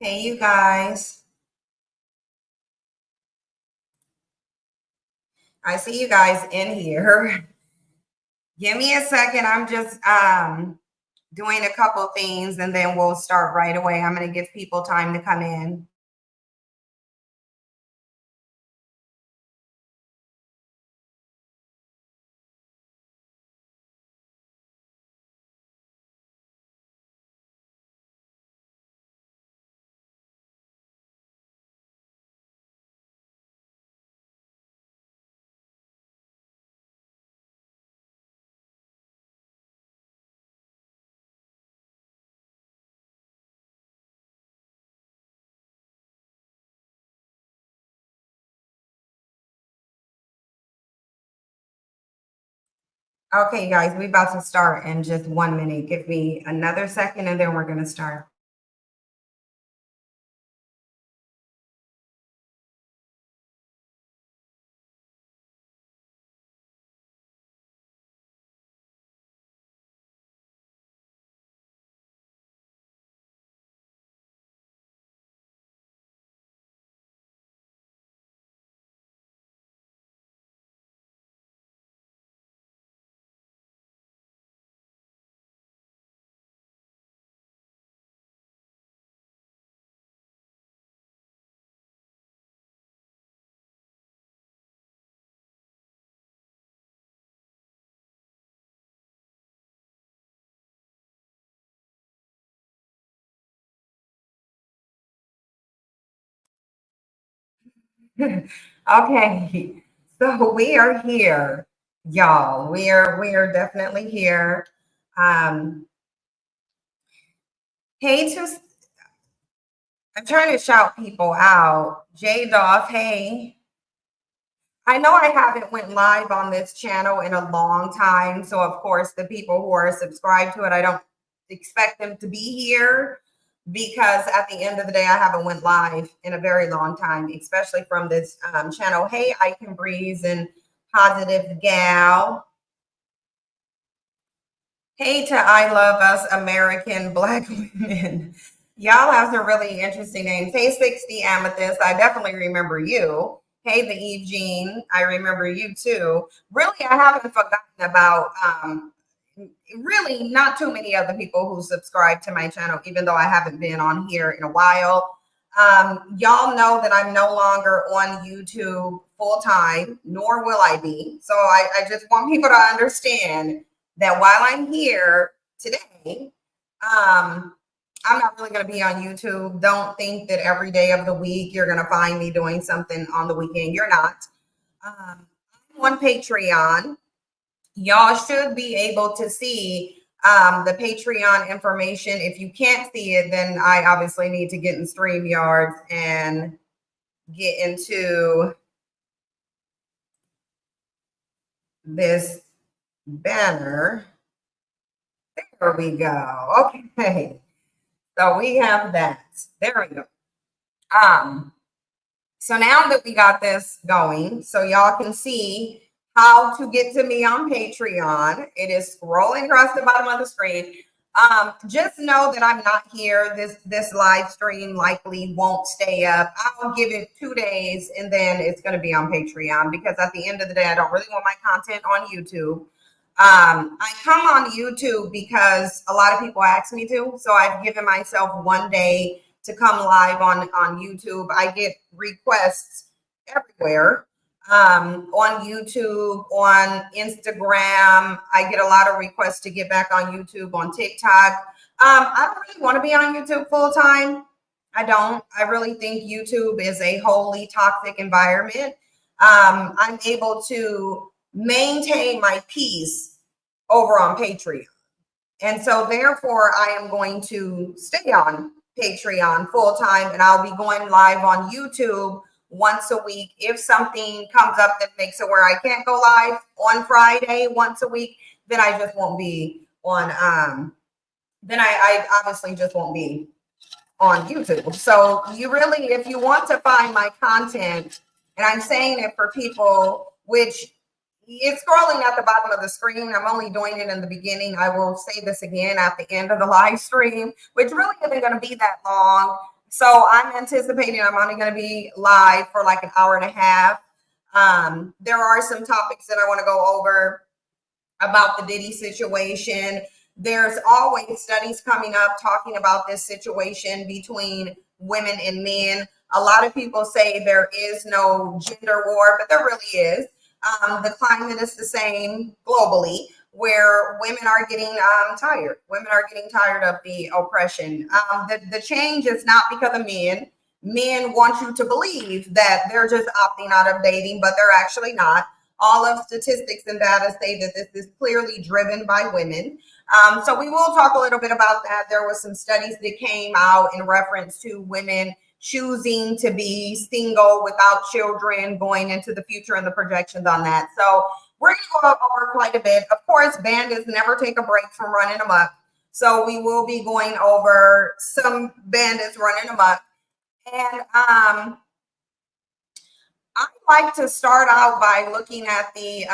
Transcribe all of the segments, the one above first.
Hey, you guys. I see you guys in here. Give me a second. I'm just doing a couple things and then we'll start right away. I'm going to give people time to come in. Okay, guys, we about to start in just 1 minute. Give me another second and then we're going to start. Okay, so we are here, y'all. We are definitely here. Um, hey to I'm trying to shout people out. J Doff, hey. I know I haven't went live on this channel in a long time, so of course the people who are subscribed to it, I don't expect them to be here because at the end of the day, I haven't went live in a very long time, especially from this channel. Hey, I Can Breeze and Positive Gal. Hey to I Love Us American Black Women. Y'all have some really interesting names. Hey, 60 Amethyst. I definitely remember you. Hey, the Eve Jean. I remember you too. Really, I haven't forgotten about really not too many other people who subscribe to my channel, even though I haven't been on here in a while. Y'all know that I'm no longer on YouTube full time, nor will I be. So I just want people to understand that while I'm here today, I'm not really going to be on YouTube. Don't think that every day of the week you're going to find me doing something on the weekend. You're not. I'm on Patreon. Y'all should be able to see the Patreon information. If you can't see it, then I obviously need to get in StreamYard and get into this banner. There we go. Okay. So we have that. There we go. So now that we got this going, so y'all can see how to get to me on Patreon. It is scrolling across the bottom of the screen. Just know that I'm not here. This live stream likely won't stay up. I'll give it 2 days and then it's going to be on Patreon because at the end of the day, I don't really want my content on YouTube. I come on YouTube because a lot of people ask me to. So I've given myself 1 day to come live on YouTube. I get requests everywhere on YouTube, on Instagram. I get a lot of requests to get back on YouTube, on TikTok. I don't really want to be on YouTube full time. I don't. I really think YouTube is a wholly toxic environment. I'm able to maintain my peace over on Patreon. And so therefore I am going to stay on Patreon full time and I'll be going live on YouTube once a week. If something comes up that makes it where I can't go live on Friday once a week, then I just won't be on then I obviously just won't be on YouTube. So you really, if you want to find my content, and I'm saying it for people, which it's scrolling at the bottom of the screen. I'm only doing it in the beginning. I will say this again at the end of the live stream, which really isn't going to be that long. So I'm anticipating I'm only going to be live for like an hour and a half. There are some topics that I want to go over about the Diddy situation. There's always studies coming up talking about this situation between women and men. A lot of people say there is no gender war, but there really is. The climate is the same globally, where women are getting tired. Women are getting tired of the oppression. The change is not because of men. Men want you to believe that they're just opting out of dating, but they're actually not. All of statistics and data say that this is clearly driven by women. So we will talk a little bit about that. There were some studies that came out in reference to women choosing to be single without children going into the future and the projections on that. So we're going to go over quite a bit. Of course, Bandits never take a break from running amok. So we will be going over some bandits running amok. And I like to start out by looking at the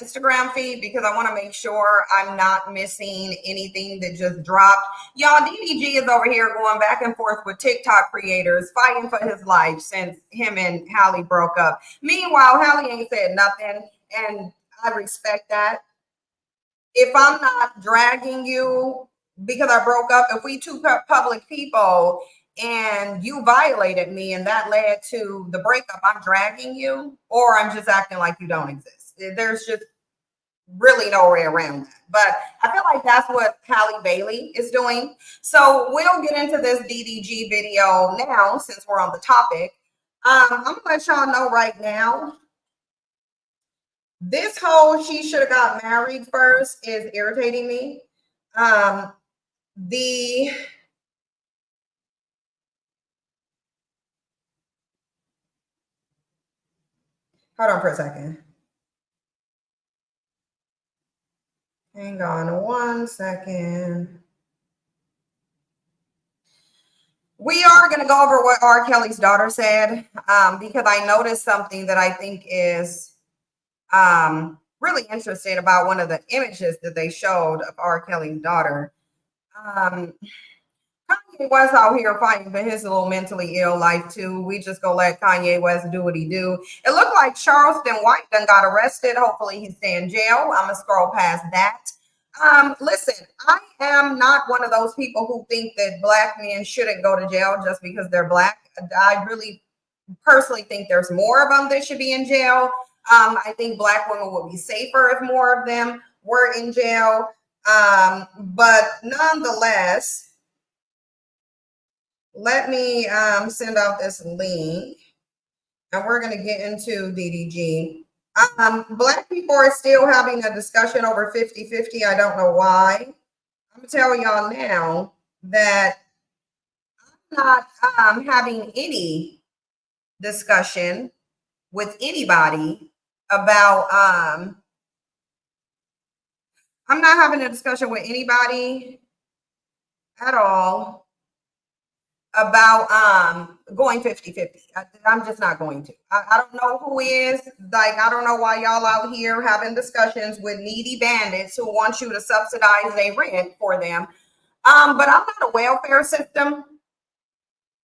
Instagram feed because I want to make sure I'm not missing anything that just dropped. Y'all, DDG is over here going back and forth with TikTok creators, fighting for his life since him and Halle broke up. Meanwhile, Halle ain't said nothing, and I respect that. If I'm not dragging you because I broke up, if we two public people and you violated me and that led to the breakup, I'm dragging you, or I'm just acting like you don't exist. There's just really no way around that. But I feel like that's what Halle Bailey is doing. So we'll get into this DDG video now since we're on the topic. I'm gonna let y'all know right now. This whole she should have got married first is irritating me. Hold on for a second. Hang on 1 second. We are going to go over what R. Kelly's daughter said because I noticed something that I think is really interesting about one of the images that they showed of R. Kelly's daughter. Kanye West out here fighting for his little mentally ill life too. We just gonna let Kanye West do what he do. It looked like Charleston White done got arrested. Hopefully he stay in jail. I'm gonna scroll past that. Listen, I am not one of those people who think that black men shouldn't go to jail just because they're black. I really personally think there's more of them that should be in jail. I think black women would be safer if more of them were in jail. But nonetheless, let me send out this link and we're going to get into DDG. Black people are still having a discussion over 50-50. I don't know why. I'm going to tell y'all now that I'm not having any discussion with anybody about, I'm not having a discussion with anybody at all about going 50-50. I'm just not going to. I don't know who is. Like, I don't know why y'all out here having discussions with needy bandits who want you to subsidize their rent for them. But I'm not a welfare system.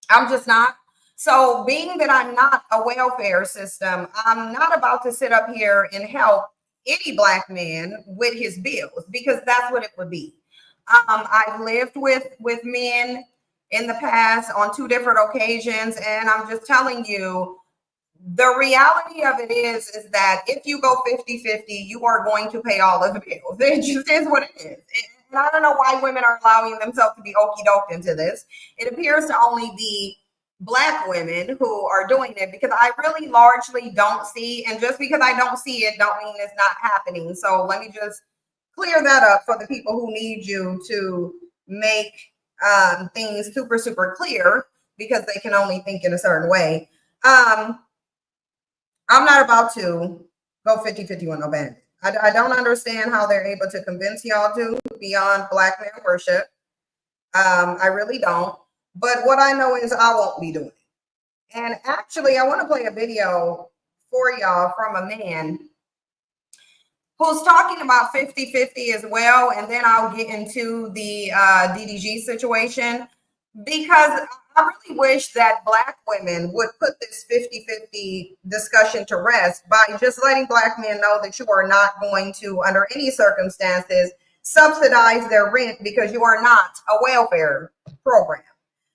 I'm just not. So being that I'm not a welfare system, I'm not about to sit up here and help any black man with his bills because that's what it would be. I've lived with men in the past on 2 different occasions, and I'm just telling you, the reality of it is that if you go 50-50, you are going to pay all of the bills. It just is what it is. And I don't know why women are allowing themselves to be okey-doked into this. It appears to only be black women who are doing it because I really largely don't see, and just because I don't see it don't mean it's not happening. So let me just clear that up for the people who need you to make things super clear because they can only think in a certain way. I'm not about to go 50-50 with no bandit. I don't understand how they're able to convince y'all to beyond black man worship. I really don't. But what I know is I won't be doing it. And actually, I want to play a video for y'all from a man who's talking about 50-50 as well. And then I'll get into the DDG situation because I really wish that Black women would put this 50-50 discussion to rest by just letting Black men know that you are not going to, under any circumstances, subsidize their rent because you are not a welfare program.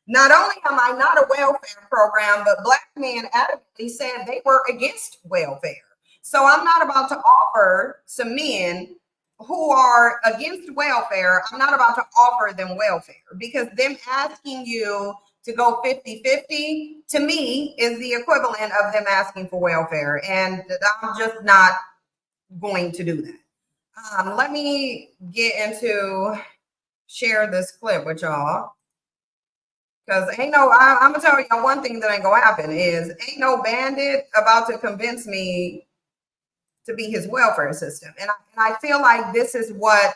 Not only am I not a welfare program, but Black men adamantly said they were against welfare. So I'm not about to offer some men who are against welfare, I'm not about to offer them welfare, because them asking you to go 50-50 to me is the equivalent of them asking for welfare. And I'm just not going to do that. Let me get into share this clip with y'all. Because I'm gonna tell you one thing that ain't gonna happen is ain't no bandit about to convince me to be his welfare system. And I feel like this is what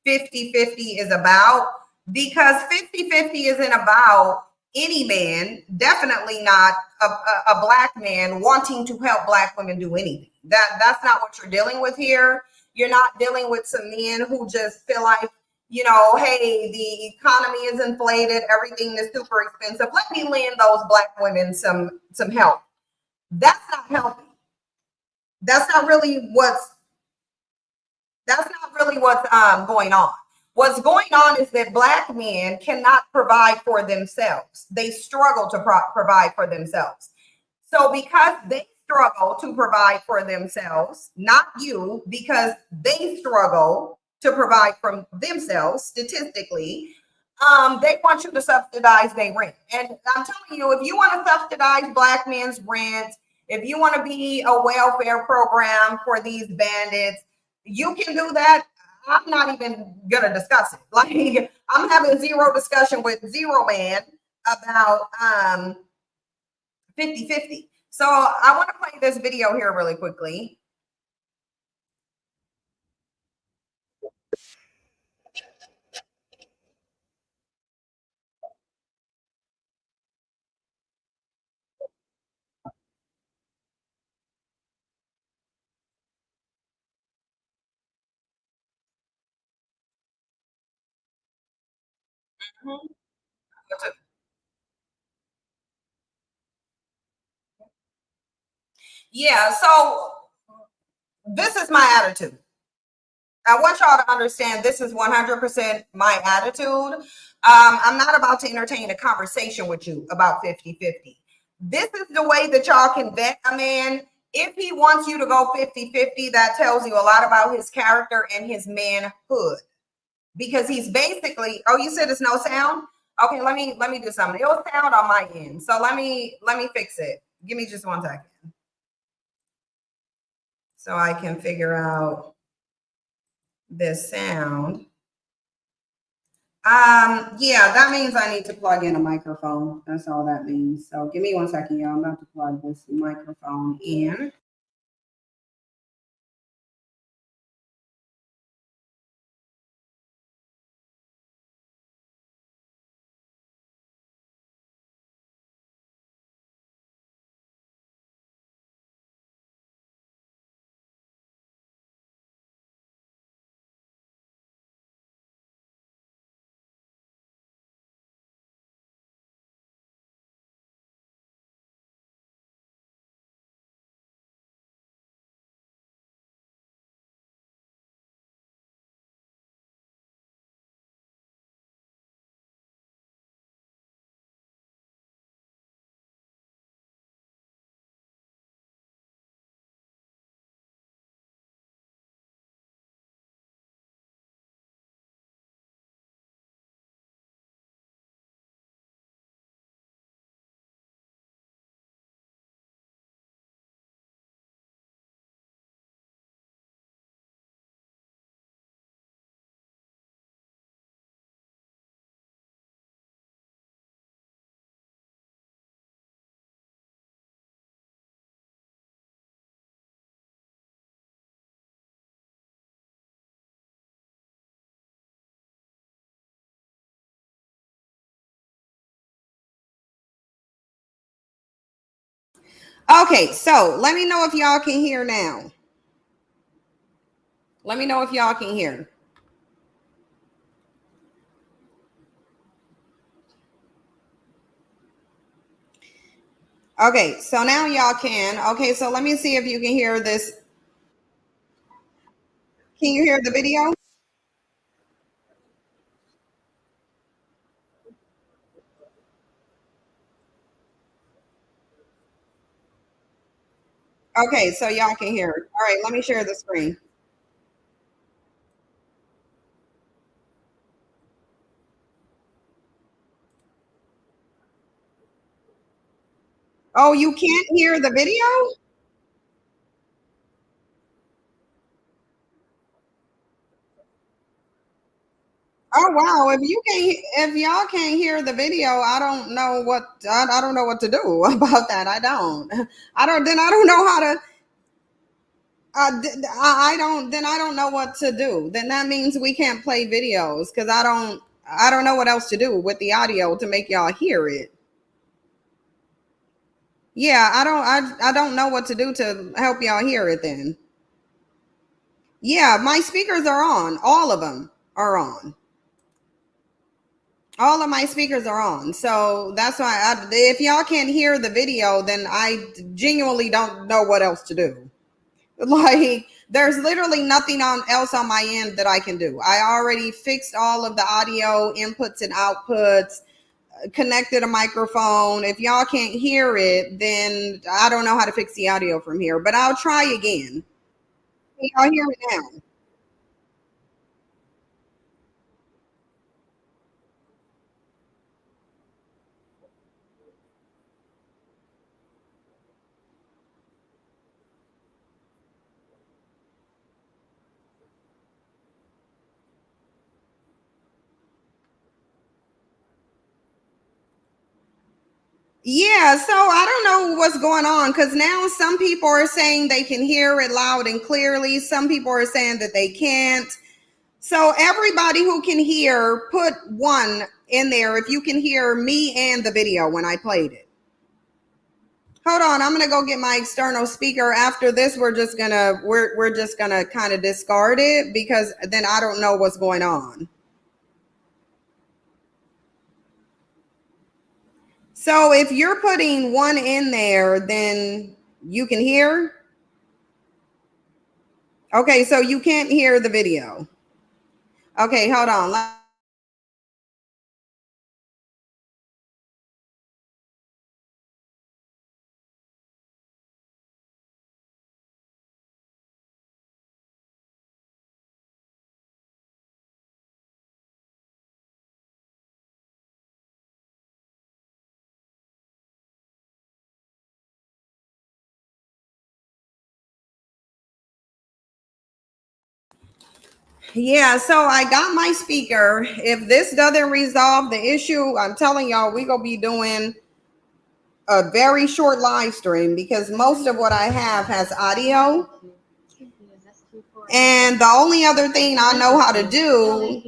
50-50 is about, because 50-50 isn't about any man, definitely not a Black man wanting to help Black women do anything. That's not what you're dealing with here. You're not dealing with some men who just feel like, hey, the economy is inflated, everything is super expensive. Let me lend those Black women some help. That's not helping. That's not really what's going on. What's going on is that Black men cannot provide for themselves. They struggle to provide for themselves. So because they struggle to provide for themselves, not you, because they struggle to provide for themselves statistically, they want you to subsidize their rent. And I'm telling you, if you want to subsidize Black men's rent, if you want to be a welfare program for these bandits, you can do that. I'm not even going to discuss it. Like, I'm having zero discussion with zero man about 50-50. So I want to play this video here really quickly. Yeah, so this is my attitude. I want y'all to understand this is 100% my attitude. I'm not about to entertain a conversation with you about 50-50. This is the way that y'all can vet a man. If he wants you to go 50-50, that tells you a lot about his character and his manhood. Because he's basically, oh, you said it's no sound? Okay, let me do something. It'll sound on my end. So let me fix it. Give me just 1 second. So I can figure out this sound. Yeah, that means I need to plug in a microphone. That's all that means. So give me 1 second, y'all. I'm about to plug this microphone in. Okay, so let me know if y'all can hear now. Let me know if y'all can hear. Okay, so now y'all can. Okay, so let me see if you can hear this. Can you hear the video? Okay, so y'all can hear it. All right, let me share the screen. Oh, you can't hear the video? Oh wow! If y'all can't hear the video, I don't know what to do about that. I don't know how to. I don't. Then I don't know what to do. Then that means we can't play videos because I don't know what else to do with the audio to make y'all hear it. Yeah, I don't know what to do to help y'all hear it. Then yeah, my speakers are on. All of them are on. All of my speakers are on. So that's why if y'all can't hear the video, then I genuinely don't know what else to do. Like there's literally nothing else on my end that I can do. I already fixed all of the audio inputs and outputs, connected a microphone. If y'all can't hear it, then I don't know how to fix the audio from here, but I'll try again. Can y'all hear me now? Yeah, so I don't know what's going on because now some people are saying they can hear it loud and clearly. Some people are saying that they can't. So everybody who can hear, put one in there if you can hear me and the video when I played it. Hold on, I'm gonna go get my external speaker. After this, we're just gonna kind of discard it because then I don't know what's going on. So if you're putting one in there, then you can hear. Okay, so you can't hear the video. Okay, hold on. Yeah, so I got my speaker. If this doesn't resolve the issue, I'm telling y'all, we gonna be doing a very short live stream because most of what I have has audio. And the only other thing I know how to do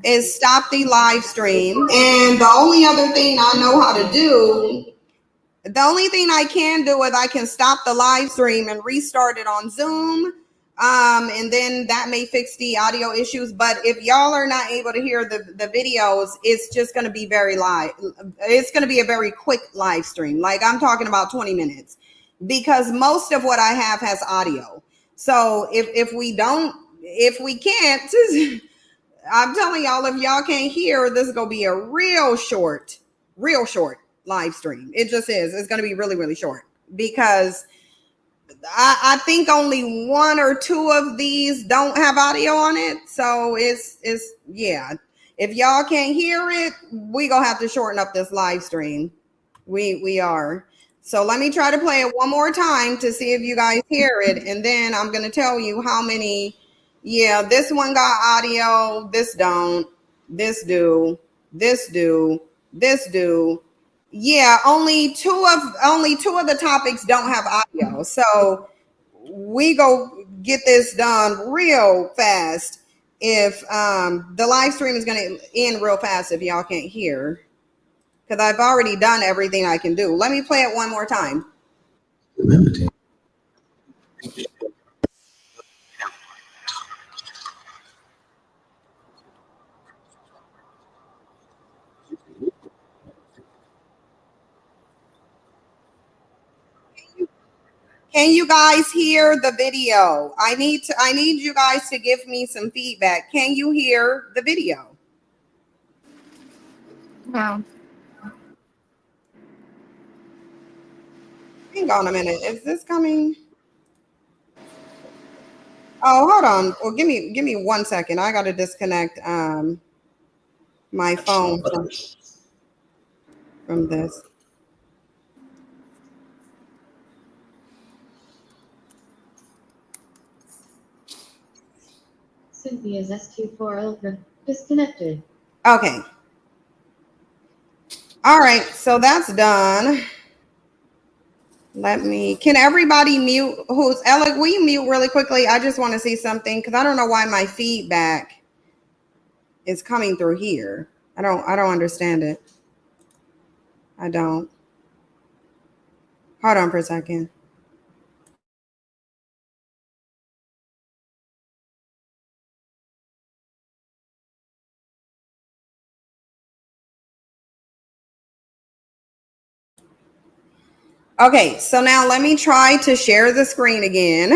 is stop the live stream. And the only other thing I know how to do, the only thing I can do is I can stop the live stream and restart it on Zoom. And then that may fix the audio issues. But if y'all are not able to hear the videos, it's just going to be very live. It's going to be a very quick live stream. Like I'm talking about 20 minutes because most of what I have has audio. So if we can't, I'm telling y'all, if y'all can't hear, this is going to be a real short live stream. It just is. It's going to be really, really short because I think only one or two of these don't have audio on it. So it's yeah. If y'all can't hear it, we gonna have to shorten up this live stream. We are. So let me try to play it one more time to see if you guys hear it, and then I'm gonna tell you how many. Yeah, this one got audio. This don't. This do. This do. This do. Yeah, only two of the topics don't have audio. So we go get this done real fast. If the live stream is going to end real fast if y'all can't hear, because I've already done everything I can do. Let me play it one more time. Can you guys hear the video? I need you guys to give me some feedback. Can you hear the video? No. Hang on a minute. Is this coming? Oh, hold on. Well, give me 1 second. I gotta disconnect my phone from this. Cynthia's S24 Ultra disconnected. Okay. All right, so that's done. Can everybody mute? Who's Ella? Will you mute really quickly? I just want to see something because I don't know why my feedback is coming through here. I don't understand it. I don't. Hold on for a second. Okay, so now let me try to share the screen again.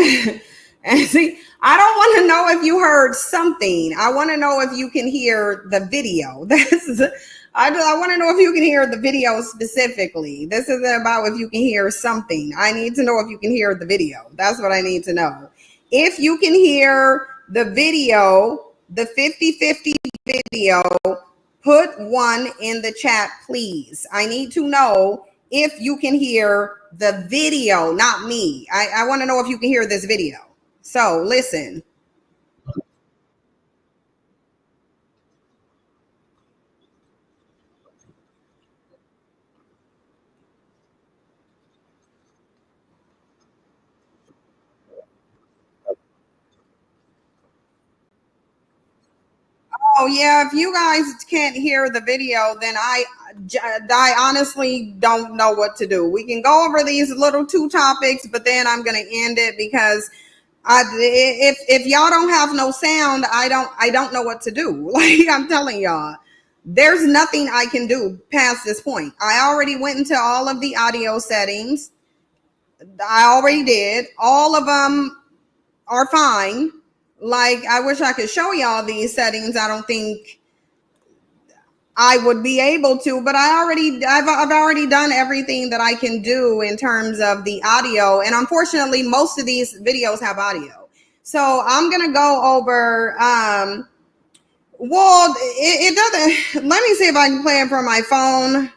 And see, I don't want to know if you heard something. I want to know if you can hear the video. I want to know if you can hear the video specifically. This isn't about if you can hear something. I need to know if you can hear the video. That's what I need to know. If you can hear the video, the 50-50 video, put 1 in the chat, please. I need to know if you can hear the video, not me. I want to know if you can hear this video. So listen. Oh yeah, if you guys can't hear the video, then I honestly don't know what to do. We can go over these little 2 topics, but then I'm gonna end it because if y'all don't have no sound, I don't know what to do. Like I'm telling y'all, there's nothing I can do past this point. I already went into all of the audio settings. I already did. All of them are fine. Like I wish I could show y'all these settings. I don't think I would be able to, but I've already done everything that I can do in terms of the audio. And unfortunately, most of these videos have audio. So I'm going to go over, well, it doesn't, let me see if I can play it from my phone.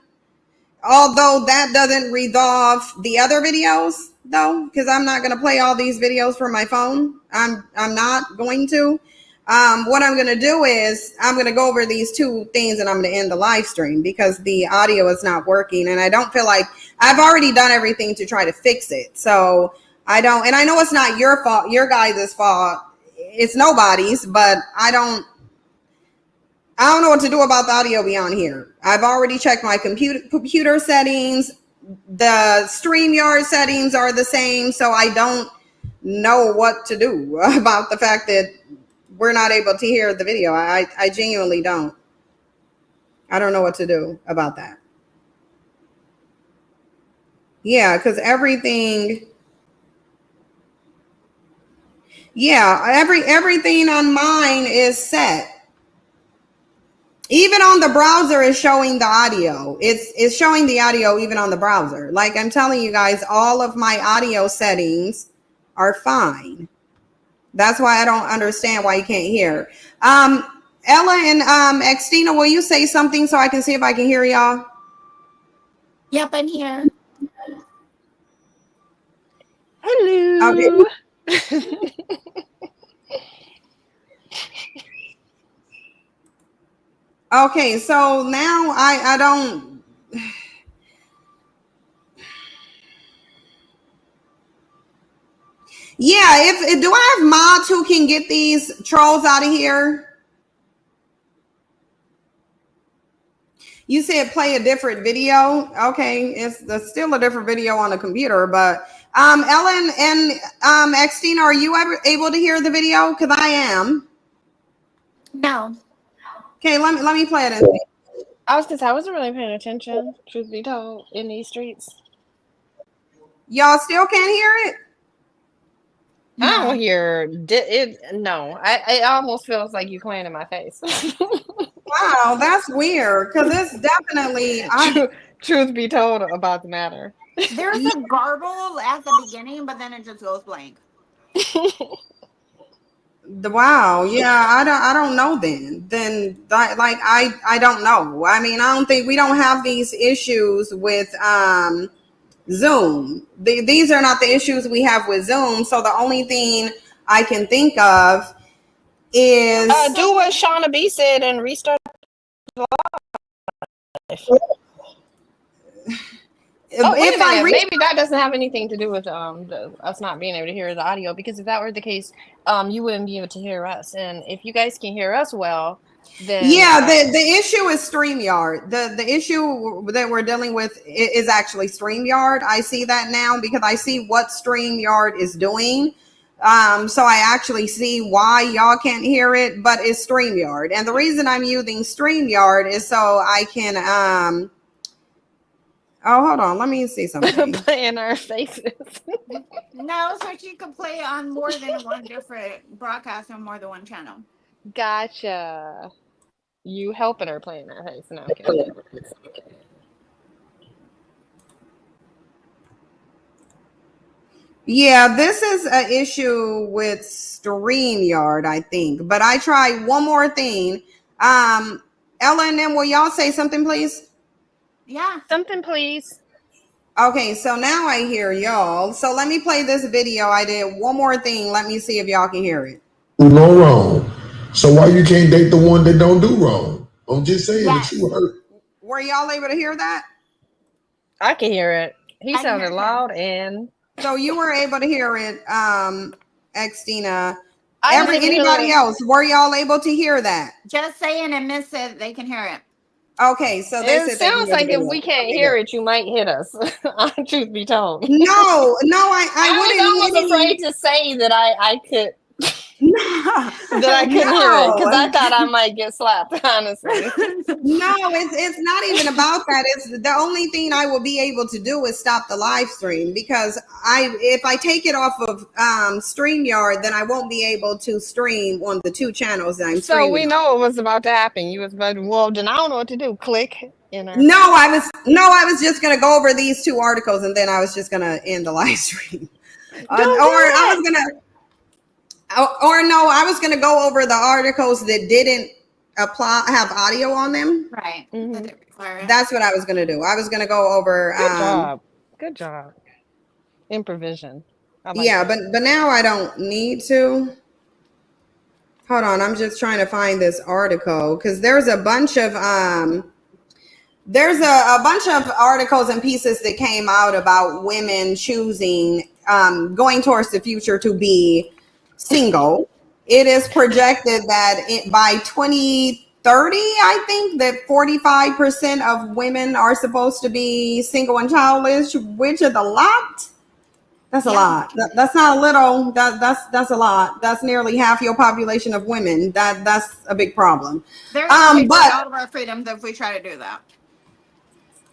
Although that doesn't resolve the other videos though, because I'm not going to play all these videos from my phone. I'm not going to. What I'm going to do is I'm going to go over these 2 things and I'm going to end the live stream because the audio is not working. And I don't feel like I've already done everything to try to fix it. So I don't, and I know it's not your fault, your guys' fault. It's nobody's, but I don't know what to do about the audio beyond here. I've already checked my computer settings. The StreamYard settings are the same. So I don't know what to do about the fact that we're not able to hear the video. I genuinely don't. I don't know what to do about that. Yeah, because everything. Yeah, everything on mine is set. Even on the browser is showing the audio. It's showing the audio even on the browser. Like I'm telling you guys, all of my audio settings are fine. That's why I don't understand why you can't hear. Ella and Xtina, will you say something so I can see if I can hear y'all? Yep, I'm here. Hello. Okay. Okay, so now I don't. Yeah, if do I have mods who can get these trolls out of here? You said play a different video. Okay, it's still a different video on the computer, but Ellen and Xtina, are you ever able to hear the video? Because I am. No. Okay, let me play it. And I wasn't really paying attention, truth be told, in these streets. y'all still can't hear it? I don't No. hear it. No, it almost feels like you playing in my face. Wow, that's weird because it's definitely Truth be told about the matter. There's a garble at the beginning, but then it just goes blank. wow, yeah, I don't know then like I don't know. I mean, I don't think we don't have these issues with Zoom. These are not the issues we have with Zoom. So the only thing I can think of is Do what Shauna B said and restart life. Oh, wait a minute. Maybe that doesn't have anything to do with us not being able to hear the audio, because if that were the case, you wouldn't be able to hear us. And if you guys can hear us well, then yeah, the issue is StreamYard. The issue that we're dealing with is actually StreamYard. I see that now because I see what StreamYard is doing. So I actually see why y'all can't hear it, but it's StreamYard. And the reason I'm using StreamYard is so I can oh, hold on. Let me see something. play in our faces. No, so she could play on more than one different broadcast on more than one channel. Gotcha. You helping her play in our face. No, okay. Yeah, this is an issue with StreamYard, I think. But I tried one more thing. Ella and then will y'all say something, please? Yeah. Something, please. Okay, so now I hear y'all. So let me play this video. I did one more thing. Let me see if y'all can hear it. No wrong. So why you can't date the one that don't do wrong? I'm just saying that you hurt. Were y'all able to hear that? I can hear it. He I can sounded hear loud and So you were able to hear it, Xtina. I didn't Anybody hear it. else? Were y'all able to hear that? Just saying and miss it, they can hear it. Okay, so they It said they sounds hear the like if video. we can't Okay, hear good. it, you might hit us. Truth be told. No, I I was wouldn't afraid to say that I could that I couldn't hear it because I thought I might get slapped. Honestly, No, it's not even about that. It's the only thing I will be able to do is stop the live stream because if I take it off of StreamYard, then I won't be able to stream on the two channels that I'm so streaming. we know it was about to happen. You was about, well, then I don't know what to do. Click in our No, I was just gonna go over these two articles and then I was just gonna end the live stream. I was gonna go over the articles that didn't have audio on them. Right. Mhm. That's what I was gonna do. I was gonna go over. Good job. Improvisation. I like Yeah, that. but now I don't need to. Hold on, I'm just trying to find this article because there's a bunch of articles and pieces that came out about women choosing going towards the future to be single. It is projected that by 2030, I think that 45% of women are supposed to be single and childless, which is a lot. That's a lot. That's not a little. That's a lot. That's nearly half your population of women. That's a big problem. They're gonna take But all of our freedoms if we try to do that.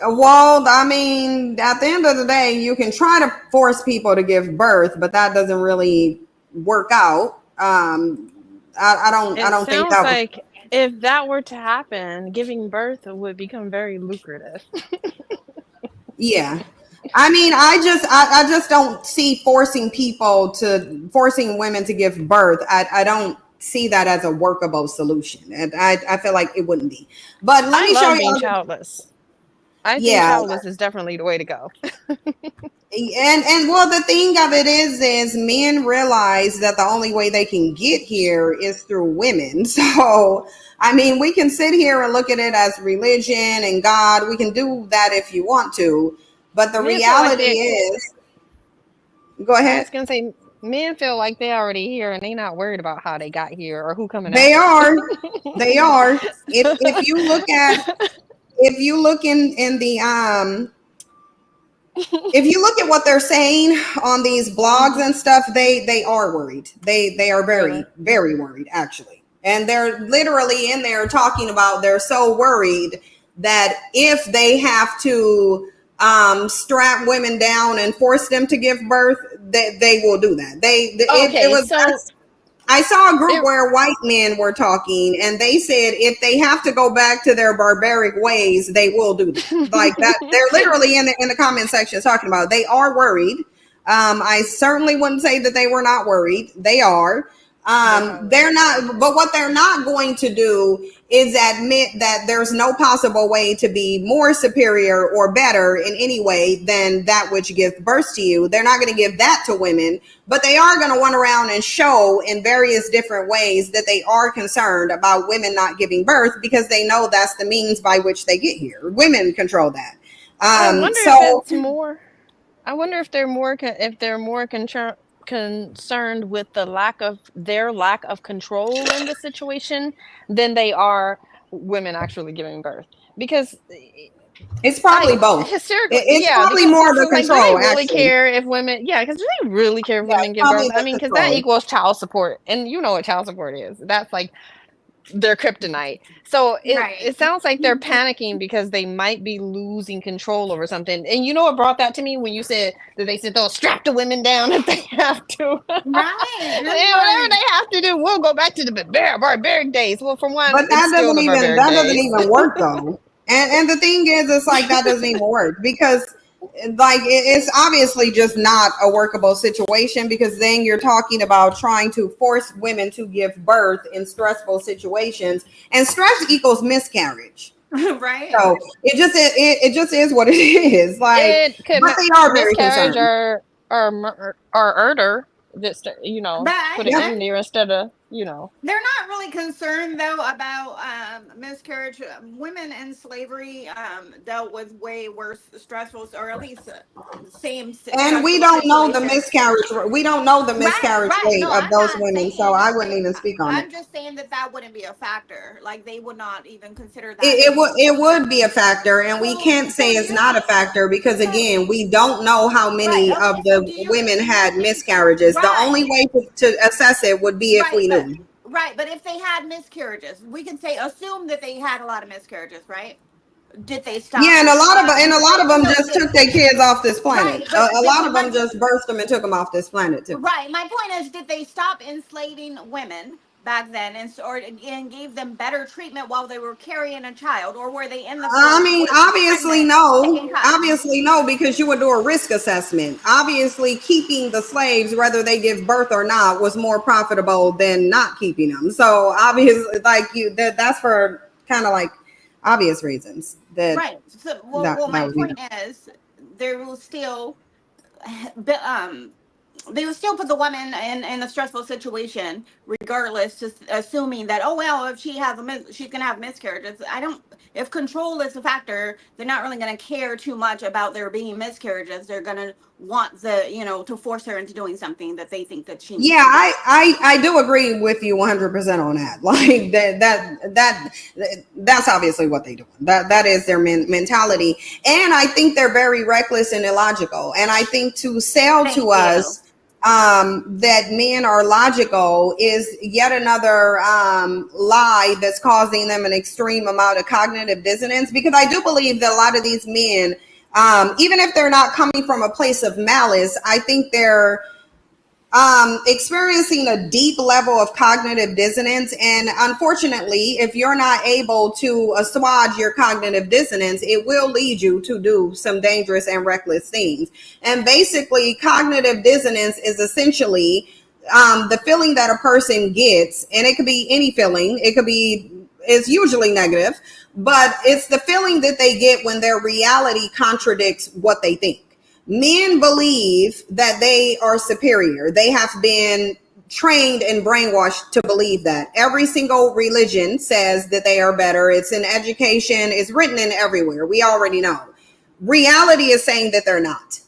well, I mean, at the end of the day, you can try to force people to give birth, but that doesn't really work out. I don't think that like if that were to happen, giving birth would become very lucrative. Yeah. I mean, I just don't see forcing women to give birth. I don't see that as a workable solution. And I feel like it wouldn't be. But let me show you. Being childless. I think childless is definitely the way to go. And well, the thing of it is men realize that the only way they can get here is through women. So, I mean, we can sit here and look at it as religion and God. We can do that if you want to. But the reality is, go ahead. I was going to say, men feel like they're already here and they're not worried about how they got here or who coming They after. They are. If you look in the if you look at what they're saying on these blogs and stuff, they are worried. They are very, very worried, actually. And they're literally in there talking about they're so worried that if they have to strap women down and force them to give birth, they will do that. Okay, it was. so I saw a group it, where white men were talking, and they said if they have to go back to their barbaric ways, they will do that. Like that, they're literally in the comment section talking about it. They are worried. I certainly wouldn't say that they were not worried. They are. They're not, but what they're not going to do is admit that there's no possible way to be more superior or better in any way than that which gives birth to you. They're not going to give that to women, but they are going to run around and show in various different ways that they are concerned about women not giving birth because they know that's the means by which they get here. Women control that. I wonder So if it's more. I wonder if they're more concerned with the lack of control in the situation than they are women actually giving birth. Because it's probably both. hysterically, It's yeah, probably because more it's the like, do control. they really Actually, care if women? Yeah, because do they really care if yeah, women it's give probably birth? I the mean, because that control. equals child support, and you know what child support is. That's like their kryptonite. So Right. it sounds like they're panicking because they might be losing control over something. And you know what brought that to me when you said that they said they'll strap the women down if they have to. Right. And whatever they have to do, we'll go back to the barbaric days. Well, for one, But it's still the barbaric that doesn't days. even work though. And the thing is, it's like that doesn't even work because like it's obviously just not a workable situation because then you're talking about trying to force women to give birth in stressful situations, and stress equals miscarriage. Right. So it just is what it is. Like, It could but they are very miscarriage concerned. or murder. Just But put it Yep. in there instead of they're not really concerned though about miscarriage. Women in slavery dealt with way worse stressful, or at least same And we stressful don't know the situations. miscarriage. We don't know the Right, miscarriage right. rate No, of I'm those not women, so saying I that wouldn't they. even speak on it. I'm just saying that that wouldn't be a factor. Like they would not even consider that. It would be a factor, and we can't say it's not a factor because again, we don't know how many Right. of Okay. So the do you? women had miscarriages. The Right. only way to assess it would be if Right. we But knew. right. But if they had miscarriages, we can say assume that they had a lot of miscarriages, right? Did they stop? Yeah, and a lot of them So just took their kids off this planet. right. But A lot of my them just birthed them and took them off this planet too. right. My point is, did they stop enslaving women back then, and gave them better treatment while they were carrying a child, or were they in the I field mean, pregnant, taking time? obviously no, because you would do a risk assessment. Obviously, keeping the slaves, whether they give birth or not, was more profitable than not keeping them. So obviously, like that's for kind of like obvious reasons that Right. So, that my would be. point is, there will still, they would still put the woman in a stressful situation, regardless, just assuming that, oh well, if she has she's gonna have miscarriages. I don't. If control is a factor, they're not really gonna care too much about there being miscarriages. They're gonna want to force her into doing something that they think that she needs. Yeah, I do agree with you 100% on that. Like that's obviously what they do. That is their mentality, and I think they're very reckless and illogical. And I think to sell to us that men are logical is yet another lie that's causing them an extreme amount of cognitive dissonance, because I do believe that a lot of these men, even if they're not coming from a place of malice, I think they're experiencing a deep level of cognitive dissonance. And unfortunately, if you're not able to assuage your cognitive dissonance, it will lead you to do some dangerous and reckless things. And basically, cognitive dissonance is essentially the feeling that a person gets, and it could be any feeling. It's usually negative, but it's the feeling that they get when their reality contradicts what they think. Men believe that they are superior. They have been trained and brainwashed to believe that. Every single religion says that they are better. It's in education. It's written in everywhere. We already know. Reality is saying that they're not.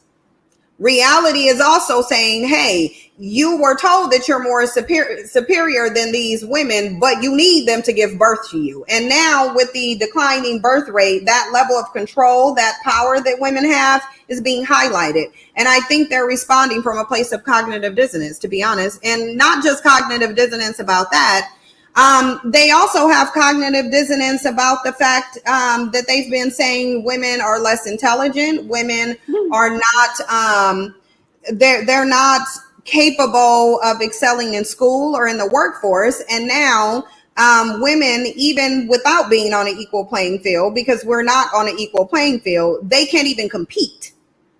Reality is also saying, hey, you were told that you're more superior than these women, but you need them to give birth to you. And now with the declining birth rate, that level of control, that power that women have is being highlighted. And I think they're responding from a place of cognitive dissonance, to be honest, and not just cognitive dissonance about that. They also have cognitive dissonance about the fact that they've been saying women are less intelligent. Women are not they're not capable of excelling in school or in the workforce. And now women, even without being on an equal playing field, because we're not on an equal playing field, they can't even compete.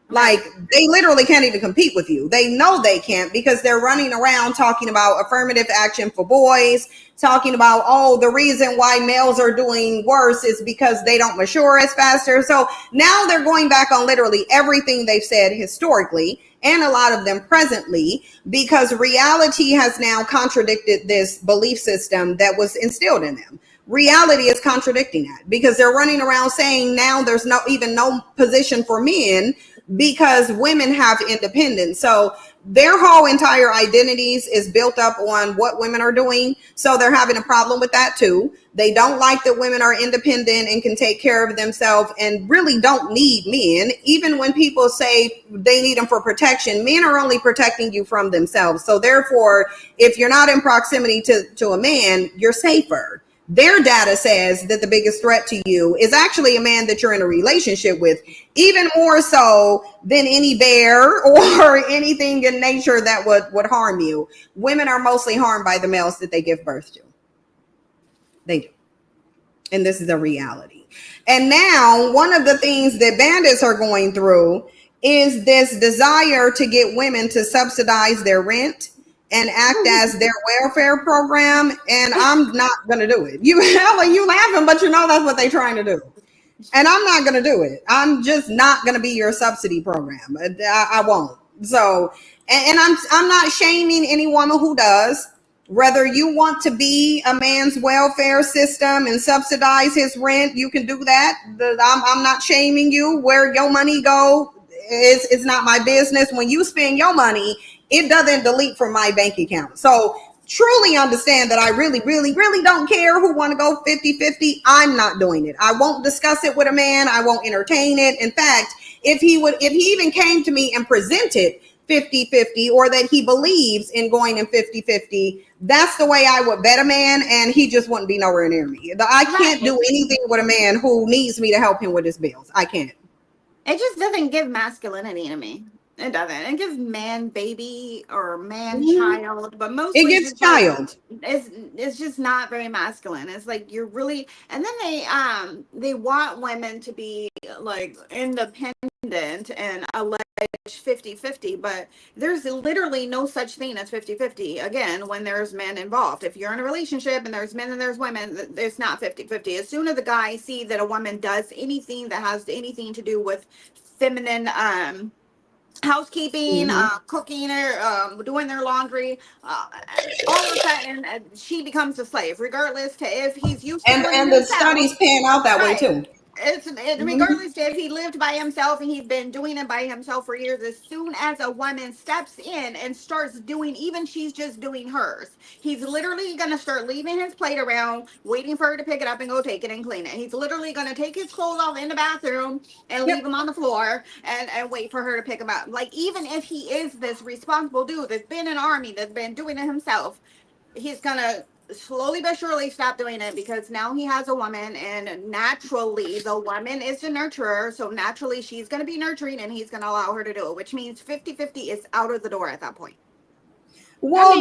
Like, they literally can't even compete with you. They know they can't because they're running around talking about affirmative action for boys, talking about, oh, the reason why males are doing worse is because they don't mature as faster. So now they're going back on literally everything they've said historically, and a lot of them presently, because reality has now contradicted this belief system that was instilled in them. Reality is contradicting that because they're running around saying now there's no position for men because women have independence. So their whole entire identities is built up on what women are doing. So they're having a problem with that too. They don't like that women are independent and can take care of themselves and really don't need men. Even when people say they need them for protection, men are only protecting you from themselves. So therefore, if you're not in proximity to a man, you're safer. Their data says that the biggest threat to you is actually a man that you're in a relationship with, even more so than any bear or anything in nature that would harm you. Women are mostly harmed by the males that they give birth to. They do. And this is a reality. And now one of the things that bandits are going through is this desire to get women to subsidize their rent and act as their welfare program, and I'm not gonna do it. You laughing, but you know that's what they're trying to do, and I'm not gonna do it. I'm just not gonna be your subsidy program. I won't. So, and I'm not shaming any woman who does. Whether you want to be a man's welfare system and subsidize his rent, you can do that. I'm not shaming you. Where your money go is not my business. When you spend your money, it doesn't delete from my bank account. So truly understand that I really, really, really don't care who want to go 50-50. I'm not doing it. I won't discuss it with a man. I won't entertain it. In fact, if he even came to me and presented 50-50 or that he believes in going in 50-50, that's the way I would bet a man, and he just wouldn't be nowhere near me. I can't do anything with a man who needs me to help him with his bills. I can't. It just doesn't give masculinity to me. It doesn't. It gives man baby or man child, but mostly it gives child. It's just not very masculine. It's like you're really, and then they want women to be like independent and alleged 50-50, but there's literally no such thing as 50-50. Again, when there's men involved, if you're in a relationship and there's men and there's women, it's not 50-50. As soon as the guy see that a woman does anything that has anything to do with feminine housekeeping, cooking, or doing their laundry, all of a sudden she becomes a slave, regardless to if he's used to and the studies pan out that way too. Regardless if he lived by himself and he's been doing it by himself for years. As soon as a woman steps in and starts doing, even she's just doing hers, he's literally going to start leaving his plate around, waiting for her to pick it up and go take it and clean it. He's literally going to take his clothes off in the bathroom and leave them on the floor and wait for her to pick them up. Like, even if he is this responsible dude that's been in the army, that's been doing it himself, he's going to slowly but surely stop doing it because now he has a woman, and naturally the woman is the nurturer, so naturally she's going to be nurturing and he's going to allow her to do it, which means 50-50 is out of the door at that point. Well,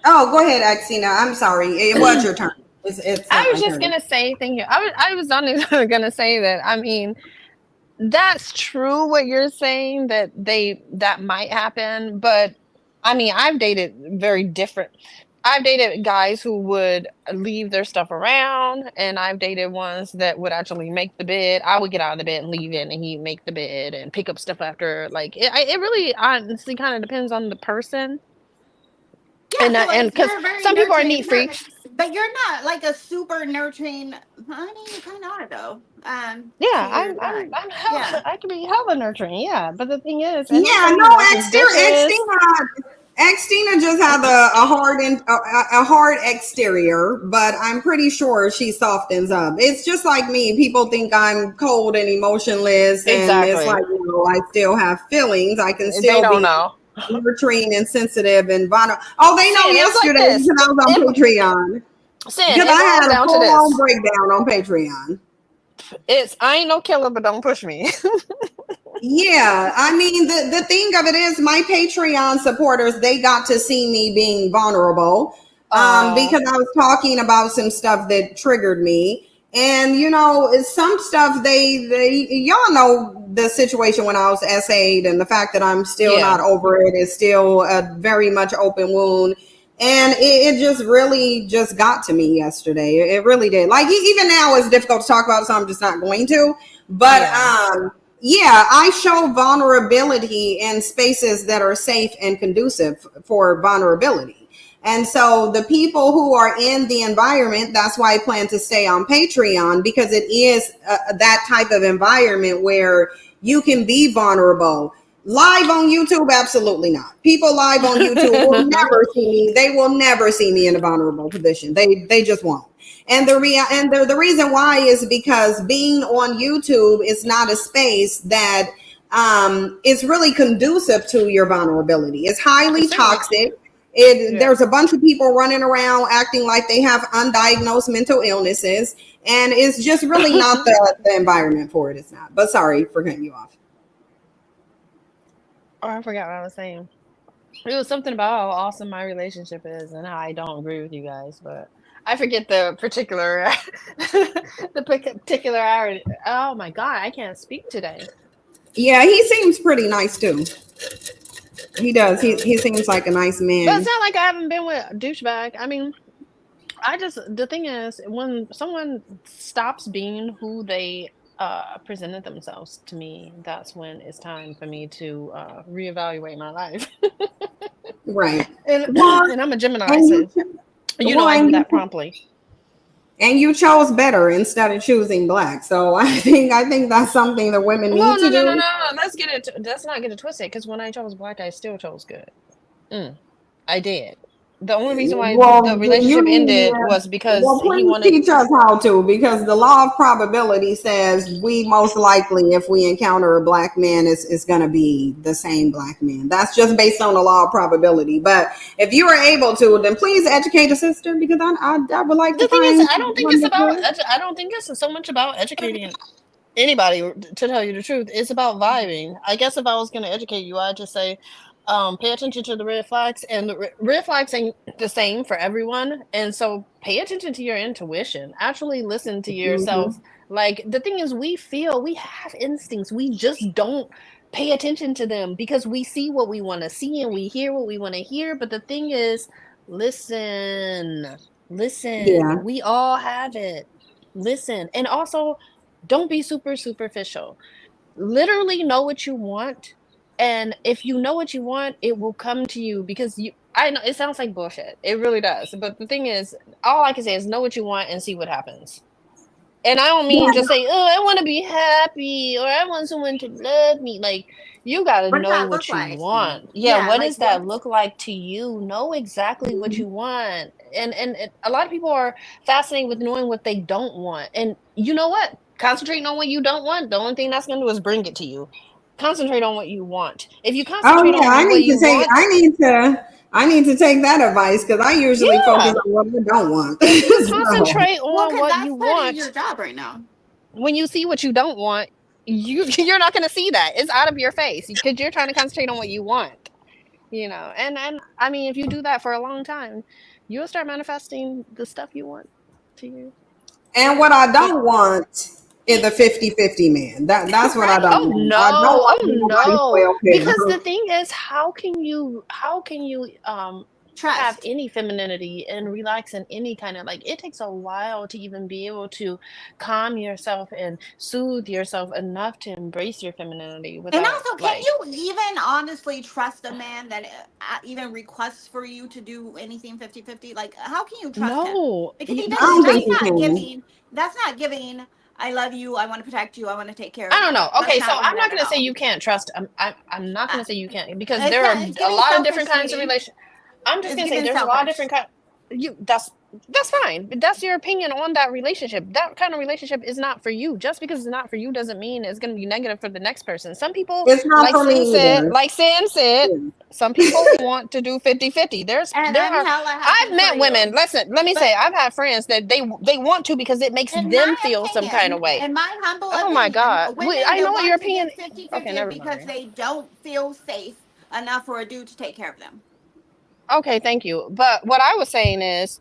oh, go ahead, Axina. I'm sorry, it was your turn. I was just gonna say, thank you. I was only gonna say that, I mean, that's true what you're saying, that might happen, but I mean, I've dated guys who would leave their stuff around, and I've dated ones that would actually make the bed. I would get out of the bed and leave it, and he'd make the bed and pick up stuff after. Like, it really honestly kind of depends on the person. Yeah, and because some people are neat freaks. But you're not like a super nurturing. I mean, you kind of are though. Yeah, I can be hella nurturing. Yeah, but the thing is, Xtina just has a hard exterior, but I'm pretty sure she softens up. It's just like me. People think I'm cold and emotionless, and it's like, I still have feelings. I can still be nurturing and sensitive and vulnerable. Oh, they know yesterday because I was on Patreon. Because I had a full breakdown on Patreon. I ain't no killer, but don't push me. Yeah, I mean the thing of it is my Patreon supporters, they got to see me being vulnerable because I was talking about some stuff that triggered me. And you know, some stuff they y'all know the situation when I was SA'd and the fact that I'm still not over it is still a very much open wound. And it just really just got to me yesterday. It really did. Like even now it's difficult to talk about, so I'm just not going to. But yeah, I show vulnerability in spaces that are safe and conducive for vulnerability. And so the people who are in the environment, that's why I plan to stay on Patreon, because it is that type of environment where you can be vulnerable. Live on YouTube, absolutely not. People live on YouTube will never see me. They will never see me in a vulnerable position. They just won't. And the reason why is because being on YouTube is not a space that is really conducive to your vulnerability. It's highly toxic. There's a bunch of people running around acting like they have undiagnosed mental illnesses, and it's just really not the environment for it. It's not. But sorry for cutting you off. Oh, I forgot what I was saying. It was something about how awesome my relationship is and how I don't agree with you guys, but I forget the particular particularity. Oh my God, I can't speak today. Yeah, he seems pretty nice too. He does. He seems like a nice man. But it's not like I haven't been with a douchebag. I mean, the thing is, when someone stops being who they presented themselves to me, that's when it's time for me to reevaluate my life. Right. And I'm a Gemini, so you know I do that promptly. And you chose better instead of choosing black. So I think that's something that women need to do. No. Let's not get it twisted. Because when I chose black, I still chose good. I did. The only reason why the relationship ended was because he wanted. Teach us how to, because the law of probability says we most likely, if we encounter a black man, is going to be the same black man. That's just based on the law of probability. But if you are able to, then please educate a sister, because I would like to. The thing is, I don't think it's so much about educating anybody. To tell you the truth, it's about vibing. I guess if I was going to educate you, I'd just say, pay attention to the red flags, and the red flags ain't the same for everyone. And so pay attention to your intuition. Actually listen to yourself. Like, the thing is, we have instincts. We just don't pay attention to them because we see what we want to see and we hear what we want to hear. But the thing is, listen. Yeah. We all have it. Listen. And also, don't be super superficial. Literally know what you want. And if you know what you want, it will come to you, because I know it sounds like bullshit. It really does. But the thing is, all I can say is know what you want and see what happens. And I don't mean just say, oh, I want to be happy, or I want someone to love me. Like, you got to know what you want. Yeah, what does that look like to you? Know exactly what you want. And a lot of people are fascinated with knowing what they don't want. And you know what? Concentrating on what you don't want, the only thing that's going to do is bring it to you. Concentrate on what you want. If you concentrate on what you want, I need to take that advice, because I usually focus on what I don't want. You concentrate on what you want. Your job right now. When you see what you don't want, you're not going to see that. It's out of your face because you're trying to concentrate on what you want. You know, and I mean, if you do that for a long time, you'll start manifesting the stuff you want to you. And what I don't want is the 50-50 man. That's what I don't want. Because the thing is, how can you have any femininity and relax in any kind of, like, it takes a while to even be able to calm yourself and soothe yourself enough to embrace your femininity without, and also, can you even honestly trust a man that even requests for you to do anything 50-50? Like, how can you trust him? Because he doesn't. That's not giving. I love you. I want to protect you. I want to take care of you. I don't know. Okay, so I'm not going to say you can't trust. I'm not going to say you can't, because there are a lot of different kinds of relationships. I'm just going to say there's a lot of different kinds. That's fine. That's your opinion on that relationship. That kind of relationship is not for you. Just because it's not for you doesn't mean it's going to be negative for the next person. Some people, it's not for me. Like Sam said, Some people want to do 50-50. There And are I'm hella happy I've met for women. you. Listen, let me But say, I've had friends that they want to because it makes in them my feel some kind opinion, of way. in my humble Oh my opinion, God. Wait, women I that know what your want to opinion. get 50 Okay, 50 never because mind. they don't feel safe enough for a dude to take care of them. Okay, thank you. But what I was saying is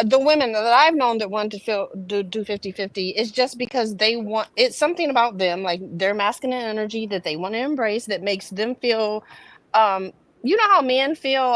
the women that I've known that want to do 50-50 is just because they want it's something about them, like their masculine energy that they want to embrace that makes them feel um you know how men feel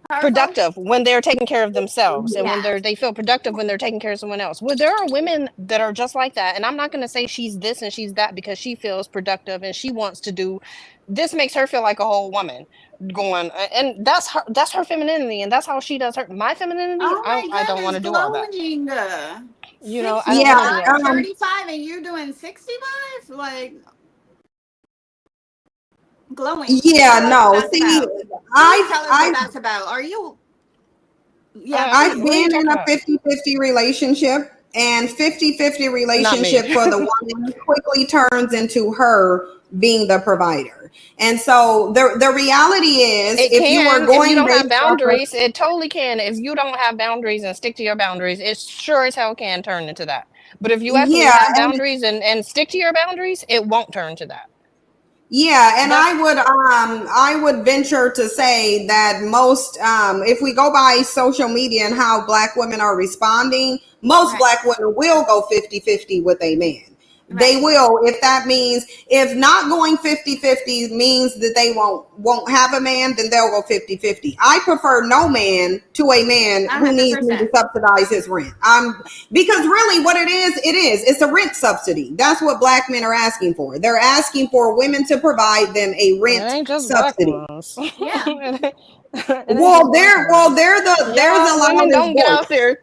Powerful? productive when they're taking care of themselves and when Yeah. they feel productive when they're taking care of someone else. Well, there are women that are just like that, and I'm not going to say she's this and she's that because she feels productive and she wants to do this makes her feel like a whole woman going and that's her femininity and that's how she does her my femininity. Oh my I don't want goodness, to do all that. glowing. You know, I don't want to do all that. 35, and you're doing 65? Like, glowing. Yeah, Tell us what no. that's See, about. Please tell us what I've that's about. Are you? Yeah, I've What are you been in talking a about? 50-50 relationship, and 50-50 Not me. relationship for the woman quickly turns into her being the provider. And so the reality is, It if you are can if you going don't have based off of, boundaries. It totally can. If you don't have boundaries and stick to your boundaries, it sure as hell can turn into that. But if you actually yeah, have and boundaries and stick to your boundaries, it won't turn to that. yeah, and That's I would venture to say that most if we go by social media and how black women are responding, most right, black women will go 50-50 with a man. They right. will, if that means, if not going 50-50 means that they won't have a man, then they'll go 50-50. I prefer no man to a man who needs me to 100%. subsidize his rent. Because really what it's a rent subsidy. That's what black men are asking for. They're asking for women to provide them a it rent ain't just black subsidy. ones. Yeah. It ain't just black ones. They're the Y'all women loudest don't get out voice. there.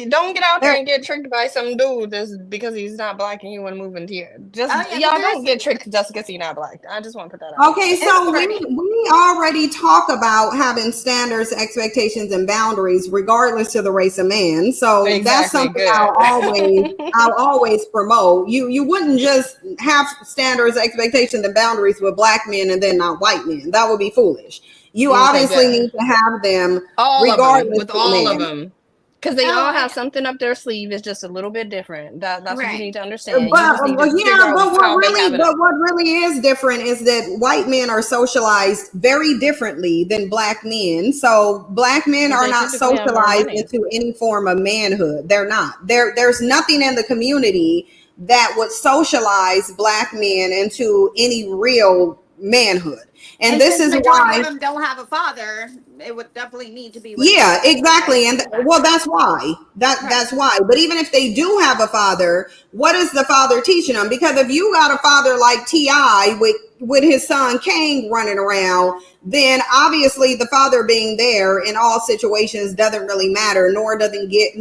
Don't get out there They're and get tricked by some dude just because he's not black and you want to move into here. Just Oh yeah, but y'all don't get tricked just because he's not black. I just want to put that out there. Okay, it's so pretty. we already talk about having standards, expectations, and boundaries regardless of the race of man. So that's Exactly. something Good. I'll always promote. You wouldn't just have standards, expectations, and boundaries with black men and then not white men. That would be foolish. You Okay, obviously good. need to have them All of them, regardless with of all of man. them, because they Oh, all have something up their sleeve. It's just a little bit different. That's what you right. need to understand. You just need to figure out how they have it up. But what really is different is that white men are socialized very differently than black men. So black men But are they not typically have more socialized money. into any form of manhood. They're not. There's nothing in the community that would socialize black men into any real manhood. And And this since is majority why of them don't have a father, it would definitely need to be with a yeah, man. exactly. Right. And well, Exactly. that's why. Right. That's why. But even if they do have a father, what is the father teaching them? Because if you got a father like T.I. with his son Kang running around, then obviously the father being there in all situations doesn't really matter, nor doesn't give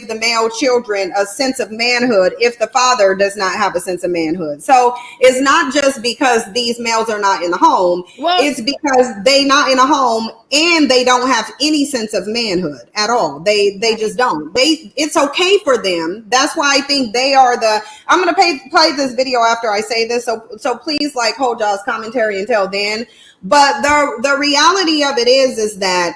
the male children a sense of manhood if the father does not have a sense of manhood. So it's not just because these males are not in the home, Well, it's because they not in a home and they don't have any sense of manhood at all. They Right. just don't. It's okay for them. That's why I think they are the. I'm gonna play this video after I say this. So please like hold y'all's commentary until then. But the reality of it is that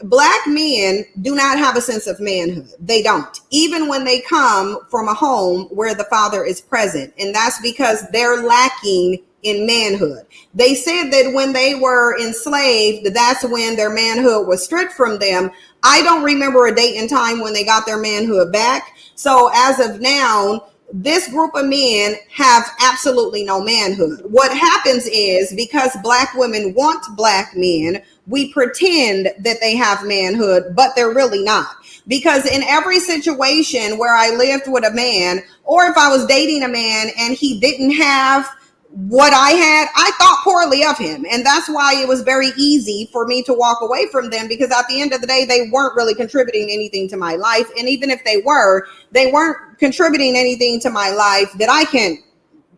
black men do not have a sense of manhood. They don't, even when they come from a home where the father is present. And that's because they're lacking in manhood. They said that when they were enslaved, that's when their manhood was stripped from them. I don't remember a date and time when they got their manhood back. So as of now, this group of men have absolutely no manhood. What happens is because black women want black men, we pretend that they have manhood, but they're really not. Because in every situation where I lived with a man, or if I was dating a man and he didn't have what I had, I thought poorly of him. And that's why it was very easy for me to walk away from them, because at the end of the day, they weren't really contributing anything to my life. And even if they weren't contributing anything to my life that I can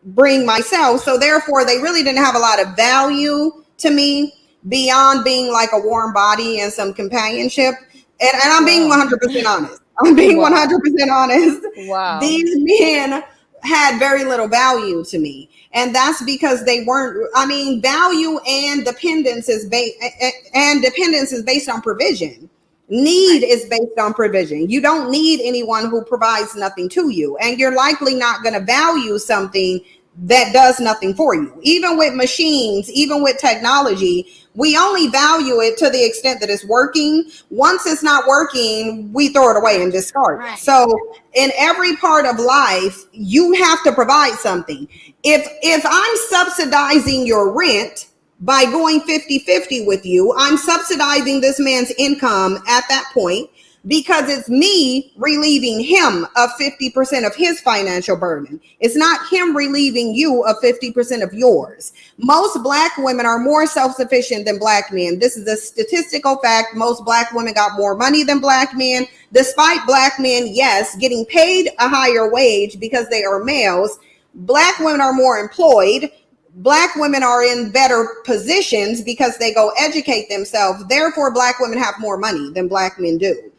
bring myself. So therefore, they really didn't have a lot of value to me beyond being like a warm body and some companionship. And I'm being wow. 100% honest. I'm being Wow. 100% honest. Wow. These men had very little value to me. And that's because they weren't, I mean, value and dependence is based on provision. Need is based on provision. You don't need anyone who provides nothing to you. And you're likely not going to value something that does nothing for you. Even with machines, even with technology, we only value it to the extent that it's working. Once it's not working, we throw it away and discard it. So in every part of life, you have to provide something. If I'm subsidizing your rent by going 50-50 with you, I'm subsidizing this man's income at that point, because it's me relieving him of 50% of his financial burden. It's not him relieving you of 50% of yours. Most Black women are more self-sufficient than Black men. This is a statistical fact. Most Black women got more money than Black men, despite Black men, yes, getting paid a higher wage because they are males. Black women are more employed. Black women are in better positions because they go educate themselves. Therefore, Black women have more money than Black men do.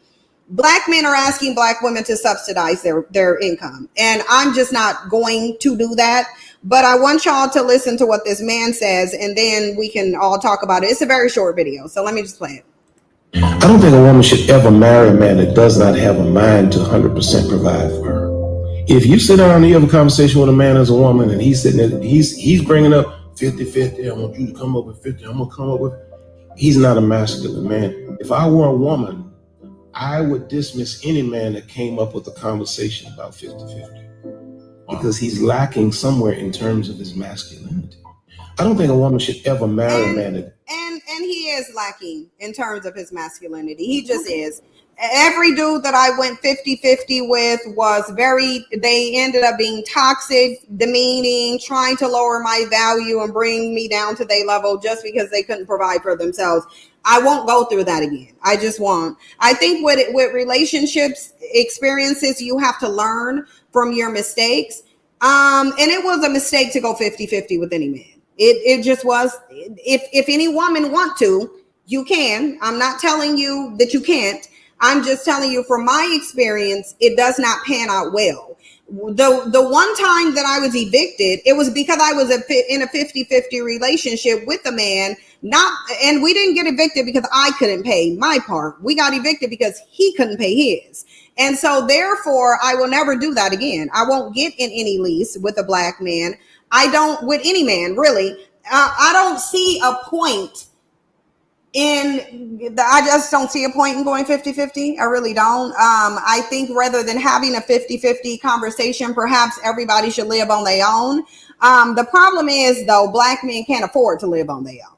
Black men are asking Black women to subsidize their income. And I'm just not going to do that. But I want y'all to listen to what this man says, and then we can all talk about it. It's a very short video, so let me just play it. I don't think a woman should ever marry a man that does not have a mind to 100% provide for her. If you sit down and you have a conversation with a man as a woman, and he's sitting there, he's bringing up 50-50, I want you to come up with 50, I'm gonna come up with, he's not a masculine man. If I were a woman, I would dismiss any man that came up with a conversation about 50-50, because he's lacking somewhere in terms of his masculinity. I don't think a woman should ever marry a man that... And he is lacking in terms of his masculinity. He just is. Every dude that I went 50-50 with was they ended up being toxic, demeaning, trying to lower my value and bring me down to their level just because they couldn't provide for themselves. I won't go through that again. I just won't. I think with relationships experiences, you have to learn from your mistakes. And it was a mistake to go 50-50 with any man. It just was. If any woman want to, you can. I'm not telling you that you can't. I'm just telling you from my experience, it does not pan out well. The one time that I was evicted, it was because I was in a 50-50 relationship with a man. And we didn't get evicted because I couldn't pay my part. We got evicted because he couldn't pay his. And so therefore, I will never do that again. I won't get in any lease with a Black man. I don't with any man, really. I don't see a point I just don't see a point in going 50-50. I really don't. I think rather than having a 50-50 conversation, perhaps everybody should live on their own. The problem is, though, Black men can't afford to live on their own.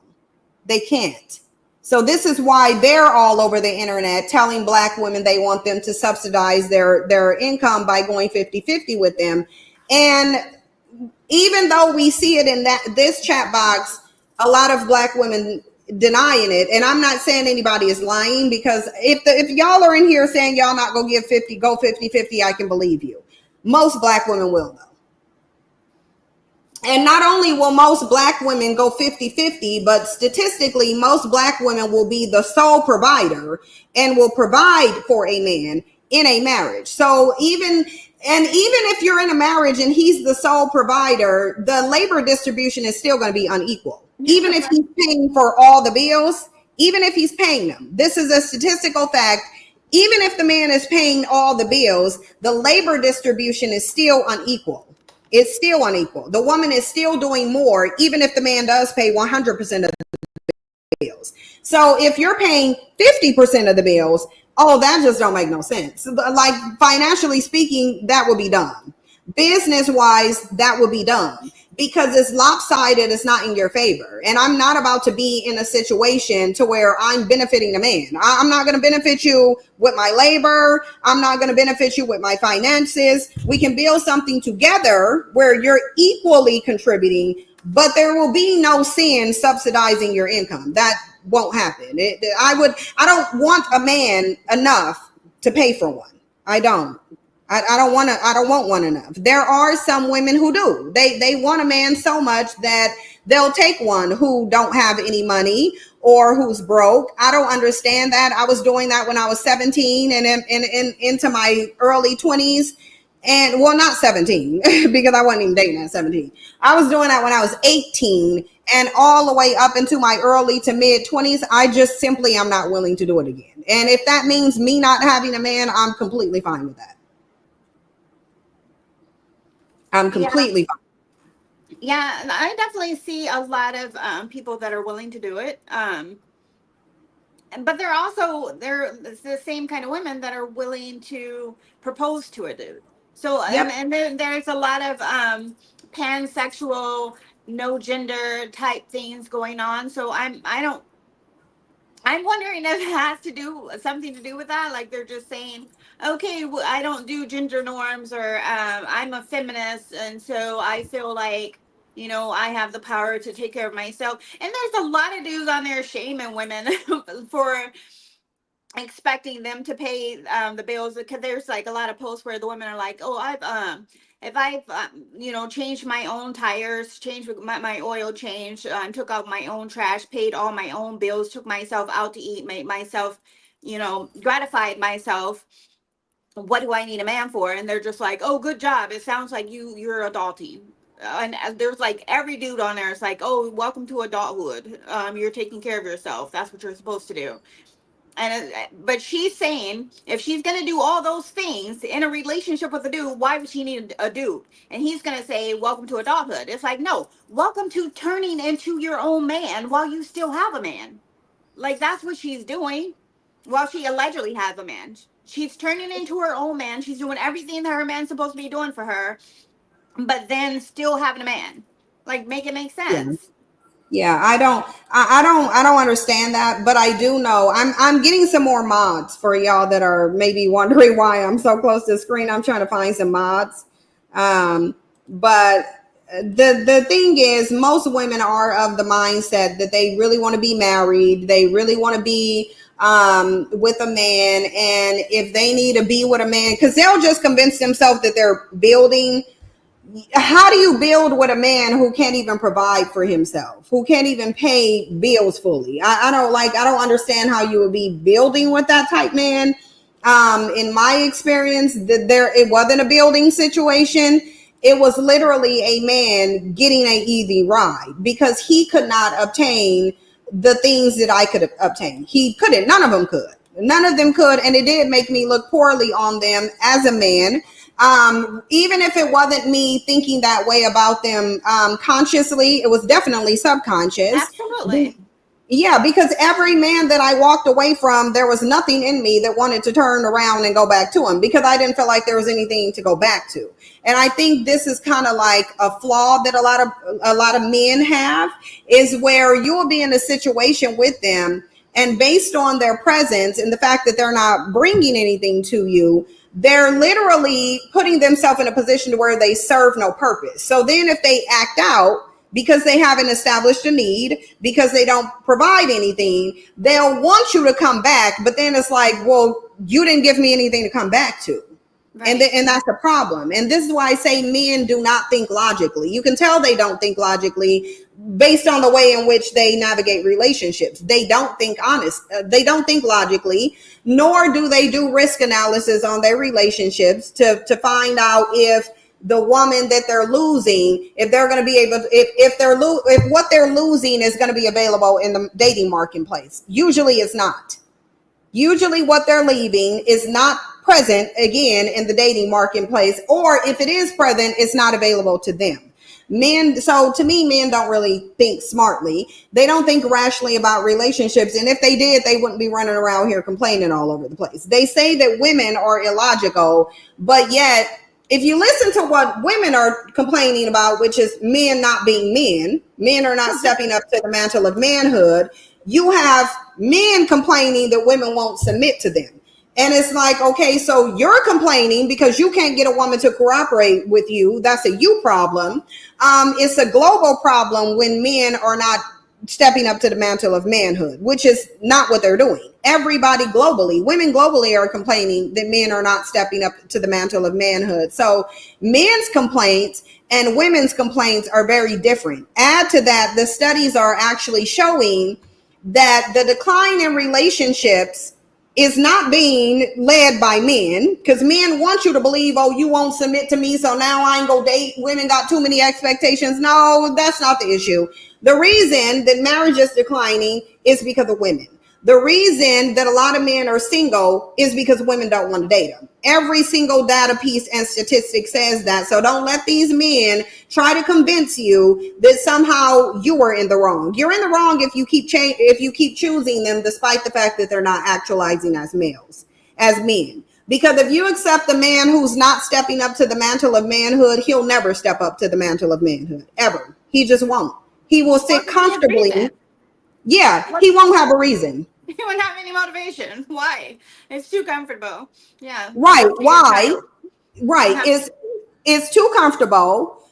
They can't. So this is why they're all over the internet telling Black women they want them to subsidize their income by going 50-50 with them. And even though we see it in this chat box, a lot of Black women denying it. And I'm not saying anybody is lying, because if y'all are in here saying y'all not gonna give 50-50, I can believe you. Most Black women will, though. And not only will most Black women go 50-50, but statistically, most Black women will be the sole provider and will provide for a man in a marriage. So even if you're in a marriage and he's the sole provider, the labor distribution is still going to be unequal. Even if he's paying for all the bills, even if he's paying them, this is a statistical fact. Even if the man is paying all the bills, the labor distribution is still unequal. It's still unequal. The woman is still doing more, even if the man does pay 100% of the bills. So if you're paying 50% of the bills, oh, that just don't make no sense. Like, financially speaking, that would be dumb. Business wise, that would be dumb, because it's lopsided. It's not in your favor. And I'm not about to be in a situation to where I'm benefiting a man. I'm not going to benefit you with my labor. I'm not going to benefit you with my finances. We can build something together where you're equally contributing, but there will be no sin subsidizing your income. That won't happen. I don't want a man enough to pay for one. I don't want one enough. There are some women who do. They want a man so much that they'll take one who don't have any money or who's broke. I don't understand that. I was doing that when I was 17 and into my early 20s. And well, not 17 because I wasn't even dating at 17. I was doing that when I was 18 and all the way up into my early to mid 20s. I just simply am not willing to do it again. And if that means me not having a man, I'm completely fine with that. I'm completely fine. Yeah, I definitely see a lot of people that are willing to do it. But they're the same kind of women that are willing to propose to a dude. So Yep. and then there's a lot of pansexual, no gender type things going on. So I'm wondering if it has to do something to do with that. Like they're just saying, okay, well, I don't do gender norms, or I'm a feminist, and so I feel like, you know, I have the power to take care of myself. And there's a lot of dudes on there shaming women for expecting them to pay the bills, because there's like a lot of posts where the women are like, oh, if I've you know, changed my own tires, changed my oil change, took out my own trash, paid all my own bills, took myself out to eat, made myself, you know, gratified myself, what do I need a man for? And they're just like, oh, good job, it sounds like you're adulting. And there's like every dude on there is like, oh, welcome to adulthood, you're taking care of yourself, that's what you're supposed to do. And but she's saying if she's gonna do all those things in a relationship with a dude, why would she need a dude? And he's gonna say, welcome to adulthood. It's like, no, welcome to turning into your own man while you still have a man. Like that's what she's doing while she allegedly has a man. She's turning into her own man. She's doing everything that her man's supposed to be doing for her, but then still having a man. Like, make it make sense. Yeah, I don't understand that, but I do know I'm getting some more mods for y'all that are maybe wondering why I'm so close to the screen. I'm trying to find some mods. But the thing is, most women are of the mindset that they really want to be married. They really want to be with a man. And if they need to be with a man, because they'll just convince themselves that they're building. How do you build with a man who can't even provide for himself, who can't even pay bills fully? I don't understand how you would be building with that type man. In my experience, it wasn't a building situation. It was literally a man getting an easy ride because he could not obtain the things that I could obtain. He couldn't. None of them could. None of them could. And it did make me look poorly on them as a man. Even if it wasn't me thinking that way about them consciously, it was definitely subconscious. Absolutely. Yeah, because every man that I walked away from, there was nothing in me that wanted to turn around and go back to him because I didn't feel like there was anything to go back to. And I think this is kind of like a flaw that a lot of men have, is where you will be in a situation with them, and based on their presence and the fact that they're not bringing anything to you, they're literally putting themselves in a position to where they serve no purpose. So then if they act out because they haven't established a need, because they don't provide anything, they'll want you to come back. But then it's like, well, you didn't give me anything to come back to. Right. And that's the problem. And this is why I say men do not think logically. You can tell they don't think logically based on the way in which they navigate relationships. They don't think they don't think logically, nor do they do risk analysis on their relationships to find out if the woman that they're losing, if they're going to be able to, if what they're losing is going to be available in the dating marketplace. Usually it's not. Usually what they're leaving is not present again in the dating marketplace, or if it is present, it's not available to them. So to me, men don't really think smartly. They don't think rationally about relationships. And if they did, they wouldn't be running around here complaining all over the place. They say that women are illogical, but yet if you listen to what women are complaining about, which is men not being men are not stepping up to the mantle of manhood, you have men complaining that women won't submit to them. And it's like, okay, so you're complaining because you can't get a woman to cooperate with you. That's a you problem. It's a global problem when men are not stepping up to the mantle of manhood, which is not what they're doing. Everybody globally, women globally are complaining that men are not stepping up to the mantle of manhood. So men's complaints and women's complaints are very different. Add to that, the studies are actually showing that the decline in relationships is not being led by men, because men want you to believe, oh, you won't submit to me, so now I ain't go date. Women got too many expectations. No, that's not the issue. The reason that marriage is declining is because of women. The reason that a lot of men are single is because women don't want to date them. Every single data piece and statistic says that. So don't let these men try to convince you that somehow you are in the wrong. You're in the wrong if you keep choosing them, despite the fact that they're not actualizing as males, as men. Because if you accept the man who's not stepping up to the mantle of manhood, he'll never step up to the mantle of manhood, ever. He just won't. He will sit comfortably. Yeah, he won't have a reason. He wouldn't have any motivation. Why? It's too comfortable. Yeah. Right. Why? Right. It's too comfortable.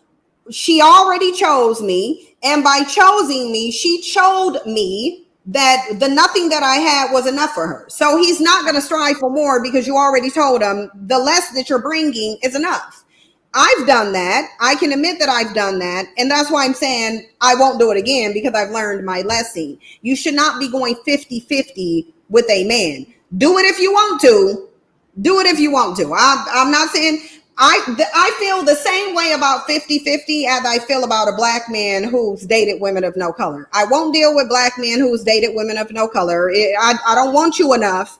She already chose me. And by choosing me, she showed me that the nothing that I had was enough for her. So he's not going to strive for more because you already told him the less that you're bringing is enough. I've done that. I can admit that I've done that. And that's why I'm saying I won't do it again, because I've learned my lesson. You should not be going 50-50 with a man. Do it if you want to. Do it if you want to. I'm not saying I feel the same way about 50-50 as I feel about a black man who's dated women of no color. I won't deal with black men who's dated women of no color. I don't want you enough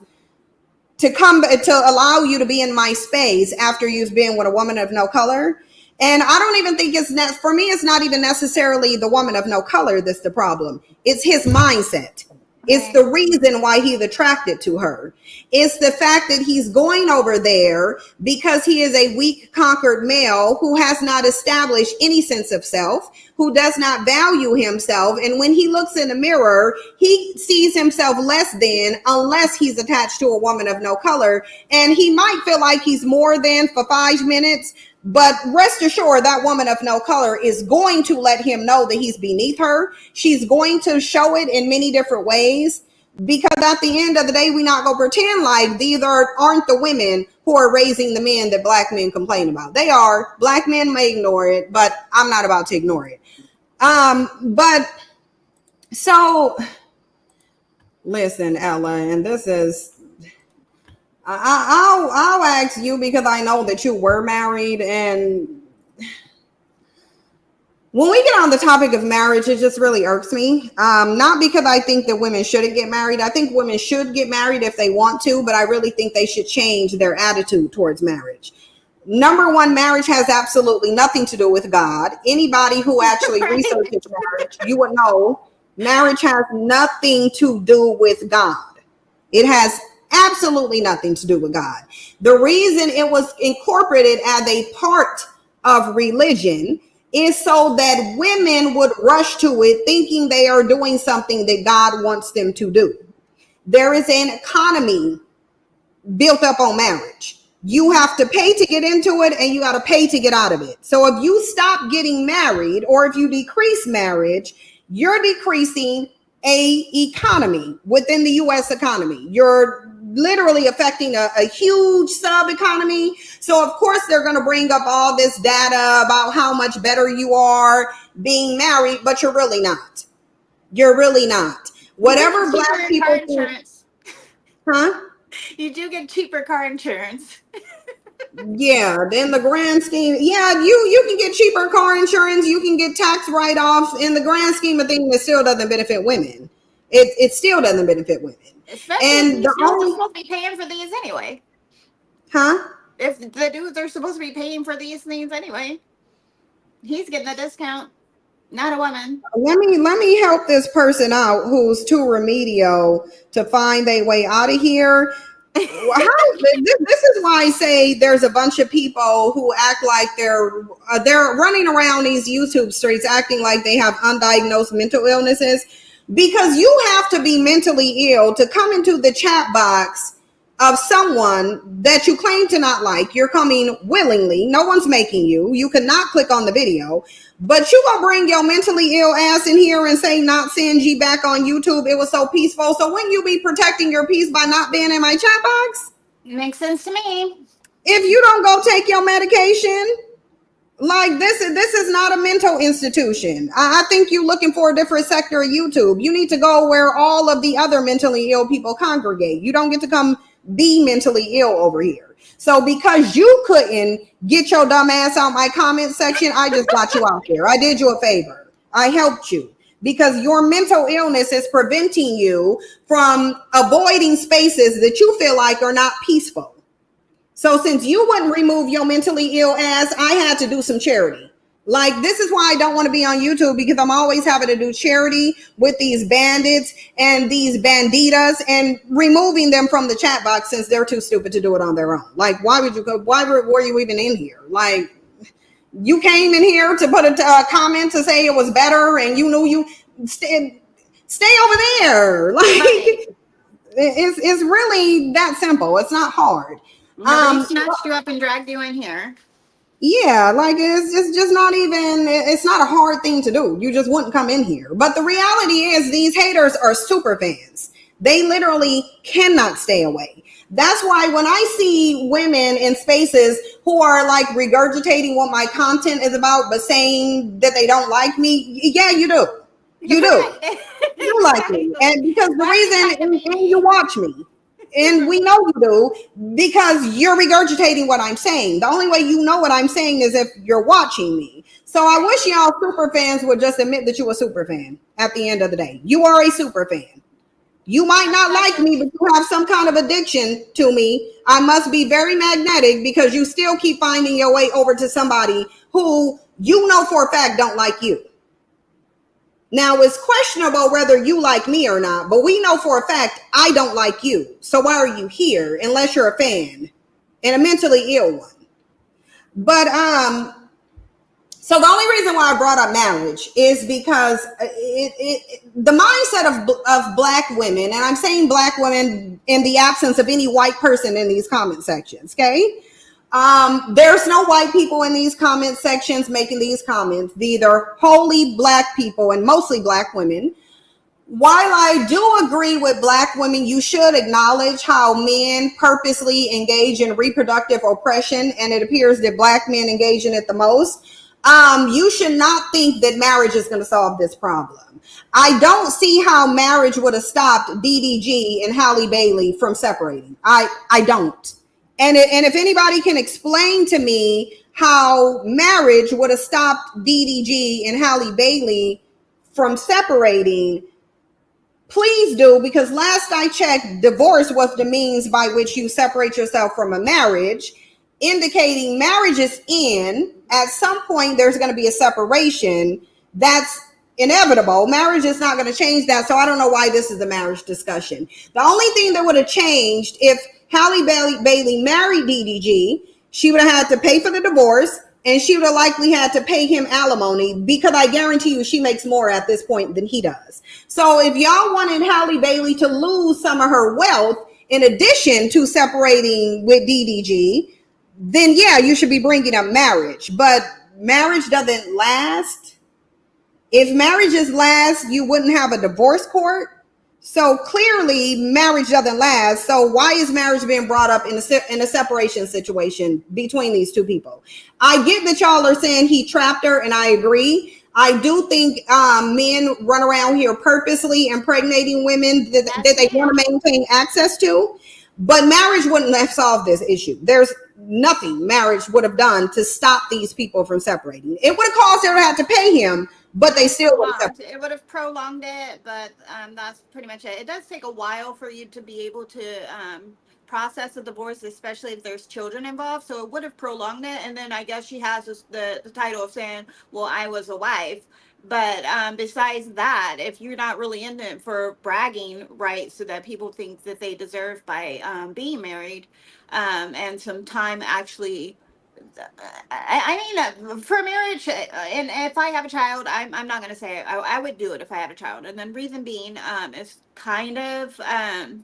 to come to allow you to be in my space after you've been with a woman of no color. And I don't even think for me, it's not even necessarily the woman of no color that's the problem. It's his mindset. It's the reason why he's attracted to her. It's the fact that he's going over there because he is a weak, conquered male who has not established any sense of self, who does not value himself. And when he looks in the mirror, he sees himself less than, unless he's attached to a woman of no color. And he might feel like he's more than for 5 minutes. But rest assured, that woman of no color is going to let him know that he's beneath her. She's going to show it in many different ways, because at the end of the day, we're not going to pretend like these aren't the women who are raising the men that black men complain about. They are. Black men may ignore it, but I'm not about to ignore it. But so listen, Ella, and this is, I'll ask you, because I know that you were married, and when we get on the topic of marriage, it just really irks me. Not because I think that women shouldn't get married. I think women should get married if they want to, but I really think they should change their attitude towards marriage. Number one, marriage has absolutely nothing to do with God. Anybody who actually researches marriage, you would know marriage has nothing to do with God. It has absolutely nothing to do with God. The reason it was incorporated as a part of religion is so that women would rush to it thinking they are doing something that God wants them to do. There is an economy built up on marriage. You have to pay to get into it, and you got to pay to get out of it. So if you stop getting married, or if you decrease marriage, you're decreasing a economy within the U.S. economy. You're literally affecting a huge sub economy. So of course they're going to bring up all this data about how much better you are being married, but you're really not. You're really not. Whatever black people do, huh? You do get cheaper car insurance. Yeah, in the grand scheme, yeah, you can get cheaper car insurance, you can get tax write-offs. In the grand scheme of things, it still doesn't benefit women. It still doesn't benefit women. Especially and if you're supposed to be paying for these anyway. Huh? If the dudes are supposed to be paying for these things anyway, he's getting a discount, not a woman. Let me help this person out who's too remedial to find their way out of here. This is why I say there's a bunch of people who act like they're running around these YouTube streets acting like they have undiagnosed mental illnesses, because you have to be mentally ill to come into the chat box of someone that you claim to not like. You're coming willingly. No one's making you. You cannot click on the video, but you gonna bring your mentally ill ass in here and say not send you back on YouTube. It was so peaceful. So wouldn't you be protecting your peace by not being in my chat box? Makes sense to me. If you don't go take your medication, Like this is not a mental institution. I think you're looking for a different sector of YouTube. You need to go where all of the other mentally ill people congregate. You don't get to come be mentally ill over here. So because you couldn't get your dumb ass out my comment section, I just got you out there. I did you a favor. I helped you because your mental illness is preventing you from avoiding spaces that you feel like are not peaceful. So since you wouldn't remove your mentally ill ass, I had to do some charity. Like, this is why I don't want to be on YouTube, because I'm always having to do charity with these bandits and these banditas and removing them from the chat box since they're too stupid to do it on their own. Like, why were you even in here? Like, you came in here to put a comment to say it was better and you knew you stay over there. Like, it's really that simple. It's not hard. Nobody snatched you up and dragged you in here. Yeah, like it's just not even, it's not a hard thing to do. You just wouldn't come in here. But the reality is these haters are super fans. They literally cannot stay away. That's why when I see women in spaces who are like regurgitating what my content is about, but saying that they don't like me, yeah, you do. You do. You like me. And because the reason, and you watch me. And we know you do because you're regurgitating what I'm saying. The only way you know what I'm saying is if you're watching me. So I wish y'all super fans would just admit that you're a super fan at the end of the day. You are a super fan. You might not like me, but you have some kind of addiction to me. I must be very magnetic because you still keep finding your way over to somebody who you know for a fact don't like you. Now, it's questionable whether you like me or not, but we know for a fact I don't like you. So why are you here unless you're a fan and a mentally ill one? But so the only reason why I brought up marriage is because the mindset of Black women, and I'm saying Black women in the absence of any white person in these comment sections, okay? There's no white people in these comment sections making these comments. These are wholly Black people and mostly Black women. While I do agree with Black women, you should acknowledge how men purposely engage in reproductive oppression, and it appears that Black men engage in it the most. You should not think that marriage is going to solve this problem. I don't see how marriage would have stopped DDG and Halle Bailey from separating. I don't. And if anybody can explain to me how marriage would have stopped DDG and Halle Bailey from separating, please do, because last I checked, divorce was the means by which you separate yourself from a marriage, indicating marriage is in. At some point, there's going to be a separation. That's inevitable. Marriage is not going to change that. So I don't know why this is a marriage discussion. The only thing that would have changed if Halle Bailey married DDG, she would have had to pay for the divorce, and she would have likely had to pay him alimony, because I guarantee you she makes more at this point than he does. So if y'all wanted Halle Bailey to lose some of her wealth in addition to separating with DDG, then yeah, you should be bringing up marriage. But marriage doesn't last. If marriages last, you wouldn't have a divorce court. So clearly marriage doesn't last. So why is marriage being brought up in a separation situation between these two people? I get that y'all are saying he trapped her, and I agree. I do think men run around here purposely impregnating women that they want to maintain access to. But marriage wouldn't have solved this issue. There's nothing marriage would have done to stop these people from separating. It would have caused her to have to pay him, but they still would have. It would have prolonged it, but that's pretty much it. It does take a while for you to be able to process a divorce, especially if there's children involved. So it would have prolonged it. And then I guess she has the title of saying, well, I was a wife. But besides that, if you're not really in it for bragging rights so that people think that they deserve by being married, and some time actually, I mean, for marriage, and if I have a child, I'm not going to say I would do it if I had a child. And then reason being is kind of, I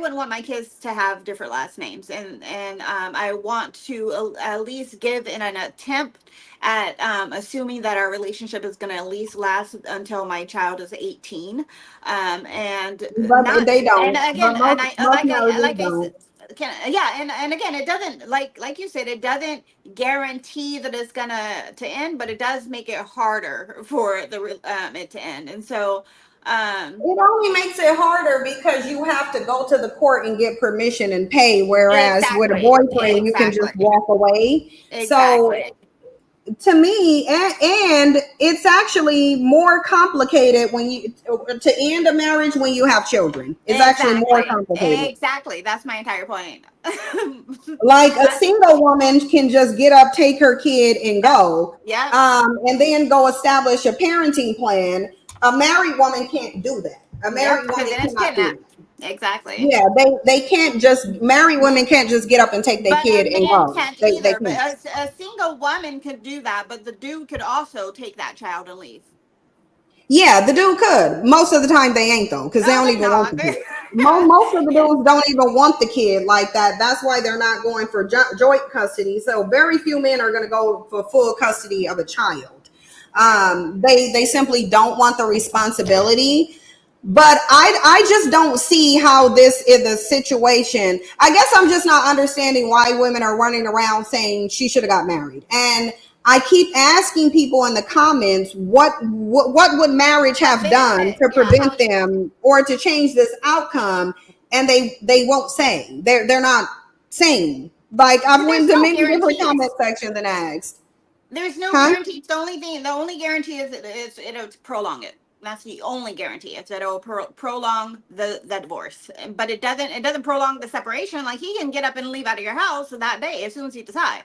wouldn't want my kids to have different last names, and I want to at least give in an attempt at assuming that our relationship is going to at least last until my child is 18, and but not, they don't. and again, But and I like I said, and again, it doesn't, like you said, it doesn't guarantee that it's gonna to end, but it does make it harder for it to end. And so it only makes it harder because you have to go to the court and get permission and pay, whereas with a exactly, boyfriend you can just walk away. So exactly. to me, and it's actually more complicated when you to end a marriage when you have children. It's actually more complicated. Exactly. That's my entire point. Like a single woman can just get up, take her kid, and go. Yeah. And then go establish a parenting plan. A married woman can't do that. A married woman cannot do that. Exactly. Yeah, they can't just, married women can't just get up and take their But kid a and man go. can't They either. But can't. a single woman could do that, but the dude could also take that child and leave. Yeah, the dude could. Most of the time they ain't though, because they don't even want the kid. Most of the dudes don't even want the kid like that. That's why they're not going for joint custody. So very few men are going to go for full custody of a child. They simply don't want the responsibility. But I just don't see how this is the situation. I guess I'm just not understanding why women are running around saying she should have got married. And I keep asking people in the comments, what would marriage have done to prevent them or to change this outcome? And they won't say. They're not saying. Like I've went to many different comment sections and asked. There's no guarantee. The only guarantee is it'll prolong it. That's the only guarantee. It's that it'll prolong the divorce, but it doesn't prolong the separation. Like he can get up and leave out of your house that day as soon as he decides.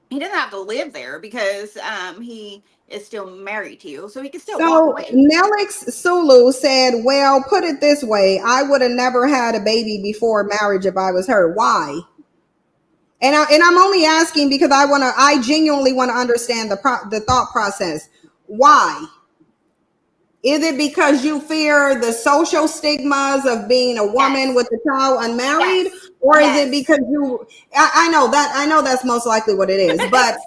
He doesn't have to live there because he is still married to you, so he can still walk away. Nelix Sulu said, well, put it this way, I would have never had a baby before marriage if I was her. Why? And I'm only asking because I genuinely want to understand the thought process. Why? Is it because you fear the social stigmas of being a woman with a child unmarried? Yes. Or is it because I know that's most likely what it is, but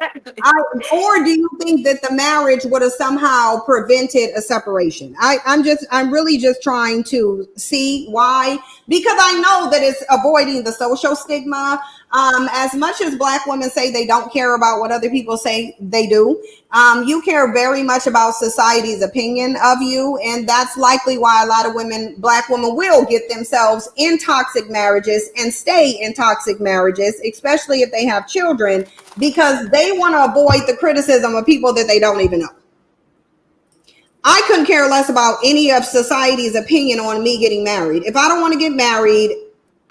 or do you think that the marriage would have somehow prevented a separation? I'm really just trying to see why, because I know that it's avoiding the social stigma. As much as Black women say they don't care about what other people say, they do. You care very much about society's opinion of you. And that's likely why a lot of Black women will get themselves in toxic marriages and stay in toxic marriages, especially if they have children, because they want to avoid the criticism of people that they don't even know. I couldn't care less about any of society's opinion on me getting married. If I don't want to get married,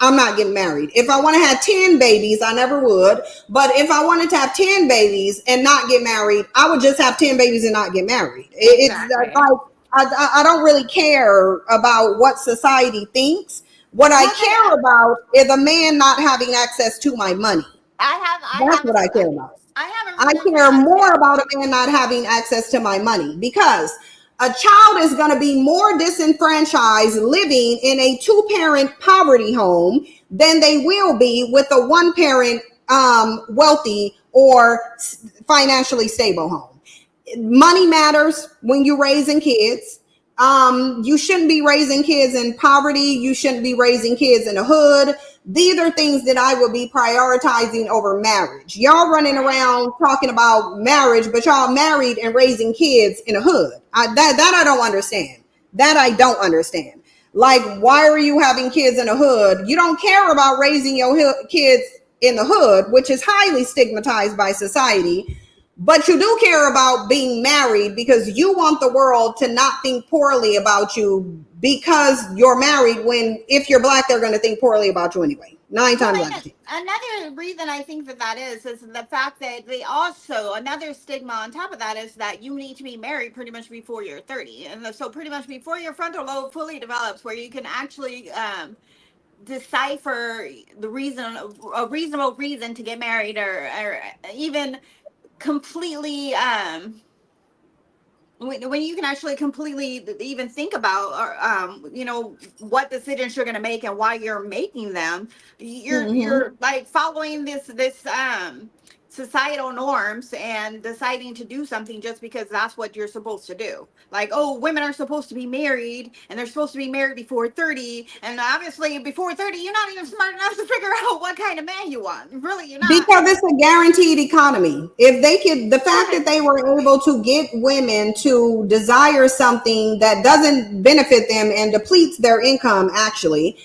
I'm not getting married. If I want to have 10 babies, I never would. But if I wanted to have 10 babies and not get married, I would just have 10 babies and not get married. Exactly. It's like, I don't really care about what society thinks. What I care about is a man not having access to my money. That's what I care about. I care more about a man not having access to my money, because a child is going to be more disenfranchised living in a 2-parent poverty home than they will be with a 1-parent wealthy or financially stable home. Money matters when you're raising kids. You shouldn't be raising kids in poverty. You shouldn't be raising kids in the hood. These are things that I would be prioritizing over marriage. Y'all running around talking about marriage, but y'all married and raising kids in the hood. That I don't understand. That I don't understand. Like, why are you having kids in the hood? You don't care about raising your kids in the hood, which is highly stigmatized by society. But you do care about being married because you want the world to not think poorly about you because you're married, when if you're Black, they're going to think poorly about you anyway. 9 times out of 10. Another reason I think that is the fact that another stigma on top of that is that you need to be married pretty much before you're 30. And so pretty much before your frontal lobe fully develops, where you can actually decipher a reasonable reason to get married, or even completely when you can actually completely even think about what decisions you're going to make and why you're making them. You're like following this societal norms and deciding to do something just because that's what you're supposed to do. Like, oh, women are supposed to be married and they're supposed to be married before 30. And obviously before 30, you're not even smart enough to figure out what kind of man you want. Really, you're not. Because it's a guaranteed economy. If they could, the fact that they were able to get women to desire something that doesn't benefit them and depletes their income, actually.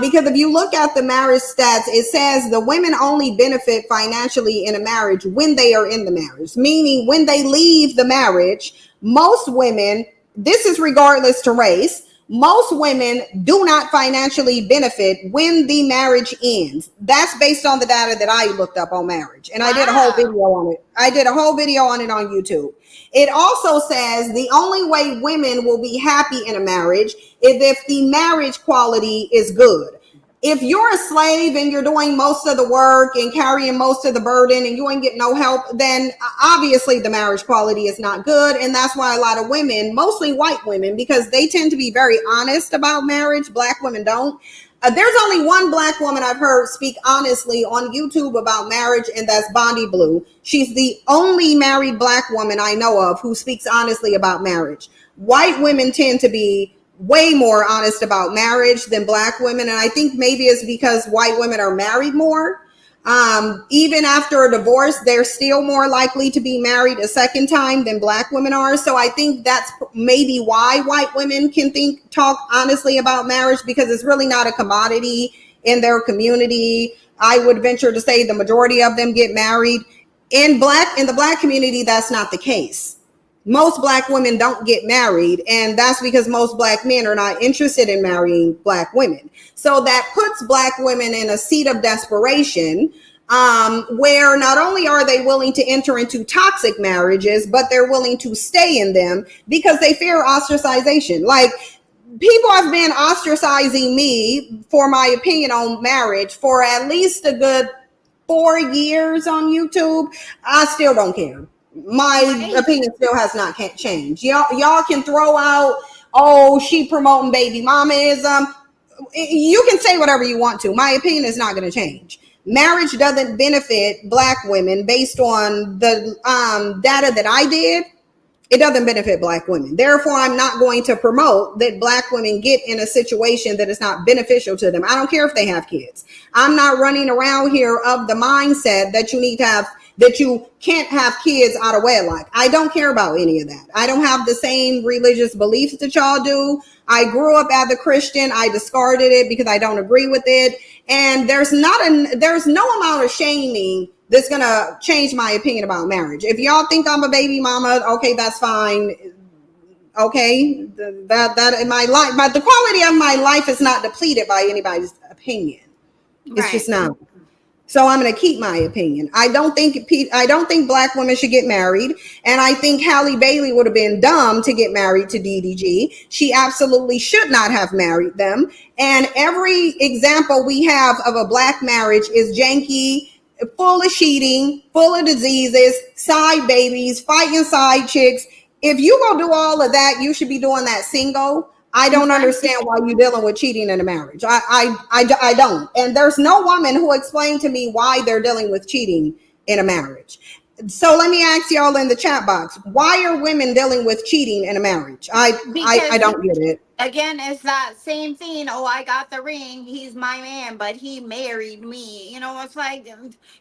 Because if you look at the marriage stats, it says the women only benefit financially in a marriage when they are in the marriage, meaning when they leave the marriage, most women, this is regardless to race, most women do not financially benefit when the marriage ends. That's based on the data that I looked up on marriage. And I did a whole video on it. I did a whole video on it on YouTube. It also says the only way women will be happy in a marriage is if the marriage quality is good. If you're a slave and you're doing most of the work and carrying most of the burden and you ain't getting no help, then obviously the marriage quality is not good. And that's why a lot of women, mostly white women, because they tend to be very honest about marriage. Black women don't. There's only one black woman I've heard speak honestly on YouTube about marriage, and that's Bondi Blue. She's the only married black woman I know of who speaks honestly about marriage. White women tend to be way more honest about marriage than black women. And I think maybe it's because white women are married more. Even after a divorce, they're still more likely to be married a second time than black women are. So I think that's maybe why white women can talk honestly about marriage, because it's really not a commodity in their community. I would venture to say the majority of them get married. In the black community, that's not the case. Most black women don't get married, and that's because most black men are not interested in marrying black women. So that puts black women in a seat of desperation, where not only are they willing to enter into toxic marriages, but they're willing to stay in them because they fear ostracization. Like, people have been ostracizing me for my opinion on marriage for at least a good 4 years on YouTube. I still don't care. My opinion still has not changed. Y'all can throw out, oh, she promoting baby mamaism. You can say whatever you want to. My opinion is not going to change. Marriage doesn't benefit black women based on the data that I did. It doesn't benefit black women. Therefore, I'm not going to promote that black women get in a situation that is not beneficial to them. I don't care if they have kids. I'm not running around here of the mindset that you can't have kids out of wedlock. I don't care about any of that. I don't have the same religious beliefs that y'all do. I grew up as a Christian. I discarded it because I don't agree with it. And there's no amount of shaming that's going to change my opinion about marriage. If y'all think I'm a baby mama, okay, that's fine. Okay, that in my life, but the quality of my life is not depleted by anybody's opinion. It's just not. So I'm going to keep my opinion. I don't think black women should get married. And I think Halle Bailey would have been dumb to get married to DDG. She absolutely should not have married them. And every example we have of a black marriage is janky, full of cheating, full of diseases, side babies, fighting side chicks. If you go do all of that, you should be doing that single. I don't understand why you're dealing with cheating in a marriage. I don't. And there's no woman who explained to me why they're dealing with cheating in a marriage. So let me ask y'all in the chat box, why are women dealing with cheating in a marriage? I don't get it. Again, it's that same thing. Oh, I got the ring. He's my man, but he married me. You know, it's like,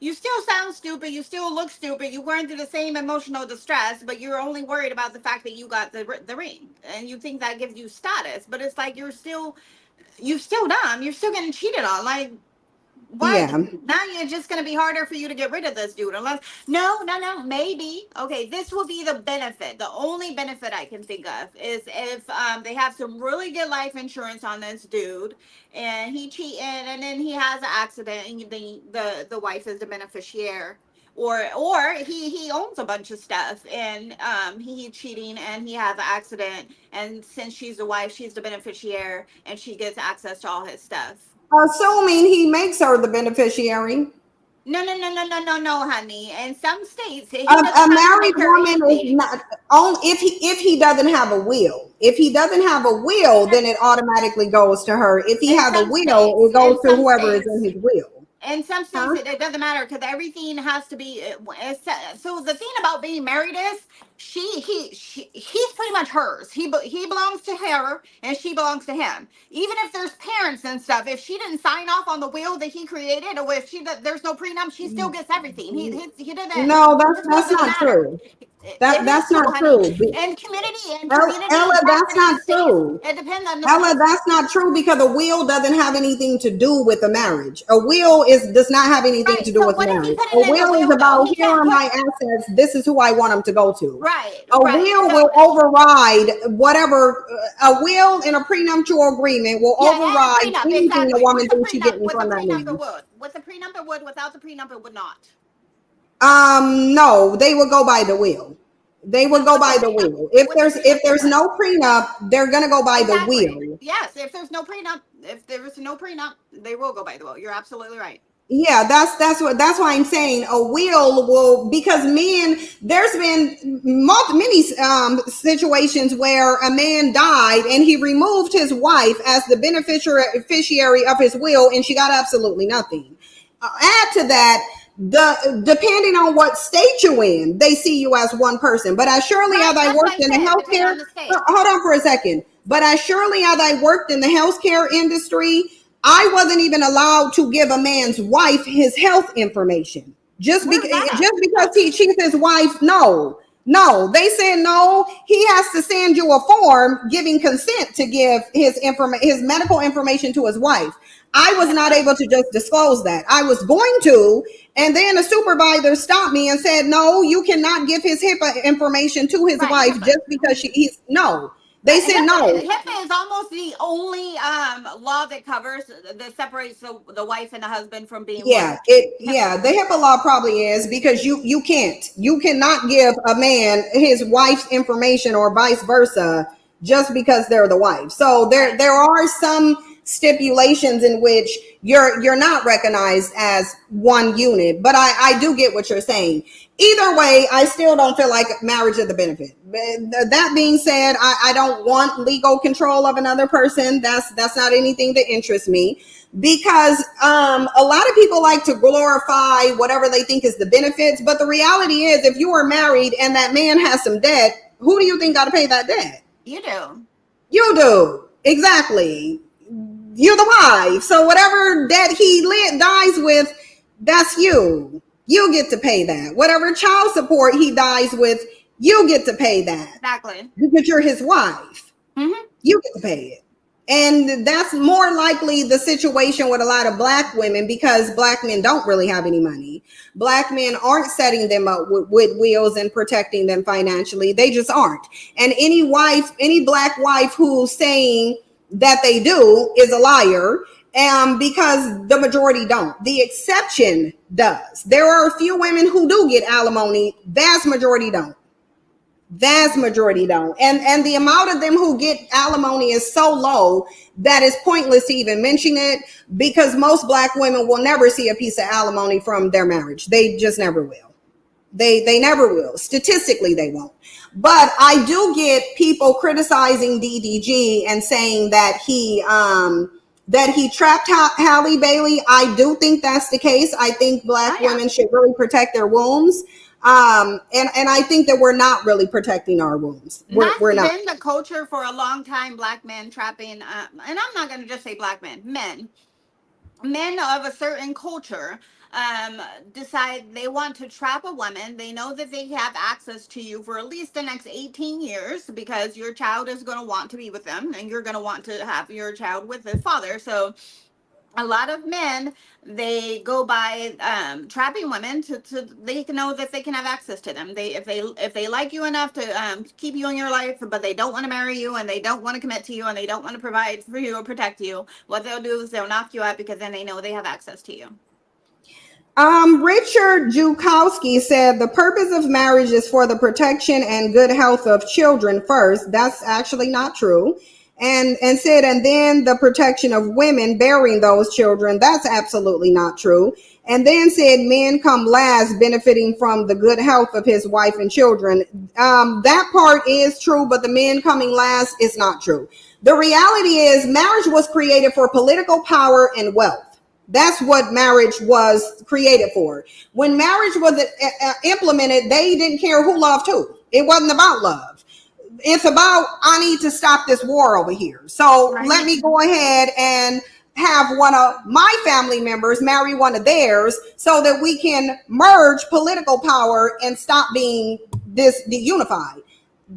you still sound stupid. You still look stupid. You weren't through the same emotional distress, but you're only worried about the fact that you got the ring. And you think that gives you status. But it's like, you're still dumb. You're still getting cheated on. Like, what? Yeah. Now you're just going to be harder for you to get rid of this dude. Unless, no, maybe. Okay, this will be the benefit. The only benefit I can think of is if they have some really good life insurance on this dude and he cheated and then he has an accident and the wife is the beneficiary. Or he owns a bunch of stuff and he's cheating and he has an accident, and since she's the wife, she's the beneficiary and she gets access to all his stuff. Assuming he makes her the beneficiary. No, honey. In some states, a married woman is not only if he doesn't have a will. If he doesn't have a will, then it automatically goes to her. If he has a will, it goes to whoever is in his will. In some states, it doesn't matter because everything has to be. So the thing about being married is he's pretty much hers. He belongs to her and she belongs to him. Even if there's parents and stuff, if she didn't sign off on the will that he created, or if there's no prenup, she still gets everything. He didn't. No, His will that's doesn't not matter. true. It That's is true, not honey. true. And community Ella, that's property not states, true. it depends on the Ella, state. that's not true because a will doesn't have anything to do with the marriage. A will does not have anything Right. to do So with what if he marriage. put A it in the will is will though? about He here can't are put my assets. This is who I want them to go to. right. A Right. will So, will override whatever. A will in a prenuptial agreement will yeah, and a override prenup, anything the exactly. woman thinks she getting With the from that prenup, it man. would. With the prenup, it would. Without the prenup, it would not. No, they would go by the will. They would go by the will. If there's no prenup, they're gonna go by the will. Yes, if there's no prenup, they will go by the will. You're absolutely right. Yeah, that's why I'm saying a will because there's been many situations where a man died and he removed his wife as the beneficiary of his will and she got absolutely nothing. Add to that, depending on what state you're in, they see you as one person. But as surely as I worked in the healthcare, hold on for a second. But as surely as I worked in the healthcare industry, I wasn't even allowed to give a man's wife his health information just because she's his wife. No, they said no. He has to send you a form giving consent to give his medical information to his wife. I was not able to just disclose that. I was going to, and then a supervisor stopped me and said, "No, you cannot give his HIPAA information to his wife just because he's no." They said no. HIPAA is almost the only law that separates the wife and the husband from being. The HIPAA law probably is because you cannot give a man his wife's information or vice versa just because they're the wife. So there are some stipulations in which you're not recognized as one unit, but I do get what you're saying. Either way, I still don't feel like marriage is the benefit. That being said, I don't want legal control of another person. That's not anything that interests me because a lot of people like to glorify whatever they think is the benefits. But the reality is if you are married and that man has some debt, who do you think got to pay that debt? You do. You do. Exactly. You're the wife. So whatever debt he dies with, that's you. You get to pay that. Whatever child support he dies with, you get to pay that. Exactly. Because you're his wife. Mm-hmm. You get to pay it. And that's more likely the situation with a lot of black women because black men don't really have any money. Black men aren't setting them up with wills and protecting them financially. They just aren't. And any black wife who's saying that they do is a liar. Because the majority don't. The exception does. There are a few women who do get alimony. Vast majority don't. And the amount of them who get alimony is so low that it's pointless to even mention it because most black women will never see a piece of alimony from their marriage. They just never will. They never will. Statistically, they won't. But I do get people criticizing DDG and saying that he trapped Halle Bailey. I do think that's the case. I think black women should really protect their wombs. And I think that we're not really protecting our wombs. We're not. Been the culture for a long time, black men trapping, and I'm not going to just say black men, men of a certain culture decide they want to trap a woman. They know that they have access to you for at least the next 18 years because your child is going to want to be with them and you're going to want to have your child with his father. So a lot of men, they go by trapping women to they know that they can have access to them. If they like you enough to keep you in your life, but they don't want to marry you and they don't want to commit to you and they don't want to provide for you or protect you, what they'll do is they'll knock you out because then they know they have access to you. Richard Jukowski said the purpose of marriage is for the protection and good health of children first. That's actually not true. And said, and then the protection of women bearing those children. That's absolutely not true. And then said men come last, benefiting from the good health of his wife and children. That part is true, but the men coming last is not true. The reality is marriage was created for political power and wealth. That's what marriage was created for. When marriage was implemented, they didn't care who loved who. It wasn't about love. It's about, I need to stop this war over here. So let me go ahead and have one of my family members marry one of theirs so that we can merge political power and stop being unified.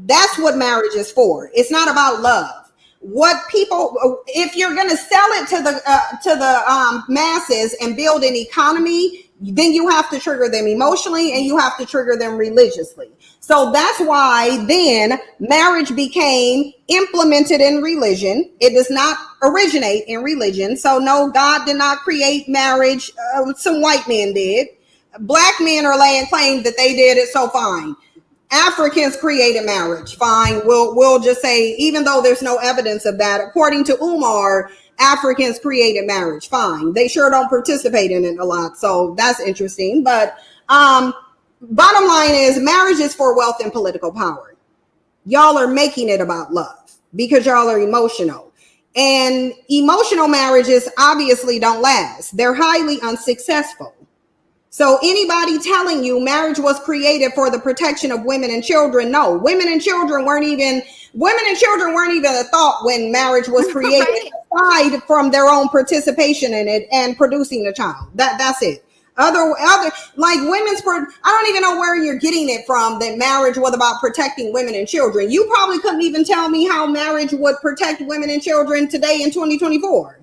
That's what marriage is for. It's not about love. What people, if you're going to sell it to the masses and build an economy, then you have to trigger them emotionally and you have to trigger them religiously. So that's why then marriage became implemented in religion. It does not originate in religion. So no, God did not create marriage. Some white men did. Black men are laying claim that they did it, so fine. Africans created marriage. Fine. We'll just say, even though there's no evidence of that, according to Umar, Africans created marriage. Fine. They sure don't participate in it a lot. So that's interesting. But bottom line is, marriage is for wealth and political power. Y'all are making it about love because y'all are emotional. And emotional marriages obviously don't last. They're highly unsuccessful. So anybody telling you marriage was created for the protection of women and children, no, women and children weren't even a thought when marriage was created, aside from their own participation in it and producing a child. That's it. Other like I don't even know where you're getting it from, that marriage was about protecting women and children. You probably couldn't even tell me how marriage would protect women and children today in 2024.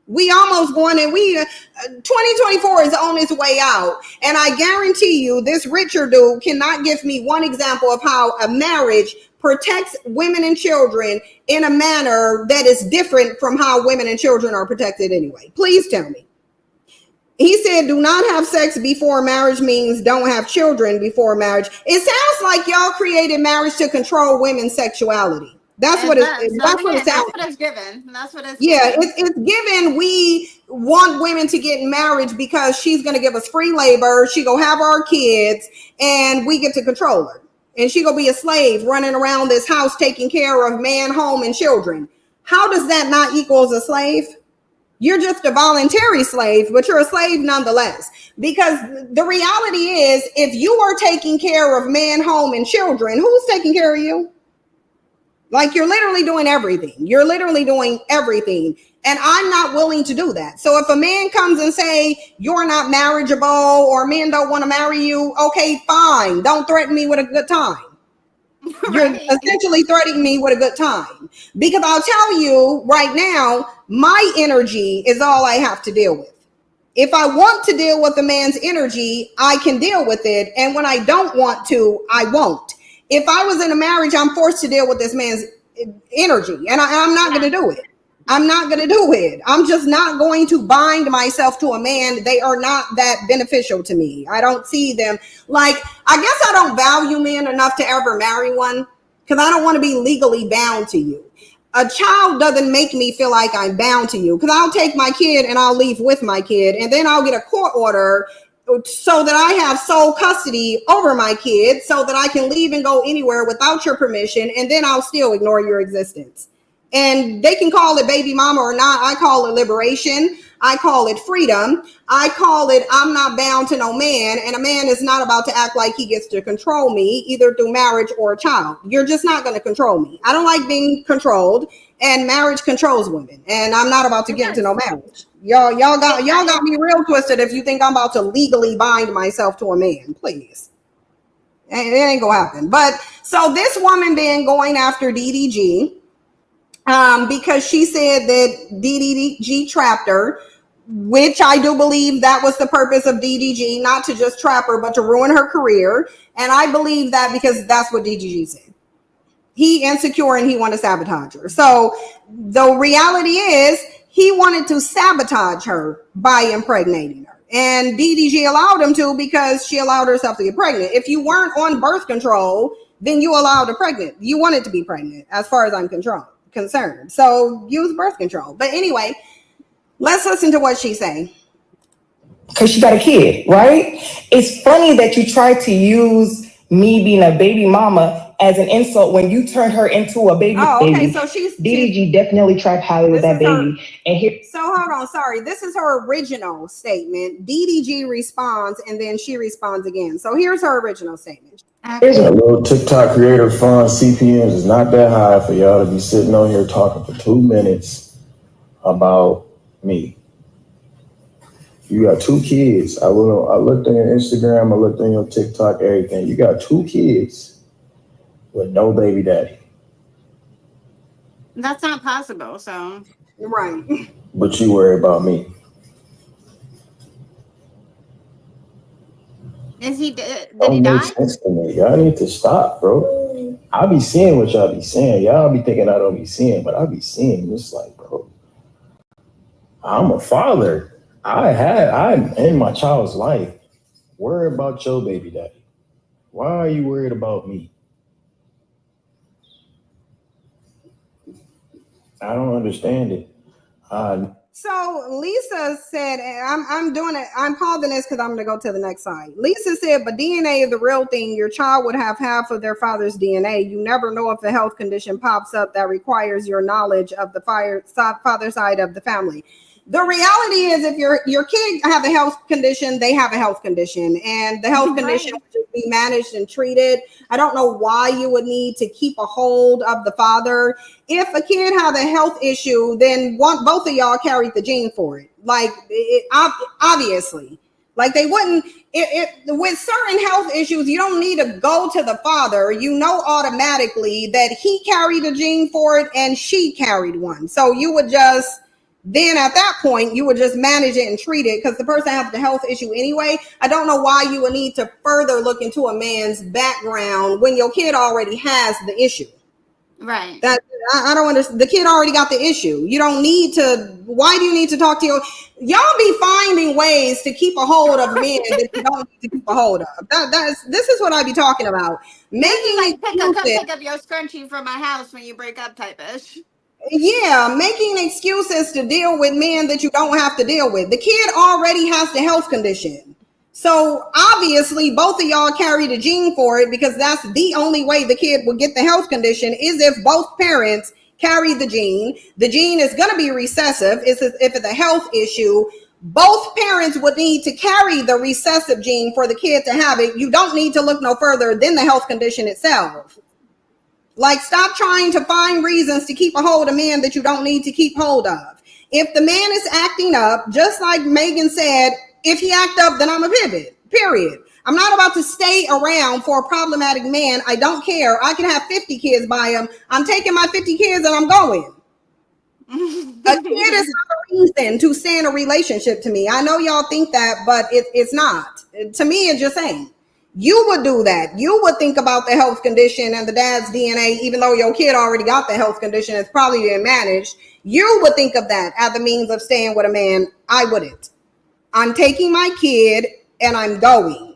We almost going, and 2024 is on its way out. And I guarantee you this Richard dude cannot give me one example of how a marriage protects women and children in a manner that is different from how women and children are protected anyway. Please tell me. He said, do not have sex before marriage means don't have children before marriage. It sounds like y'all created marriage to control women's sexuality. That's what it's given. Yeah, it's given. We want women to get married because she's going to give us free labor. She going to have our kids and we get to control her. And she going to be a slave running around this house taking care of man, home, and children. How does that not equals a slave? You're just a voluntary slave, but you're a slave nonetheless. Because the reality is, if you are taking care of man, home, and children, who's taking care of you? Like, you're literally doing everything. You're literally doing everything. And I'm not willing to do that. So if a man comes and say, you're not marriageable or men don't want to marry you, okay, fine. Don't threaten me with a good time. You're essentially threatening me with a good time. Because I'll tell you right now, my energy is all I have to deal with. If I want to deal with a man's energy, I can deal with it. And when I don't want to, I won't. If I was in a marriage, I'm forced to deal with this man's energy, and I'm not going to do it. I'm not going to do it. I'm just not going to bind myself to a man. They are not that beneficial to me. I don't see them. Like, I guess I don't value men enough to ever marry one because I don't want to be legally bound to you. A child doesn't make me feel like I'm bound to you, because I'll take my kid and I'll leave with my kid, and then I'll get a court order so that I have sole custody over my kid so that I can leave and go anywhere without your permission, and then I'll still ignore your existence. And they can call it baby mama or not. I call it liberation. I call it freedom. I call it I'm not bound to no man, and a man is not about to act like he gets to control me either through marriage or a child. You're just not going to control me. I don't like being controlled, and marriage controls women, and I'm not about to get into no marriage. Y'all got me real twisted if you think I'm about to legally bind myself to a man. Please. It ain't gonna happen. But so this woman been going after DDG because she said that DDG trapped her, which I do believe that was the purpose of DDG, not to just trap her, but to ruin her career. And I believe that because that's what DDG said. He insecure and he wanted to sabotage her. So the reality is, he wanted to sabotage her by impregnating her. And DDG allowed him to because she allowed herself to get pregnant. If you weren't on birth control, then you allowed her pregnant. You wanted to be pregnant, as far as I'm concerned. So use birth control. But anyway, let's listen to what she's saying. Because she got a kid, right? It's funny that you try to use me being a baby mama as an insult when you turn her into a baby. Oh, okay. So she's DDG definitely trapped Holly with that baby. And here, so hold on, sorry. This is her original statement. DDG responds, and then she responds again. So here's her original statement. Here's a little TikTok creator fund. CPMs is not that high for y'all to be sitting on here talking for 2 minutes about me. You got 2 kids. I looked on your Instagram, I looked on your TikTok, everything. You got 2 kids with no baby daddy. That's not possible. So right. But you worry about me. Is he? Did he Don't die? make sense to me. Y'all need to stop, bro. I be seeing what y'all be saying. Y'all be thinking I don't be seeing, but I be seeing. It's like, bro, I'm a father. I'm in my child's life. Worry about your baby daddy. Why are you worried about me? I don't understand it. So Lisa said, I'm doing it. I'm pausing this because I'm going to go to the next slide. Lisa said, but DNA is the real thing. Your child would have half of their father's DNA. You never know if a health condition pops up that requires your knowledge of the father side of the family. The reality is, if your kid have a health condition, they have a health condition, and the health condition should be managed and treated. I don't know why you would need to keep a hold of the father. If a kid has a health issue, then both of y'all carried the gene for it. Like, obviously, like they wouldn't. With certain health issues, you don't need to go to the father. You know automatically that he carried a gene for it and she carried one. So you would just. Then at that point, you would just manage it and treat it because the person has the health issue anyway. I don't know why you would need to further look into a man's background when your kid already has the issue. Right. That I don't understand. The kid already got the issue. You don't need to. Why do you need to talk to y'all be finding ways to keep a hold of men that you don't need to keep a hold of. This is what I be talking about. Making like come pick up your scrunchie from my house when you break up type ish. Yeah, making excuses to deal with men that you don't have to deal with. The kid already has the health condition. So obviously both of y'all carry the gene for it because that's the only way the kid will get the health condition is if both parents carry the gene. The gene is going to be recessive. If it's a health issue, both parents would need to carry the recessive gene for the kid to have it. You don't need to look no further than the health condition itself. Like, stop trying to find reasons to keep a hold of men that you don't need to keep hold of. If the man is acting up, just like Megan said, if he act up, then I'm a pivot, period. I'm not about to stay around for a problematic man. I don't care. I can have 50 kids by him. I'm taking my 50 kids and I'm going. A kid is not a reason to stay in a relationship to me. I know y'all think that, but it's not. To me, it just ain't. You would do that. You would think about the health condition and the dad's DNA, even though your kid already got the health condition. It's probably been managed. You would think of that as the means of staying with a man. I wouldn't. I'm taking my kid and I'm going.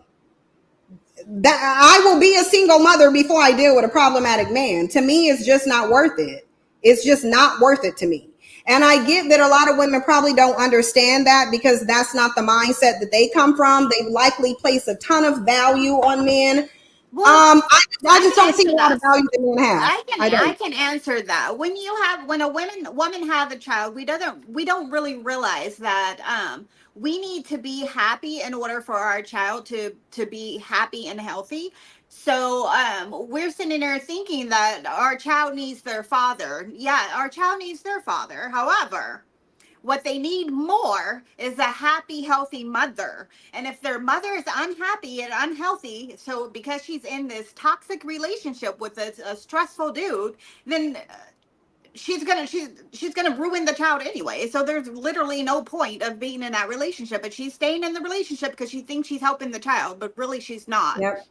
That I will be a single mother before I deal with a problematic man. To me, it's just not worth it. It's just not worth it to me. And I get that a lot of women probably don't understand that because that's not the mindset that they come from. They likely place a ton of value on men. Well, I just don't see a lot of value that men have. I can answer that. When a woman have a child, we don't really realize that we need to be happy in order for our child to be happy and healthy. So we're sitting there thinking that our child needs their father. Yeah, our child needs their father. However, what they need more is a happy, healthy mother. And if their mother is unhappy and unhealthy, so because she's in this toxic relationship with a stressful dude, then she's gonna ruin the child anyway. So there's literally no point of being in that relationship. But she's staying in the relationship because she thinks she's helping the child, but really she's not. Yep.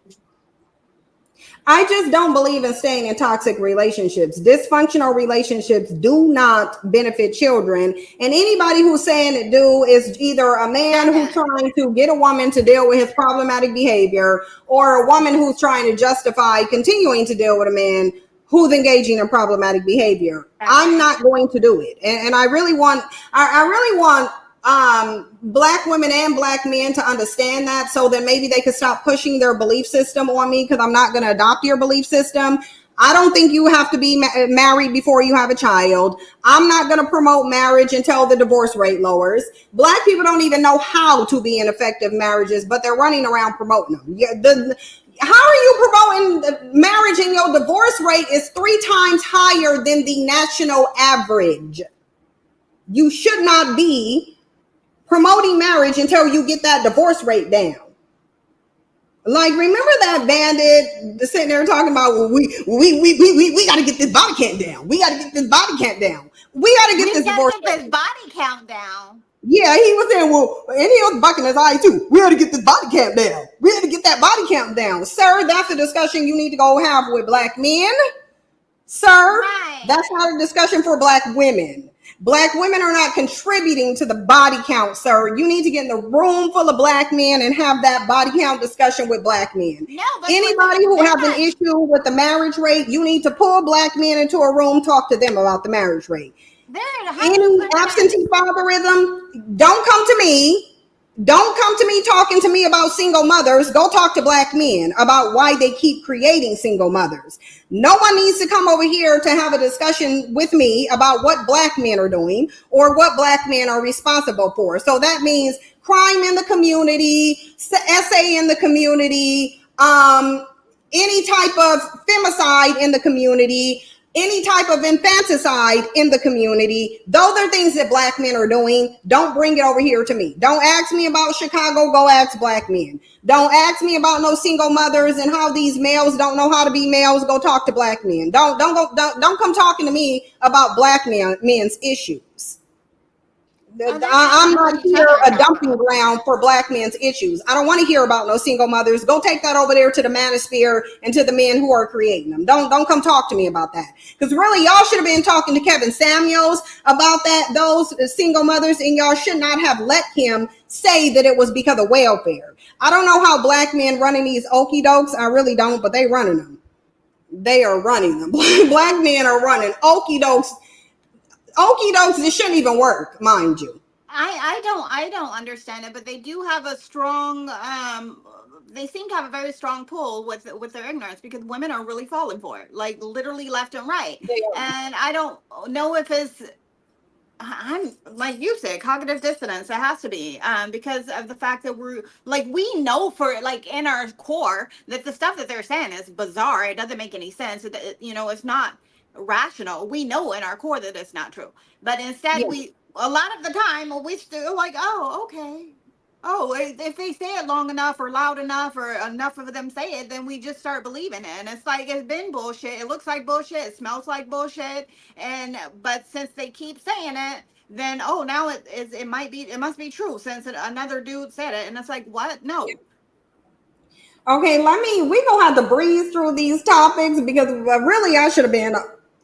I just don't believe in staying in toxic relationships. Dysfunctional relationships do not benefit children. And anybody who's saying it do is either a man who's trying to get a woman to deal with his problematic behavior or a woman who's trying to justify continuing to deal with a man who's engaging in problematic behavior. I'm not going to do it. And I really want Black women and Black men to understand that, so that maybe they could stop pushing their belief system on me, because I'm not going to adopt your belief system. I don't think you have to be married before you have a child. I'm not going to promote marriage until the divorce rate lowers. Black people don't even know how to be in effective marriages, but they're running around promoting them. How are you promoting marriage and your divorce rate is 3 times higher than the national average? You should not be promoting marriage until you get that divorce rate down. Like, remember that Bandit sitting there talking about, well, we got to get this body count down. We got to get this body count down. We got to get this divorce rate. This body count down. Yeah, he was saying, well, and he was bucking his eye too. We got to get this body count down. We got to get that body count down. Sir, that's a discussion you need to go have with Black men. Sir, right. That's not a discussion for Black women. Black women are not contributing to the body count, sir. You need to get in a room full of Black men and have that body count discussion with Black men. No, but anybody who has an issue with the marriage rate, you need to pull Black men into a room, talk to them about the marriage rate. Any absentee fatherism, don't come to me. Don't come to me talking to me about single mothers. Go talk to Black men about why they keep creating single mothers. No one needs to come over here to have a discussion with me about what Black men are doing or what Black men are responsible for. So that means crime in the community, SA in the community, any type of femicide in the community, any type of infanticide in the community. Those are things that Black men are doing. Don't bring it over here to me. Don't ask me about Chicago. Go ask Black men. Don't ask me about no single mothers and how these males don't know how to be males. Go talk to Black men. Don't come talking to me about Black men's issues. I'm not here a dumping ground for Black men's issues. I don't want to hear about no single mothers. Go take that over there to the manosphere and to the men who are creating them. Don't come talk to me about that. Because really, y'all should have been talking to Kevin Samuels about those single mothers, and y'all should not have let him say that it was because of welfare. I don't know how Black men running these okie dokes. I really don't, but they running them. They are running them. Black men are running okie dokes. Okie dokes, it shouldn't even work, mind you. I don't understand it, but they do have a strong they seem to have a very strong pull with their ignorance, because women are really falling for it, like literally left and right. And I don't know if I'm like you said, cognitive dissonance. It has to be because of the fact that we know for like in our core that the stuff that they're saying is bizarre. It doesn't make any sense. It's not rational. We know in our core that it's not true, but instead a lot of the time we still like, oh, okay, if they say it long enough or loud enough or enough of them say it, then we just start believing it. And it's like, it's been bullshit, it looks like bullshit, it smells like bullshit, but since they keep saying it, then now it must be true since another dude said it. And it's like, what? No. Okay, we gonna have to breeze through these topics, because really I should have been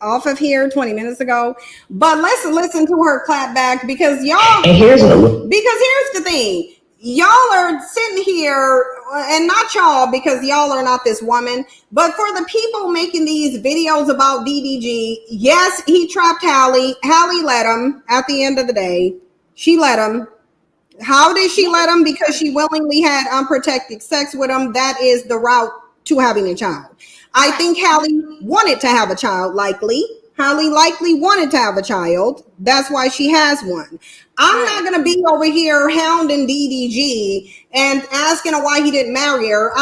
off of here 20 minutes ago, but let's listen to her clap back, because here's the thing. Y'all are sitting here, and not y'all, because y'all are not this woman, but for the people making these videos about DDG, yes, he trapped Hallie. Hallie let him at the end of the day. She let him. How did she let him? Because she willingly had unprotected sex with him. That is the route to having a child. I think Hallie wanted to have a child, likely. Hallie likely wanted to have a child. That's why she has one. I'm not going to be over here hounding DDG and asking her why he didn't marry her.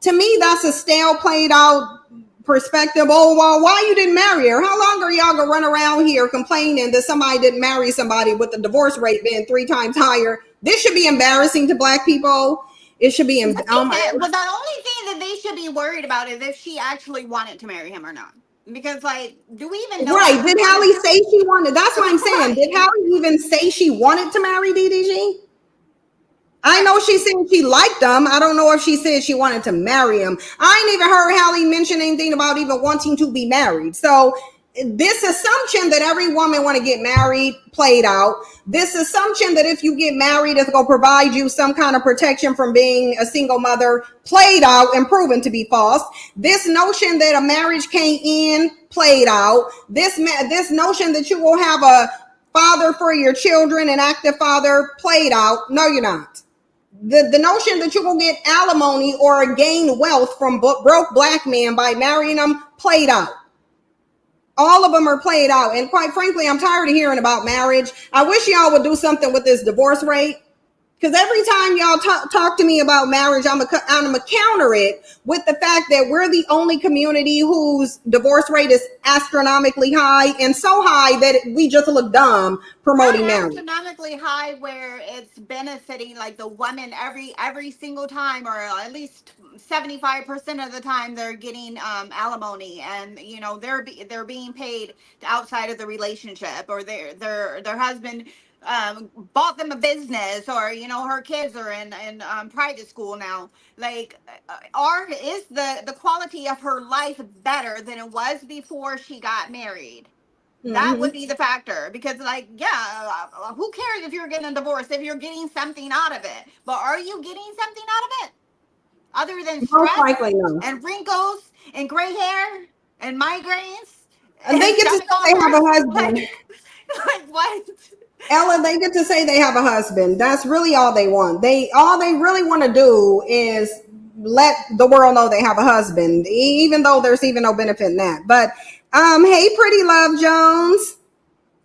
To me, that's a stale, played out perspective. Oh, well, why you didn't marry her? How long are y'all going to run around here complaining that somebody didn't marry somebody with the divorce rate being 3 times higher? This should be embarrassing to Black people. It should be. But the only thing that they should be worried about is if she actually wanted to marry him or not. Because, do we even know? Right? Did Hallie say she wanted? That's what I'm saying. Did Hallie even say she wanted to marry DDG? I know she said she liked him. I don't know if she said she wanted to marry him. I ain't even heard Hallie mention anything about even wanting to be married. So this assumption that every woman want to get married played out. This assumption that if you get married, it's going to provide you some kind of protection from being a single mother played out and proven to be false. This notion that a marriage can't end played out. This notion that you will have father for your children, an active father, played out. No, you're not. The notion that you will get alimony or gain wealth from broke black men by marrying them, played out. All of them are played out. And quite frankly, I'm tired of hearing about marriage. I wish y'all would do something with this divorce rate. Because every time y'all talk to me about marriage, I'm gonna counter it with the fact that we're the only community whose divorce rate is astronomically high, and so high that we just look dumb promoting marriage. Astronomically high, where it's benefiting like the woman every single time, or at least 75% of the time they're getting alimony, and you know they're being paid outside of the relationship, or their husband bought them a business, or you know her kids are in private school now. Like, is the quality of her life better than it was before she got married? That would be the factor, because like, yeah, who cares if you're getting a divorce if you're getting something out of it? But are you getting something out of it other than stress No. and wrinkles and gray hair and migraines? And they get to say they have a husband. Like what? Ella, they get to say they have a husband. That's really all they want. All they really want to do is let the world know they have a husband, even though there's even no benefit in that. But hey, Pretty Love Jones,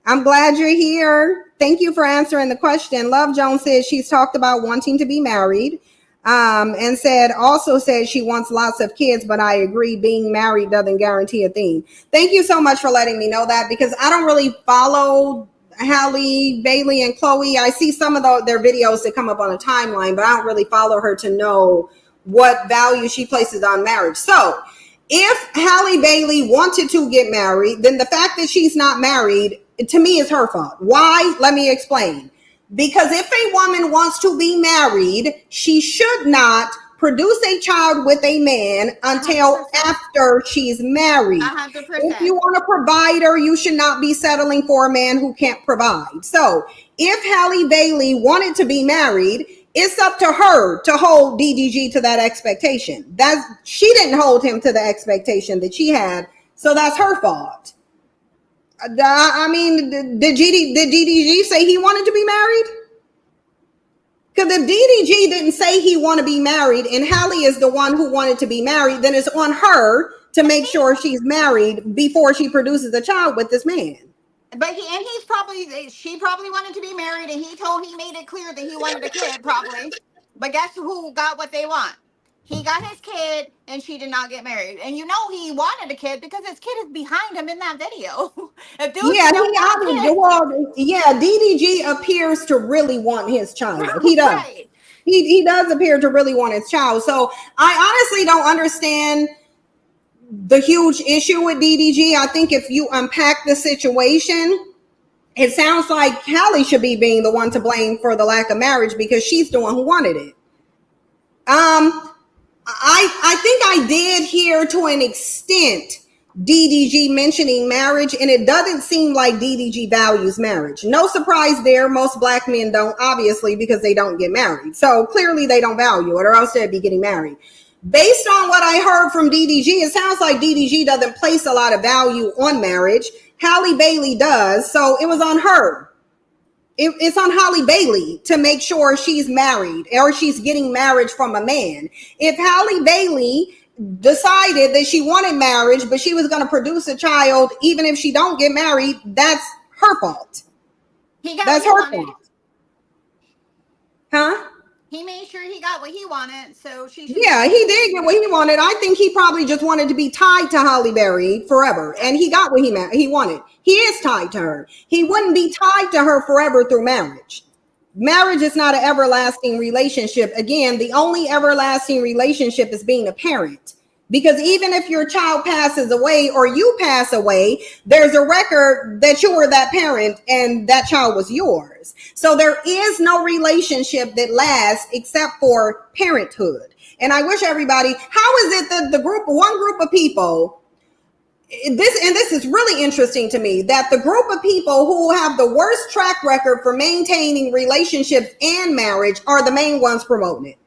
I'm glad you're here. Thank you for answering the question. Love Jones says she's talked about wanting to be married, and also said she wants lots of kids, but I agree, being married doesn't guarantee a thing. Thank you so much for letting me know that, because I don't really follow Halle Bailey and Chloe. I see some of their videos that come up on a timeline, but I don't really follow her to know what value she places on marriage. So if Halle Bailey wanted to get married, then the fact that she's not married, to me, is her fault. Why? Let me explain. Because if a woman wants to be married, she should not produce a child with a man until 100%. After she's married. 100%. If you want a provider, you should not be settling for a man who can't provide. So if Halle Bailey wanted to be married, it's up to her to hold DDG to that expectation. She didn't hold him to the expectation that she had, so that's her fault. I mean, did DDG say he wanted to be married? Because if DDG didn't say he wanted to be married, and Halle is the one who wanted to be married, then it's on her to make sure she's married before she produces a child with this man. But she probably wanted to be married, and he made it clear that he wanted a kid, probably. But guess who got what they want? He got his kid, and she did not get married. And you know he wanted a kid because his kid is behind him in that video. DDG appears to really want his child. He does. Right. He does appear to really want his child. So I honestly don't understand the huge issue with DDG. I think if you unpack the situation, it sounds like Halle should be being the one to blame for the lack of marriage, because she's the one who wanted it. I think I did hear to an extent DDG mentioning marriage, and it doesn't seem like DDG values marriage. No surprise there. Most black men don't, obviously, because they don't get married. So clearly they don't value it, or else they'd be getting married. Based on what I heard from DDG, it sounds like DDG doesn't place a lot of value on marriage. Halle Bailey does, so it was on her. It's on Halle Bailey to make sure she's married, or she's getting marriage from a man. If Halle Bailey decided that she wanted marriage, but she was going to produce a child, even if she don't get married, that's her fault. That's her fault. Huh? He made sure he got what he wanted, so he did get what he wanted. I think he probably just wanted to be tied to Halle Berry forever, and he got what he wanted. He is tied to her. He wouldn't be tied to her forever through marriage. Marriage is not an everlasting relationship. Again, the only everlasting relationship is being a parent. Because even if your child passes away or you pass away, there's a record that you were that parent and that child was yours. So there is no relationship that lasts except for parenthood. And I wish everybody, how is it that one group of people, this is really interesting to me, that the group of people who have the worst track record for maintaining relationships and marriage are the main ones promoting it.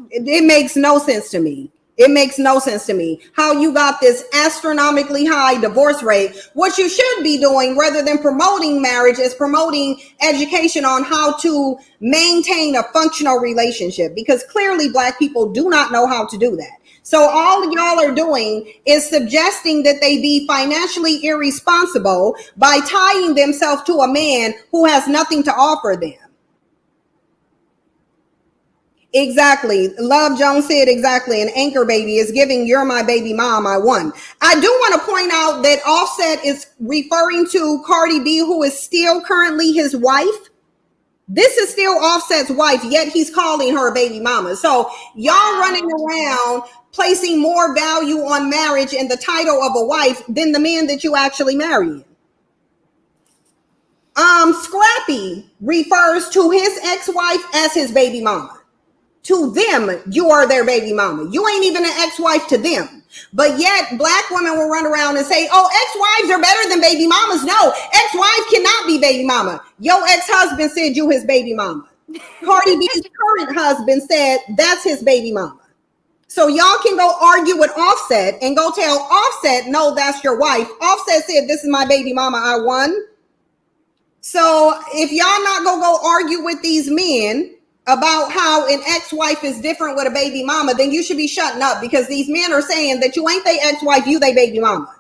It makes no sense to me. It makes no sense to me how you got this astronomically high divorce rate. What you should be doing rather than promoting marriage is promoting education on how to maintain a functional relationship, because clearly Black people do not know how to do that. So all y'all are doing is suggesting that they be financially irresponsible by tying themselves to a man who has nothing to offer them. Exactly. Love Jones said exactly. An anchor baby is giving "You're my baby mom, I won." I do want to point out that Offset is referring to Cardi B, who is still currently his wife. This is still Offset's wife, yet he's calling her baby mama. So y'all running around placing more value on marriage and the title of a wife than the man that you actually marry. Scrappy refers to his ex-wife as his baby mama. To them, you are their baby mama. You ain't even an ex-wife to them. But yet, Black women will run around and say, oh, ex-wives are better than baby mamas. No, ex-wife cannot be baby mama. Your ex-husband said you his baby mama. Cardi B's current husband said that's his baby mama. So y'all can go argue with Offset and go tell Offset, no, that's your wife. Offset said, this is my baby mama, I won. So if y'all not gonna go argue with these men about how an ex-wife is different with a baby mama, then you should be shutting up, because these men are saying that you ain't they ex-wife, you they baby mama.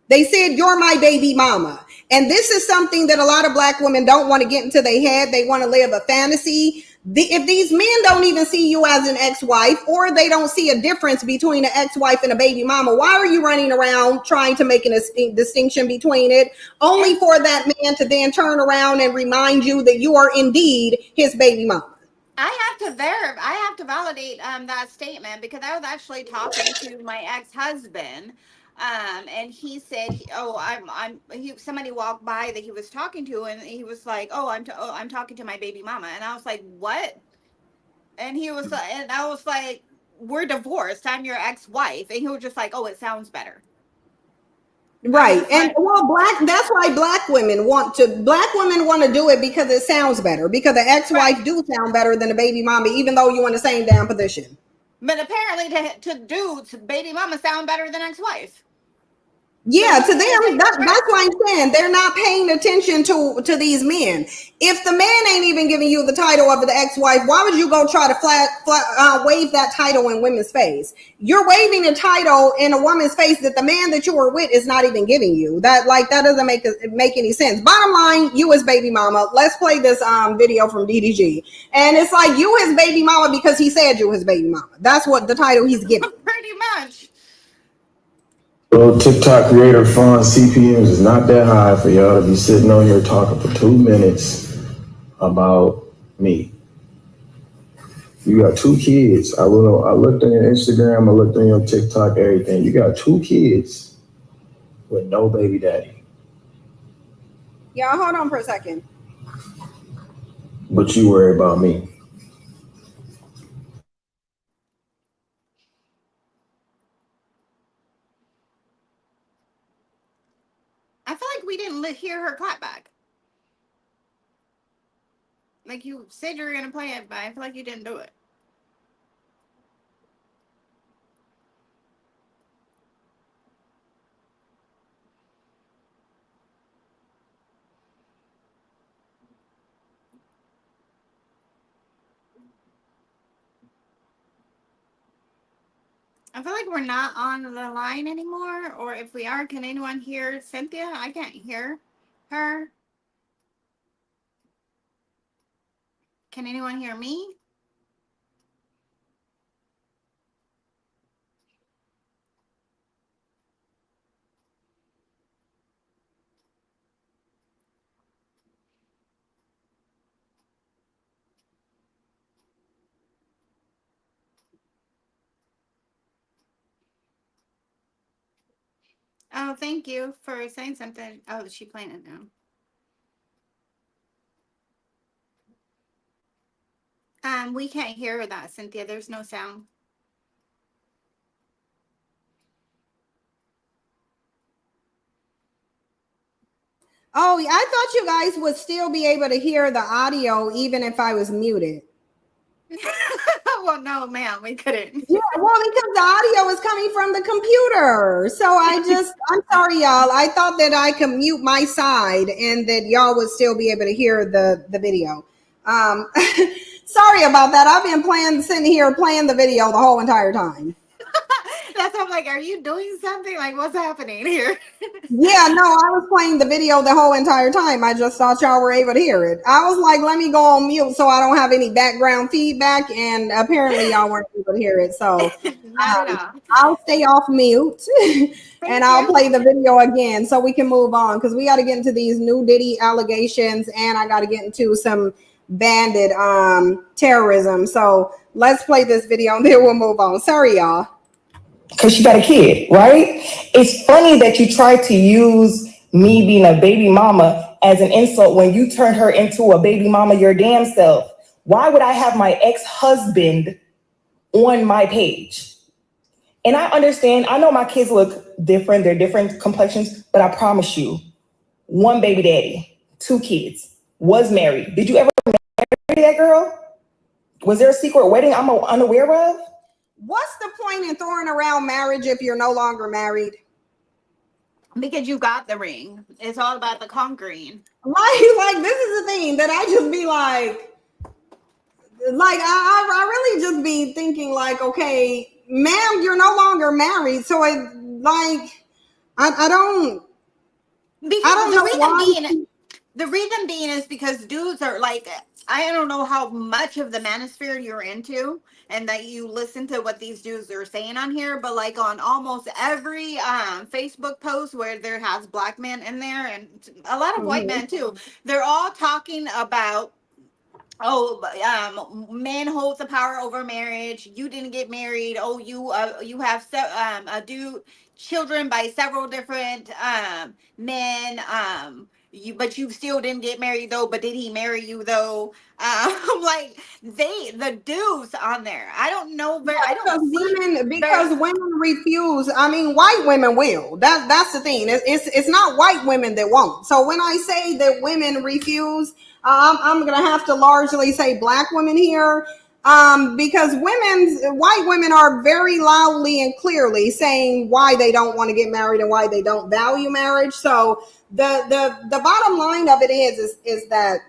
They said, you're my baby mama. And this is something that a lot of Black women don't want to get into their head. They want to live a fantasy. If these men don't even see you as an ex-wife, or they don't see a difference between an ex-wife and a baby mama, why are you running around trying to make a distinction between it, only for that man to then turn around and remind you that you are indeed his baby mama? I have to validate that statement, because I was actually talking to my ex-husband, and he said, somebody walked by that he was talking to, and he was like, I'm talking to my baby mama, and I was like, what? And he was, and I was like, we're divorced. I'm your ex-wife, and he was just like, oh, it sounds better. Right. And that's why black women want to do it, because it sounds better, because the ex-wife do sound better than a baby mama, even though you're in the same damn position. But apparently to dudes, baby mama sound better than ex-wife. Yeah, to them, that's why I'm saying they're not paying attention to these men. If the man ain't even giving you the title of the ex-wife, why would you go try to wave that title in women's face? You're waving a title in a woman's face that the man that you were with is not even giving you. That doesn't make any sense. Bottom line, you as baby mama. Let's play this video from DDG, and it's like, you his baby mama because he said you his baby mama. That's what the title he's giving. Pretty much. Well, TikTok creator fund CPMs is not that high for y'all to be sitting on here talking for 2 minutes about me. You got 2 kids. I looked on your Instagram, I looked on your TikTok, everything. You got 2 kids with no baby daddy. Yeah, hold on for a second. But you worry about me. I feel like we didn't hear her clap back. Like, you said you were going to play it, but I feel like you didn't do it. I feel like we're not on the line anymore, or if we are, can anyone hear Cynthia? I can't hear her. Can anyone hear me? Oh, thank you for saying something. Oh, is she playing it now? We can't hear that, Cynthia. There's no sound. Oh, I thought you guys would still be able to hear the audio even if I was muted. Well, no, ma'am, we couldn't. Yeah, well, because the audio is coming from the computer. So I'm sorry, y'all. I thought that I could mute my side and that y'all would still be able to hear the video. Sorry about that. I've been sitting here playing the video the whole entire time. That's why I'm like, are you doing something? Like, what's happening here? Yeah, no, I was playing the video the whole entire time. I just thought y'all were able to hear it. I was like, let me go on mute so I don't have any background feedback, and apparently y'all weren't able to hear it. So Not at all. I'll stay off mute and I'll play the video again so we can move on, because we got to get into these new Diddy allegations, and I got to get into some bandit terrorism. So let's play this video and then we'll move on. Sorry, y'all. because she got a kid, right? It's funny that you try to use me being a baby mama as an insult when you turned her into a baby mama your damn self. Why would I have my ex-husband on my page? And I understand, I know my kids look different, they're different complexions, but I promise you, one baby daddy, 2 kids, was married. Did you ever marry that girl? Was there a secret wedding I'm unaware of? What's the point in throwing around marriage if you're no longer married? Because you got the ring. It's all about the conquering. Like this is the thing that I just be like I really just be thinking like, okay, ma'am, you're no longer married. So I don't know why. The reason being is because dudes are like, I don't know how much of the manosphere you're into and that you listen to what these dudes are saying on here, but like on almost every Facebook post where there has black men in there and a lot of white men too, they're all talking about, man holds the power over marriage. You didn't get married. Oh, you have children by several different men. But you still didn't get married though. But did he marry you though? Like the dudes on there. I don't know. Because women refuse. I mean, white women will. That's the thing. It's not white women that won't. So when I say that women refuse, I'm gonna have to largely say black women here, because white women are very loudly and clearly saying why they don't want to get married and why they don't value marriage. So the bottom line of it is that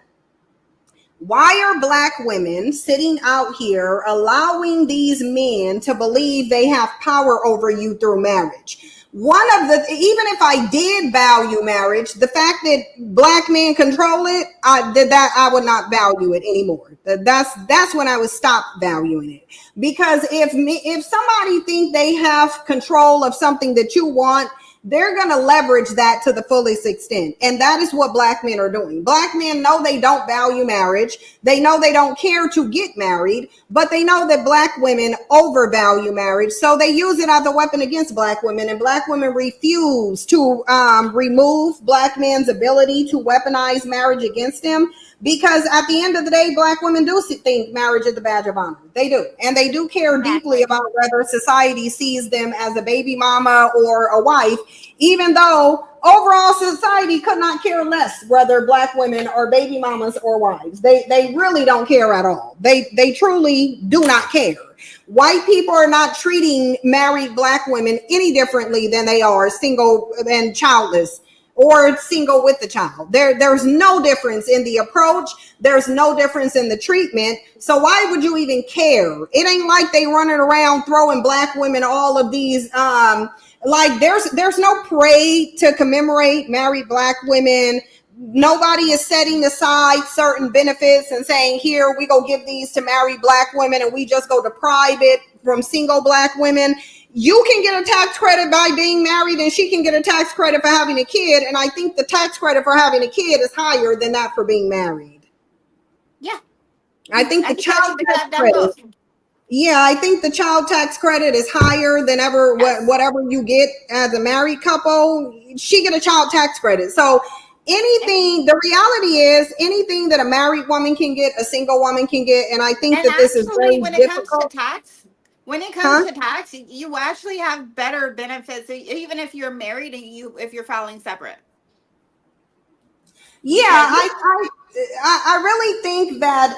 why are black women sitting out here allowing these men to believe they have power over you through marriage? Even if I did value marriage, the fact that black men control it, I would not value it anymore. That's when I would stop valuing it. Because if somebody think they have control of something that you want, they're going to leverage that to the fullest extent. And that is what black men are doing. Black men know they don't value marriage. They know they don't care to get married, but they know that black women overvalue marriage. So they use it as a weapon against black women, and black women refuse to remove black men's ability to weaponize marriage against them. Because at the end of the day, black women do think marriage is the badge of honor. They do. And they do care deeply about whether society sees them as a baby mama or a wife, even though overall society could not care less whether black women are baby mamas or wives. They really don't care at all. They truly do not care. White people are not treating married black women any differently than they are single and childless, or single with the child. There's no difference in the approach. There's no difference in the treatment. So why would you even care? It ain't like they running around throwing black women all of these, like there's no parade to commemorate married black women. Nobody is setting aside certain benefits and saying, here, we go give these to married black women and we just go deprive it from single black women. You can get a tax credit by being married, and she can get a tax credit for having a kid. And I think the tax credit for having a kid is higher than that for being married. Yeah. I think the child tax credit. Yeah, I think the child tax credit is higher than whatever you get as a married couple. She get a child tax credit. So the reality is anything that a married woman can get, a single woman can get. And I think that this is very difficult. When it comes to tax, you actually have better benefits, even if you're married and if you're filing separate. Yeah, I really think that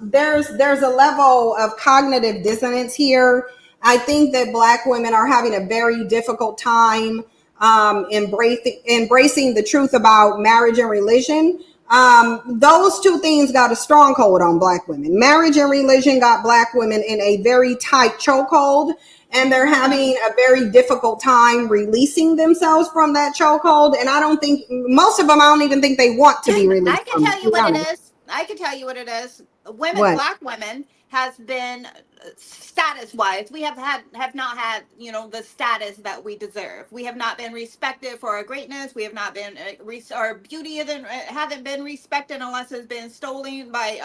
there's a level of cognitive dissonance here. I think that Black women are having a very difficult time embracing the truth about marriage and religion. Those two things got a stronghold on Black women. Marriage and religion got Black women in a very tight chokehold, and they're having a very difficult time releasing themselves from that chokehold. And I don't think most of them, I don't even think they want to be released. I can tell you what it is. I can tell you what it is. Women, What? Black women, has been status wise, we have not had, you know, the status that we deserve. We have not been respected for our greatness. We have not been our beauty haven't been respected unless it's been stolen by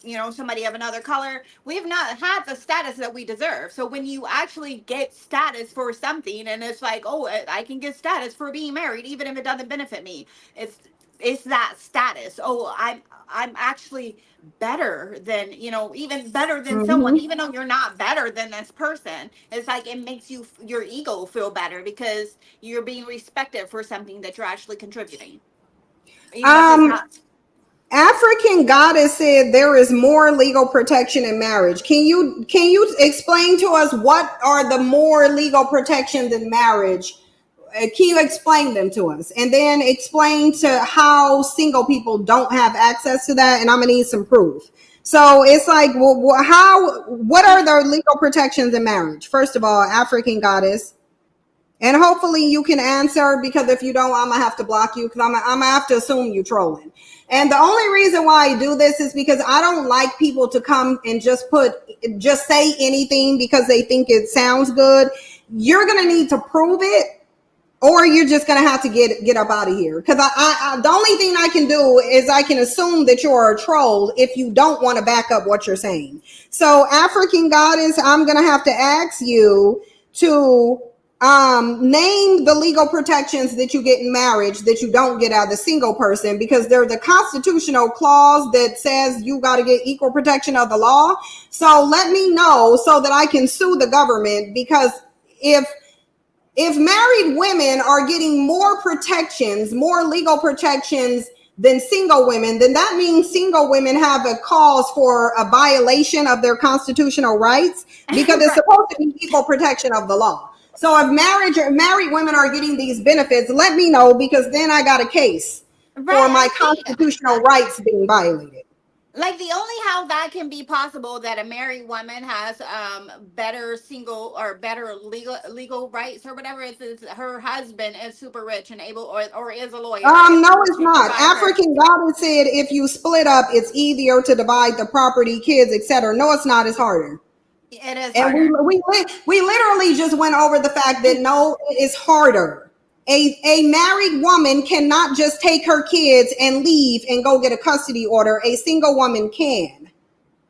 you know, somebody of another color. We have not had the status that we deserve. So when you actually get status for something, and it's like, oh, I can get status for being married even if it doesn't benefit me, it's that status. Oh, I'm actually better than, you know, even better than someone, even though you're not better than this person. It's like it makes your ego feel better because you're being respected for something that you're actually contributing. Even if it's not. African Goddess said there is more legal protection in marriage. Can you explain to us what are the more legal protections in marriage? Can you explain them to us? And then explain to how single people don't have access to that. And I'm gonna need some proof. So it's like, well, what are the legal protections in marriage? First of all, African Goddess. And hopefully you can answer, because if you don't, I'm gonna have to block you, because I'm gonna have to assume you trolling. And the only reason why I do this is because I don't like people to come and just say anything because they think it sounds good. You're gonna need to prove it, or you're just gonna have to get up out of here. Because I the only thing I can do is I can assume that you're a troll if you don't want to back up what you're saying. So African Goddess, I'm gonna have to ask you to name the legal protections that you get in marriage that you don't get out of the single person, because there's a constitutional clause that says you got to get equal protection of the law. So let me know so that I can sue the government, because if married women are getting more protections, more legal protections than single women, then that means single women have a cause for a violation of their constitutional rights, because it's supposed to be equal protection of the law. So if married women are getting these benefits, let me know, because then I got a case for my constitutional rights being violated. Like, the only how that can be possible that a married woman has better single or better legal rights or whatever is her husband is super rich and able or is a lawyer. No, it's not. African Goddess said if you split up, it's easier to divide the property, kids, etc. No, it's not. It's harder. It is harder. And we literally just went over the fact that no, it is harder. A married woman cannot just take her kids and leave and go get a custody order. A single woman can.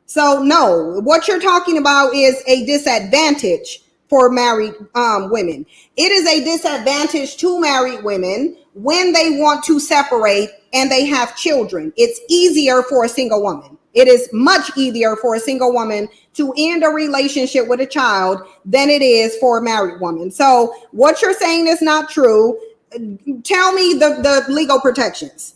So no, what you're talking about is a disadvantage for married women. It is a disadvantage to married women when they want to separate and they have children. It's easier for a single woman. It is much easier for a single woman to end a relationship with a child than it is for a married woman. So what you're saying is not true. Tell me the legal protections.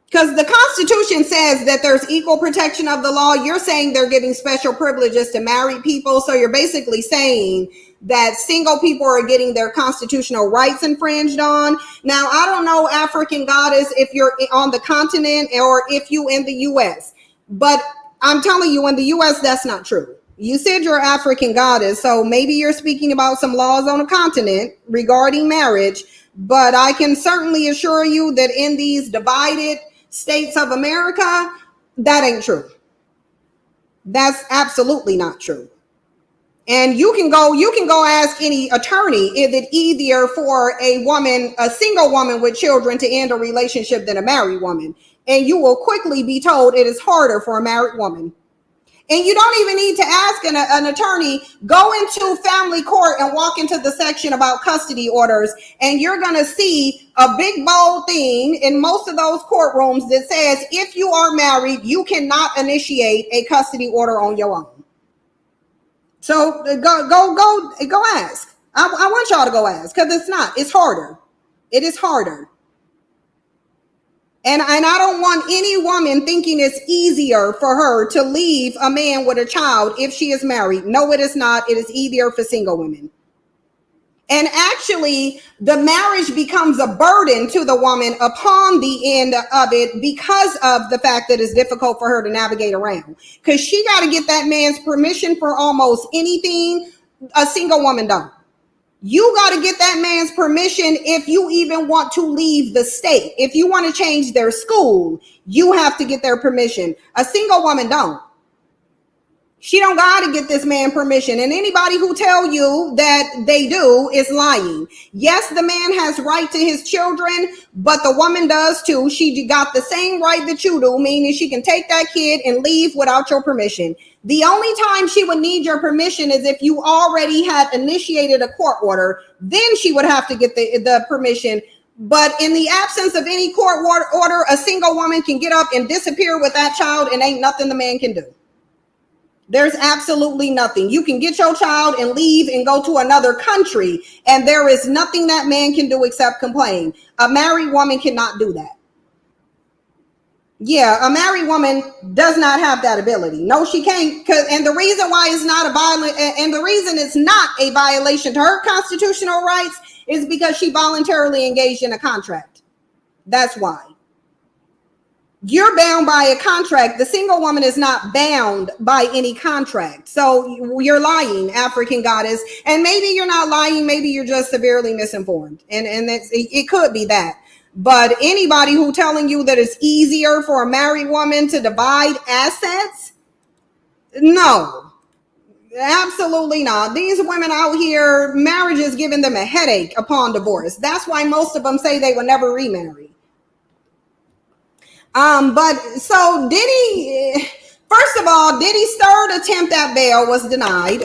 Because the Constitution says that there's equal protection of the law. You're saying they're giving special privileges to married people. So you're basically saying that single people are getting their constitutional rights infringed on. Now, I don't know, African Goddess, if you're on the continent or if you in the U.S., but I'm telling you, in the U.S., that's not true. You said you're African Goddess, so maybe you're speaking about some laws on the continent regarding marriage, but I can certainly assure you that in these divided states of America, that ain't true. That's absolutely not true. And you can go ask any attorney, is it easier for a single woman with children to end a relationship than a married woman? And you will quickly be told it is harder for a married woman. And you don't even need to ask an attorney. Go into family court and walk into the section about custody orders, and you're going to see a big bold thing in most of those courtrooms that says if you are married, you cannot initiate a custody order on your own. So go ask. I want y'all to go ask, because it's harder. It is harder. And I don't want any woman thinking it's easier for her to leave a man with a child if she is married. No, it is not. It is easier for single women. And actually, the marriage becomes a burden to the woman upon the end of it because of the fact that it's difficult for her to navigate around. Because she got to get that man's permission for almost anything. A single woman don't. You got to get that man's permission if you even want to leave the state. If you want to change their school, you have to get their permission. A single woman don't. She don't got to get this man permission. And anybody who tell you that they do is lying. Yes, the man has right to his children, but the woman does too. She got the same right that you do, meaning she can take that kid and leave without your permission. The only time she would need your permission is if you already had initiated a court order. Then she would have to get the permission. But in the absence of any court order, a single woman can get up and disappear with that child and ain't nothing the man can do. There's absolutely nothing. You can get your child and leave and go to another country, and there is nothing that man can do except complain. A married woman cannot do that. Yeah, a married woman does not have that ability. No, she can't. And the reason why it's not a violent, and the reason it's not a violation to her constitutional rights is because she voluntarily engaged in a contract. That's why. You're bound by a contract. The single woman is not bound by any contract. So you're lying, African goddess. And maybe you're not lying. Maybe you're just severely misinformed. And it could be that. But anybody who telling you that it's easier for a married woman to divide assets, no, absolutely not. These women out here, marriage is giving them a headache upon divorce. That's why most of them say they will never remarry. But so Diddy, first of all, Diddy's third attempt at bail was denied.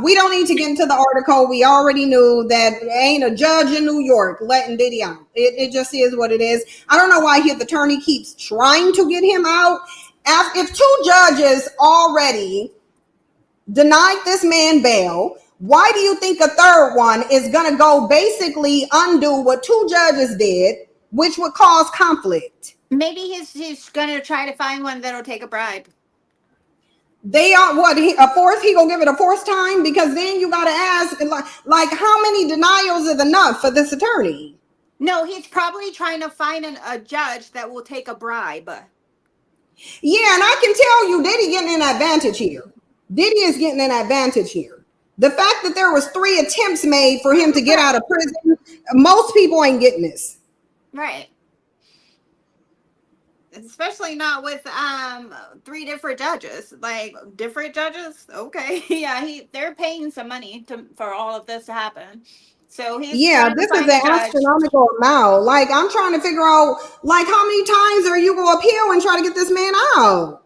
We don't need to get into the article. We already knew that ain't a judge in New York letting Diddy out. It just is what it is. I don't know why his attorney keeps trying to get him out. If two judges already denied this man bail, why do you think a third one is going to go basically undo what two judges did, which would cause conflict? Maybe he's gonna try to find one that'll take a bribe. They are what, a fourth? He gonna give it a fourth time? Because then you gotta ask, like how many denials is enough for this attorney? No, he's probably trying to find a judge that will take a bribe. Yeah, and I can tell you, Diddy getting an advantage here. Diddy is getting an advantage here. The fact that there was 3 attempts made for him to get out of prison, most people ain't getting this. Right. Especially not with 3 different judges. Like different judges, okay. Yeah, they're paying some money for all of this to happen. So he's this is an astronomical amount. Like I'm trying to figure out, like how many times are you gonna appeal and try to get this man out?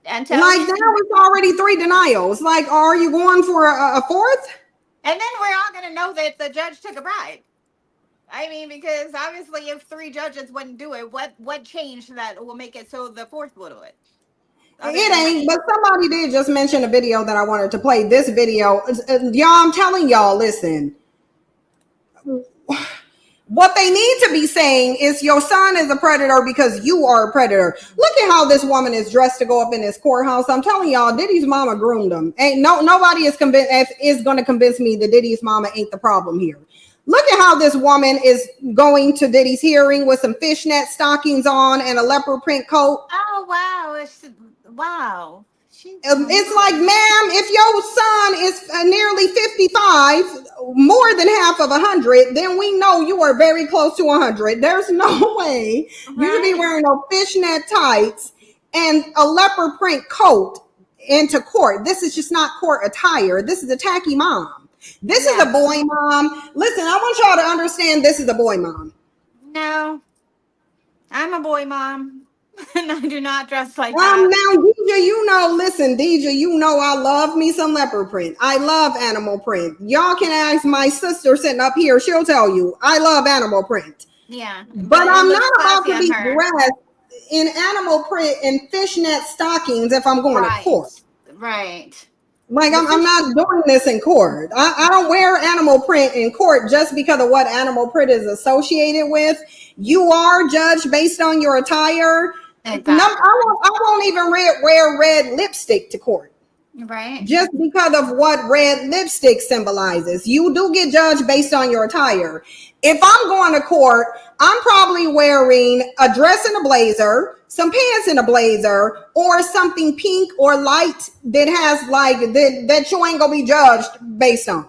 And like now it's already 3 denials. Like, are you going for a fourth? And then we're all gonna know that the judge took a bribe. I mean, because obviously if 3 judges wouldn't do it, what changed that will make it so the fourth will do it? It ain't, but somebody did just mention a video that I wanted to play. This video, y'all, I'm telling y'all, listen. What they need to be saying is your son is a predator because you are a predator. Look at how this woman is dressed to go up in this courthouse. I'm telling y'all, Diddy's mama groomed him. Ain't nobody is going to convince me that Diddy's mama ain't the problem here. Look at how this woman is going to Diddy's hearing with some fishnet stockings on and a leopard print coat. Oh, wow. Wow. It's like, ma'am, if your son is nearly 55, more than half of 100, then we know you are very close to 100. There's no way you should be wearing no fishnet tights and a leopard print coat into court. This is just not court attire. This is a tacky mom. This is a boy mom. Listen, I want y'all to understand this is a boy mom. No, I'm a boy mom. And I do not dress like that. Now, DJ, listen, DJ, I love me some leopard print. I love animal print. Y'all can ask my sister sitting up here. She'll tell you I love animal print. Yeah. But I'm not about to be dressed in animal print and fishnet stockings if I'm going to court. Right. Like I'm not doing this in court. I don't wear animal print in court just because of what animal print is associated with. You are judged based on your attire. Exactly. No, I won't even wear red lipstick to court. Right. Just because of what red lipstick symbolizes. You do get judged based on your attire. If I'm going to court, I'm probably wearing a dress and a blazer, some pants and a blazer, or something pink or light that has like that you ain't gonna be judged based on.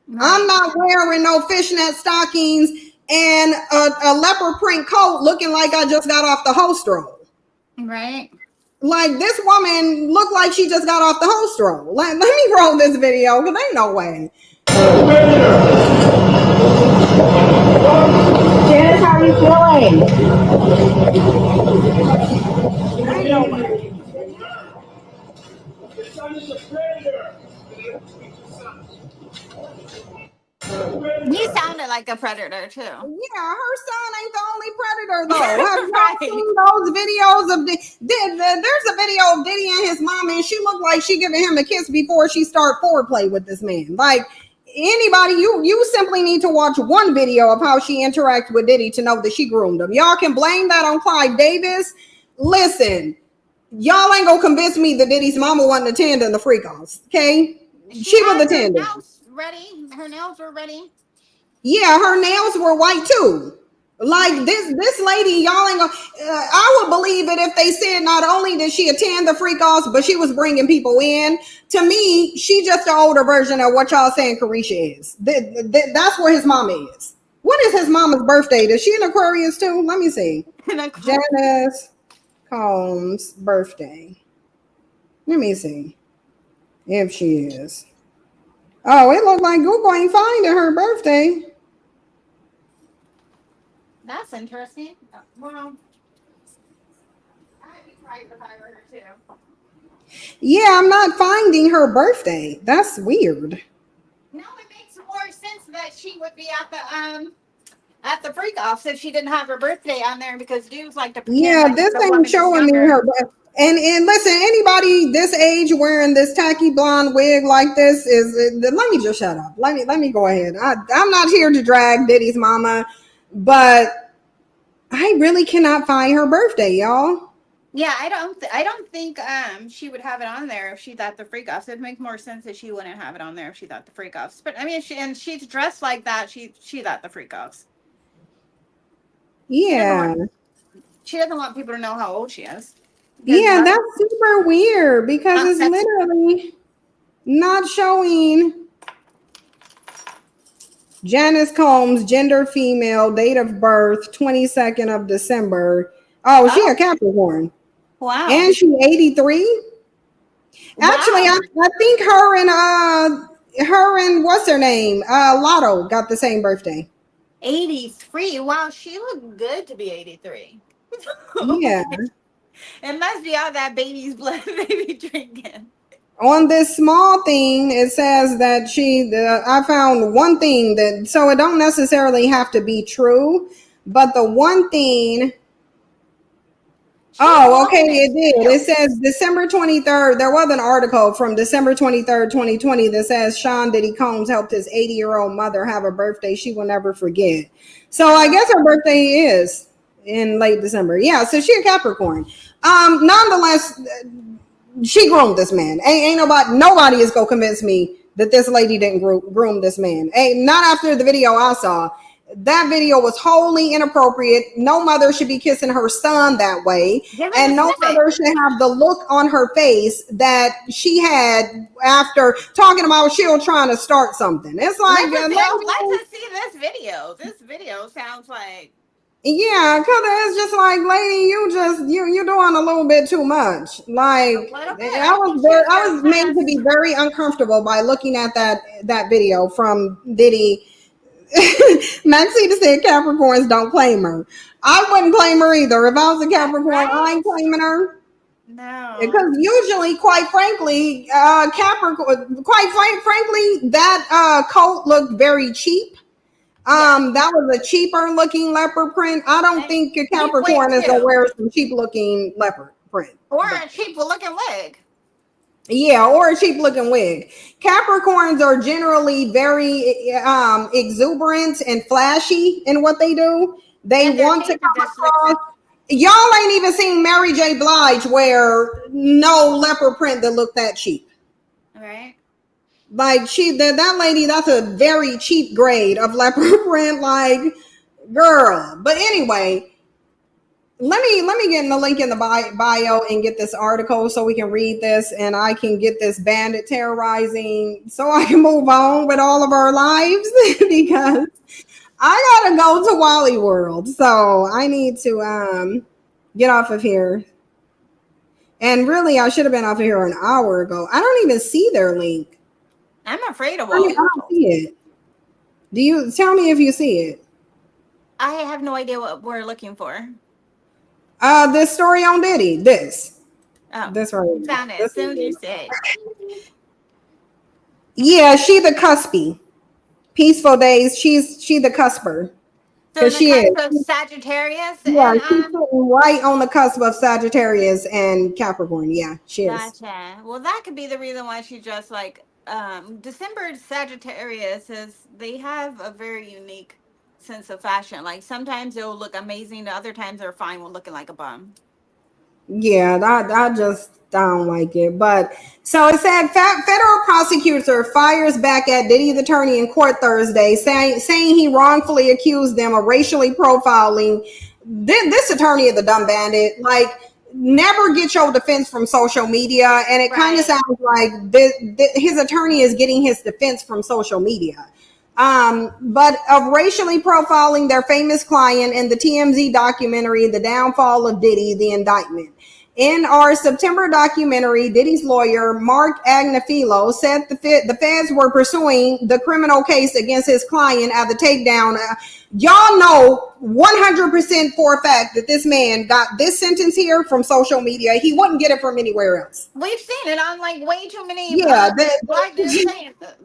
Right. I'm not wearing no fishnet stockings and a leopard print coat looking like I just got off the host roll. Right. Like this woman looked like she just got off the host roll. Let me roll this video because ain't no way. Janice, how are you feeling? Ain't no way. He sounded like a predator too. Yeah, her son ain't the only predator though. Have y'all seen those videos of there's a video of Diddy and his mom, and she looked like she giving him a kiss before she start foreplay with this man. Like anybody, you simply need to watch one video of how she interacted with Diddy to know that she groomed him. Y'all can blame that on Clyde Davis. Listen, y'all ain't gonna convince me that Diddy's mama wasn't attending the freak offs. Okay, she was attending. Her nails were ready. Yeah, her nails were white too. Like this lady, y'all ain't gonna. I would believe it if they said not only did she attend the freak offs, but she was bringing people in. To me, she just an older version of what y'all saying Carisha is. That's where his mama is. What is his mama's birthday? Is she an Aquarius too? Let me see. Janice Combs' birthday. Let me see if she is. Oh, it looked like Google ain't finding her birthday. That's interesting. Well, I'd be trying to find her too. Yeah, I'm not finding her birthday. That's weird. No, it makes more sense that she would be at the freak offs if she didn't have her birthday on there because dudes like to pretend. Yeah, like this the ain't woman is showing me younger. her birthday. And listen, anybody this age wearing this tacky blonde wig like this let me just shut up. Let me go ahead. I'm not here to drag Diddy's mama, but I really cannot find her birthday, y'all. Yeah, I don't think she would have it on there if she's at the freak offs. It'd make more sense that she wouldn't have it on there if she's at the freak offs. But I mean, she's dressed like that. She's at the freak offs. Yeah. She doesn't want people to know how old she is. Yeah, that's super weird because it's literally not showing Janice Combs, gender female, date of birth, 22nd of December. Oh, she a Capricorn. Wow. And she 83. Wow. Actually, I think her and what's her name? Lotto got the same birthday. 83. Wow, she looked good to be 83. Yeah. It must be all that baby's blood baby drinking. On this small thing, it says that I found one thing that, so it don't necessarily have to be true, but the one thing, okay, it did. It says December 23rd. There was an article from December 23rd, 2020 that says Sean Diddy Combs helped his 80-year-old mother have a birthday she will never forget. So I guess her birthday is in late December. Yeah, so she a Capricorn. Nonetheless, she groomed this man. Ain't nobody is gonna convince me that this lady didn't groom this man. Not after the video I saw. That video was wholly inappropriate. No mother should be kissing her son that way. And no mother should have the look on her face that she had after talking about she was trying to start something. It's like, let's see this video. This video sounds like, yeah, because it's just like, lady, you're doing a little bit too much. Like, I was made to be very uncomfortable by looking at that video from Diddy. Maxita said Capricorns don't claim her. I wouldn't claim her either. If I was a Capricorn, I ain't claiming her. No. Because usually, quite frankly, Capricorn, frankly, that coat looked very cheap. That was a cheaper looking leopard print. I don't think a Capricorn is gonna wear some cheap looking leopard print. Or a cheap looking leg. Yeah, or a cheap looking wig. Capricorns are generally very exuberant and flashy in what they do. They And their want to faces come just looks. across. Y'all ain't even seen Mary J. Blige wear no leopard print that looked that cheap. Right. Like that lady, that's a very cheap grade of leopard print. Like, girl. But anyway, let me get in the link in the bio and get this article so we can read this and I can get this bandit terrorizing so I can move on with all of our lives because I gotta go to Wally World. So I need to get off of here. And really, I should have been off of here an hour ago. I don't even see their link. I'm afraid of I mean, Wally I don't World. see it. Do you tell me if you see it? I have no idea what we're looking for. This story on Diddy. This Oh, right. found it as soon as you said. Yeah, she the cuspy. Peaceful days. She the cusper. So in Because the she is. cusp of Sagittarius Yeah, and she's sitting right on the cusp of Sagittarius and Capricorn. Yeah, she is. gotcha. Well, that could be the reason why she just like December Sagittarius is they have a very unique sense of fashion. Like sometimes they'll look amazing, the other times they're fine with looking like a bum. Yeah, I just don't like it. But so it said federal prosecutor fires back at Diddy's attorney in court Thursday, saying he wrongfully accused them of racially profiling. This attorney is a dumb bandit. Like, never get your defense from social media. And it kind of Right. sounds like his attorney is getting his defense from social media. But of racially profiling their famous client in the TMZ documentary, The Downfall of Diddy, the indictment. In our September documentary, Diddy's lawyer, Mark Agnafilo, said the feds were pursuing the criminal case against his client at the takedown. Y'all know 100% for a fact that this man got this sentence here from social media. He wouldn't get it from anywhere else. We've seen it on like way too many Yeah, black news channels. but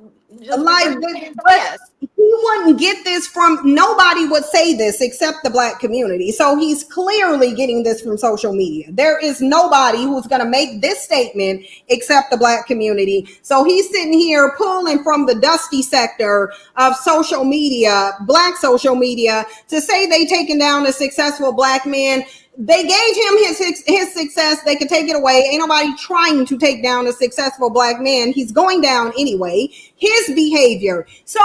Yes. he wouldn't get this from nobody would say this except the black community. So he's clearly getting this from social media. There is nobody who's going to make this statement except the black community. So he's sitting here pulling from the dusty sector of social media, black social media, to say they taking down a successful black man. They gave him his success. They could take it away. Ain't nobody trying to take down a successful black man. He's going down anyway. His behavior. So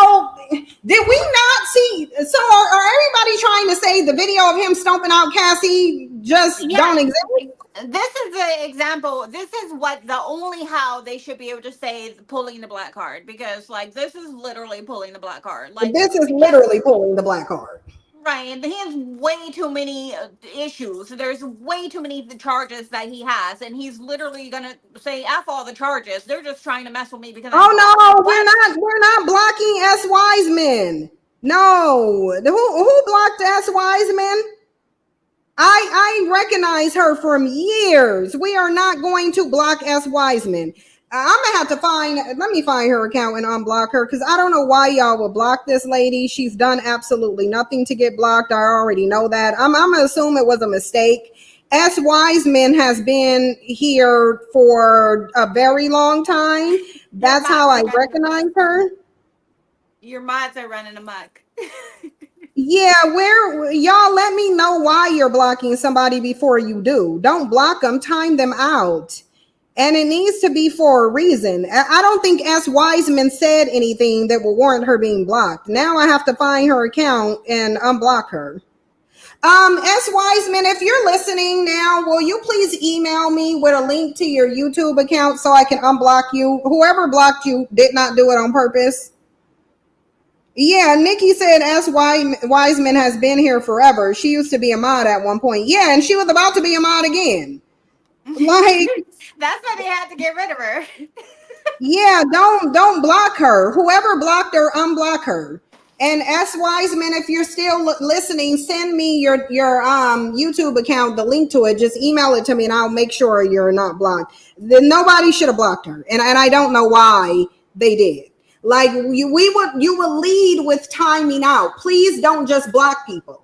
did we not see? So are everybody trying to say the video of him stomping out Cassie just don't exist? This is the example. This is what the only how they should be able to say pulling the black card, because like this is literally pulling the black card. Like This is literally pulling the black card. right, and he has way too many issues. There's way too many charges that he has, and he's literally gonna say "f all the charges." They're just trying to mess with me because. Oh no, we're not blocking S. Wiseman. No, who blocked S. Wiseman? I recognize her from years. We are not going to block S. Wiseman. I'm gonna have to let me find her account and unblock her, because I don't know why y'all would block this lady. She's done absolutely nothing to get blocked. I already know that. I'm gonna assume it was a mistake. S. Wiseman has been here for a very long time. That's how I recognize her. Your mods are running amok. Yeah, y'all let me know why you're blocking somebody before you do. Don't block them, time them out. And it needs to be for a reason. I don't think S. Wiseman said anything that will warrant her being blocked. Now I have to find her account and unblock her. S. Wiseman, if you're listening now, will you please email me with a link to your YouTube account so I can unblock you? Whoever blocked you did not do it on purpose. Yeah, Nikki said S. Wiseman has been here forever. She used to be a mod at one point. Yeah, and she was about to be a mod again. Like, that's why they had to get rid of her. Yeah, don't block her. Whoever blocked her, unblock her. And S. Wiseman, if you're still listening, send me your YouTube account, the link to it. Just email it to me and I'll make sure you're not blocked. Then nobody should have blocked her. And I don't know why they did. Like you would lead with timing out. Please don't just block people.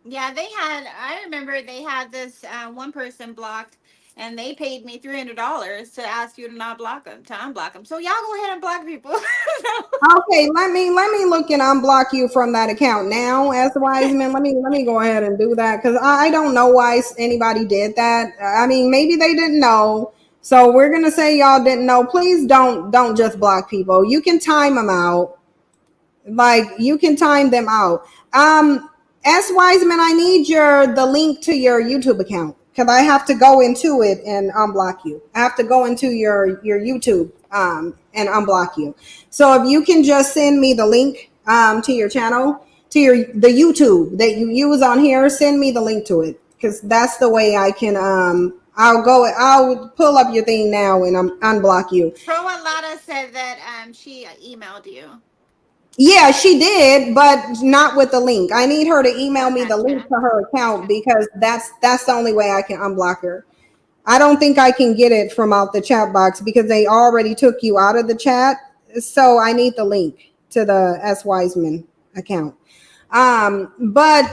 Yeah, I remember they had this one person blocked, and they paid me $300 to ask you to not block them, to unblock them. So y'all go ahead and block people. Okay, let me look and unblock you from that account now, as Wiseman. Let me go ahead and do that because I don't know why anybody did that. I mean, maybe they didn't know. So we're gonna say y'all didn't know. Please don't just block people. You can time them out. Like you can time them out. S Wiseman, I need the link to your YouTube account because I have to go into it and unblock you. I have to go into your YouTube and unblock you. So if you can just send me the link to your channel, to the YouTube that you use on here, send me the link to it because that's the way I can I'll pull up your thing now and unblock you. Pro Alana said that she emailed you. Yeah, she did, but not with the link. I need her to email me the link Gotcha. to her account because that's the only way I can unblock her. I don't think I can get it from out the chat box because they already took you out of the chat. So I need the link to the S Wiseman account. But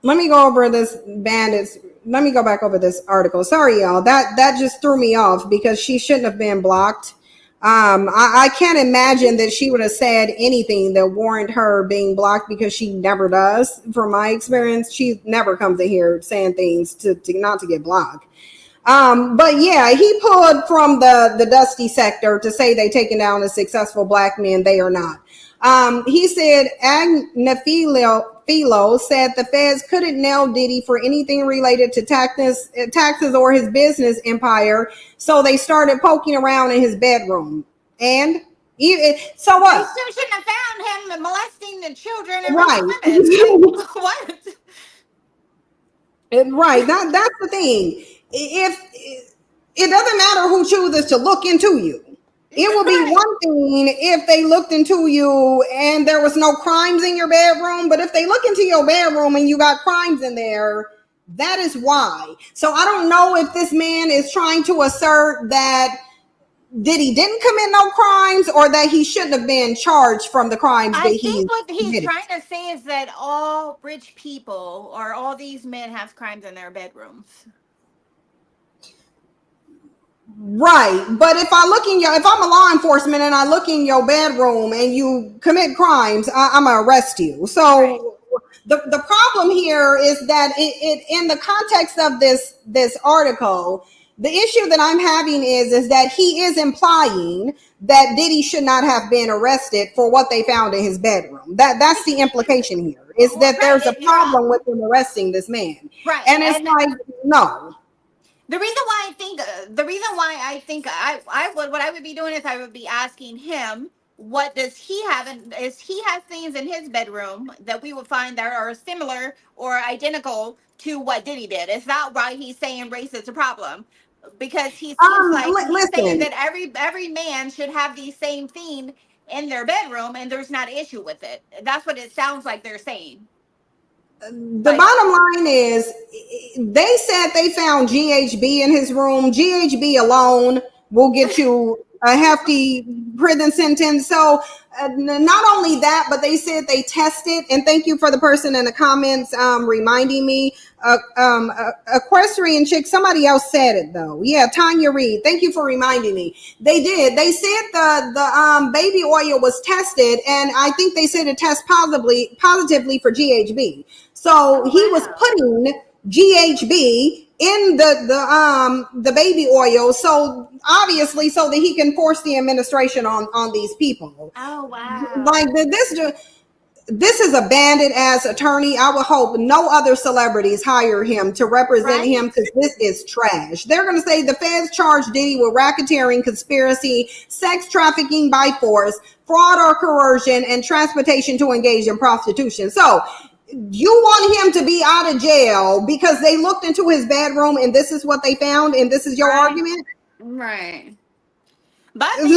let me go over this Bandits. Let me go back over this article. Sorry, y'all. That just threw me off because she shouldn't have been blocked. I can't imagine that she would have said anything that warranted her being blocked because she never does. From my experience, she never comes in here saying things to not to get blocked. But yeah, he pulled from the Dusty sector to say they taken down a successful black man. They are not. He said Philo said the feds couldn't nail Diddy for anything related to taxes or his business empire, so they started poking around in his bedroom. And so what? They still shouldn't have found him molesting the children and Right. raping women. Like, what? Right. That's the thing. If it doesn't matter who chooses to look into you. It would be one thing if they looked into you and there was no crimes in your bedroom, but if they look into your bedroom and you got crimes in there, that is why. So I don't know if this man is trying to assert that Diddy didn't commit no crimes or that he shouldn't have been charged from the crimes that I think what he's committed. trying to say is that all rich people or all these men have crimes in their bedrooms. Right, but if I'm a law enforcement and I look in your bedroom and you commit crimes, I'm gonna arrest you. So right. The problem here is that it in the context of this article, the issue that I'm having is that he is implying that Diddy should not have been arrested for what they found in his bedroom. That's the implication here. Is that right. There's a problem with him arresting this man, right? And it's like no. The reason why I think what I would be doing is I would be asking him, what does he have? Is he has things in his bedroom that we would find that are similar or identical to what Diddy did? Is that why he's saying race is a problem? Because he seems like he's saying that every man should have the same thing in their bedroom and there's not an issue with it. That's what it sounds like they're saying. The bottom line is they said they found GHB in his room. GHB alone will get you a hefty prison sentence. So not only that, but they said they tested, and thank you for the person in the comments reminding me. Equestrian chick, somebody else said it though. Yeah, Tanya Reed. Thank you for reminding me. They did. They said the baby oil was tested, and I think they said it tested positively for GHB. So he was putting GHB in the baby oil, so obviously so that he can force the administration on these people. Oh wow! Like this is a bandit ass attorney. I would hope no other celebrities hire him to represent him because this is trash. They're going to say the feds charged Diddy with racketeering, conspiracy, sex trafficking by force, fraud or coercion, and transportation to engage in prostitution. So you want him to be out of jail because they looked into his bedroom and this is what they found and this is your argument? Right. But they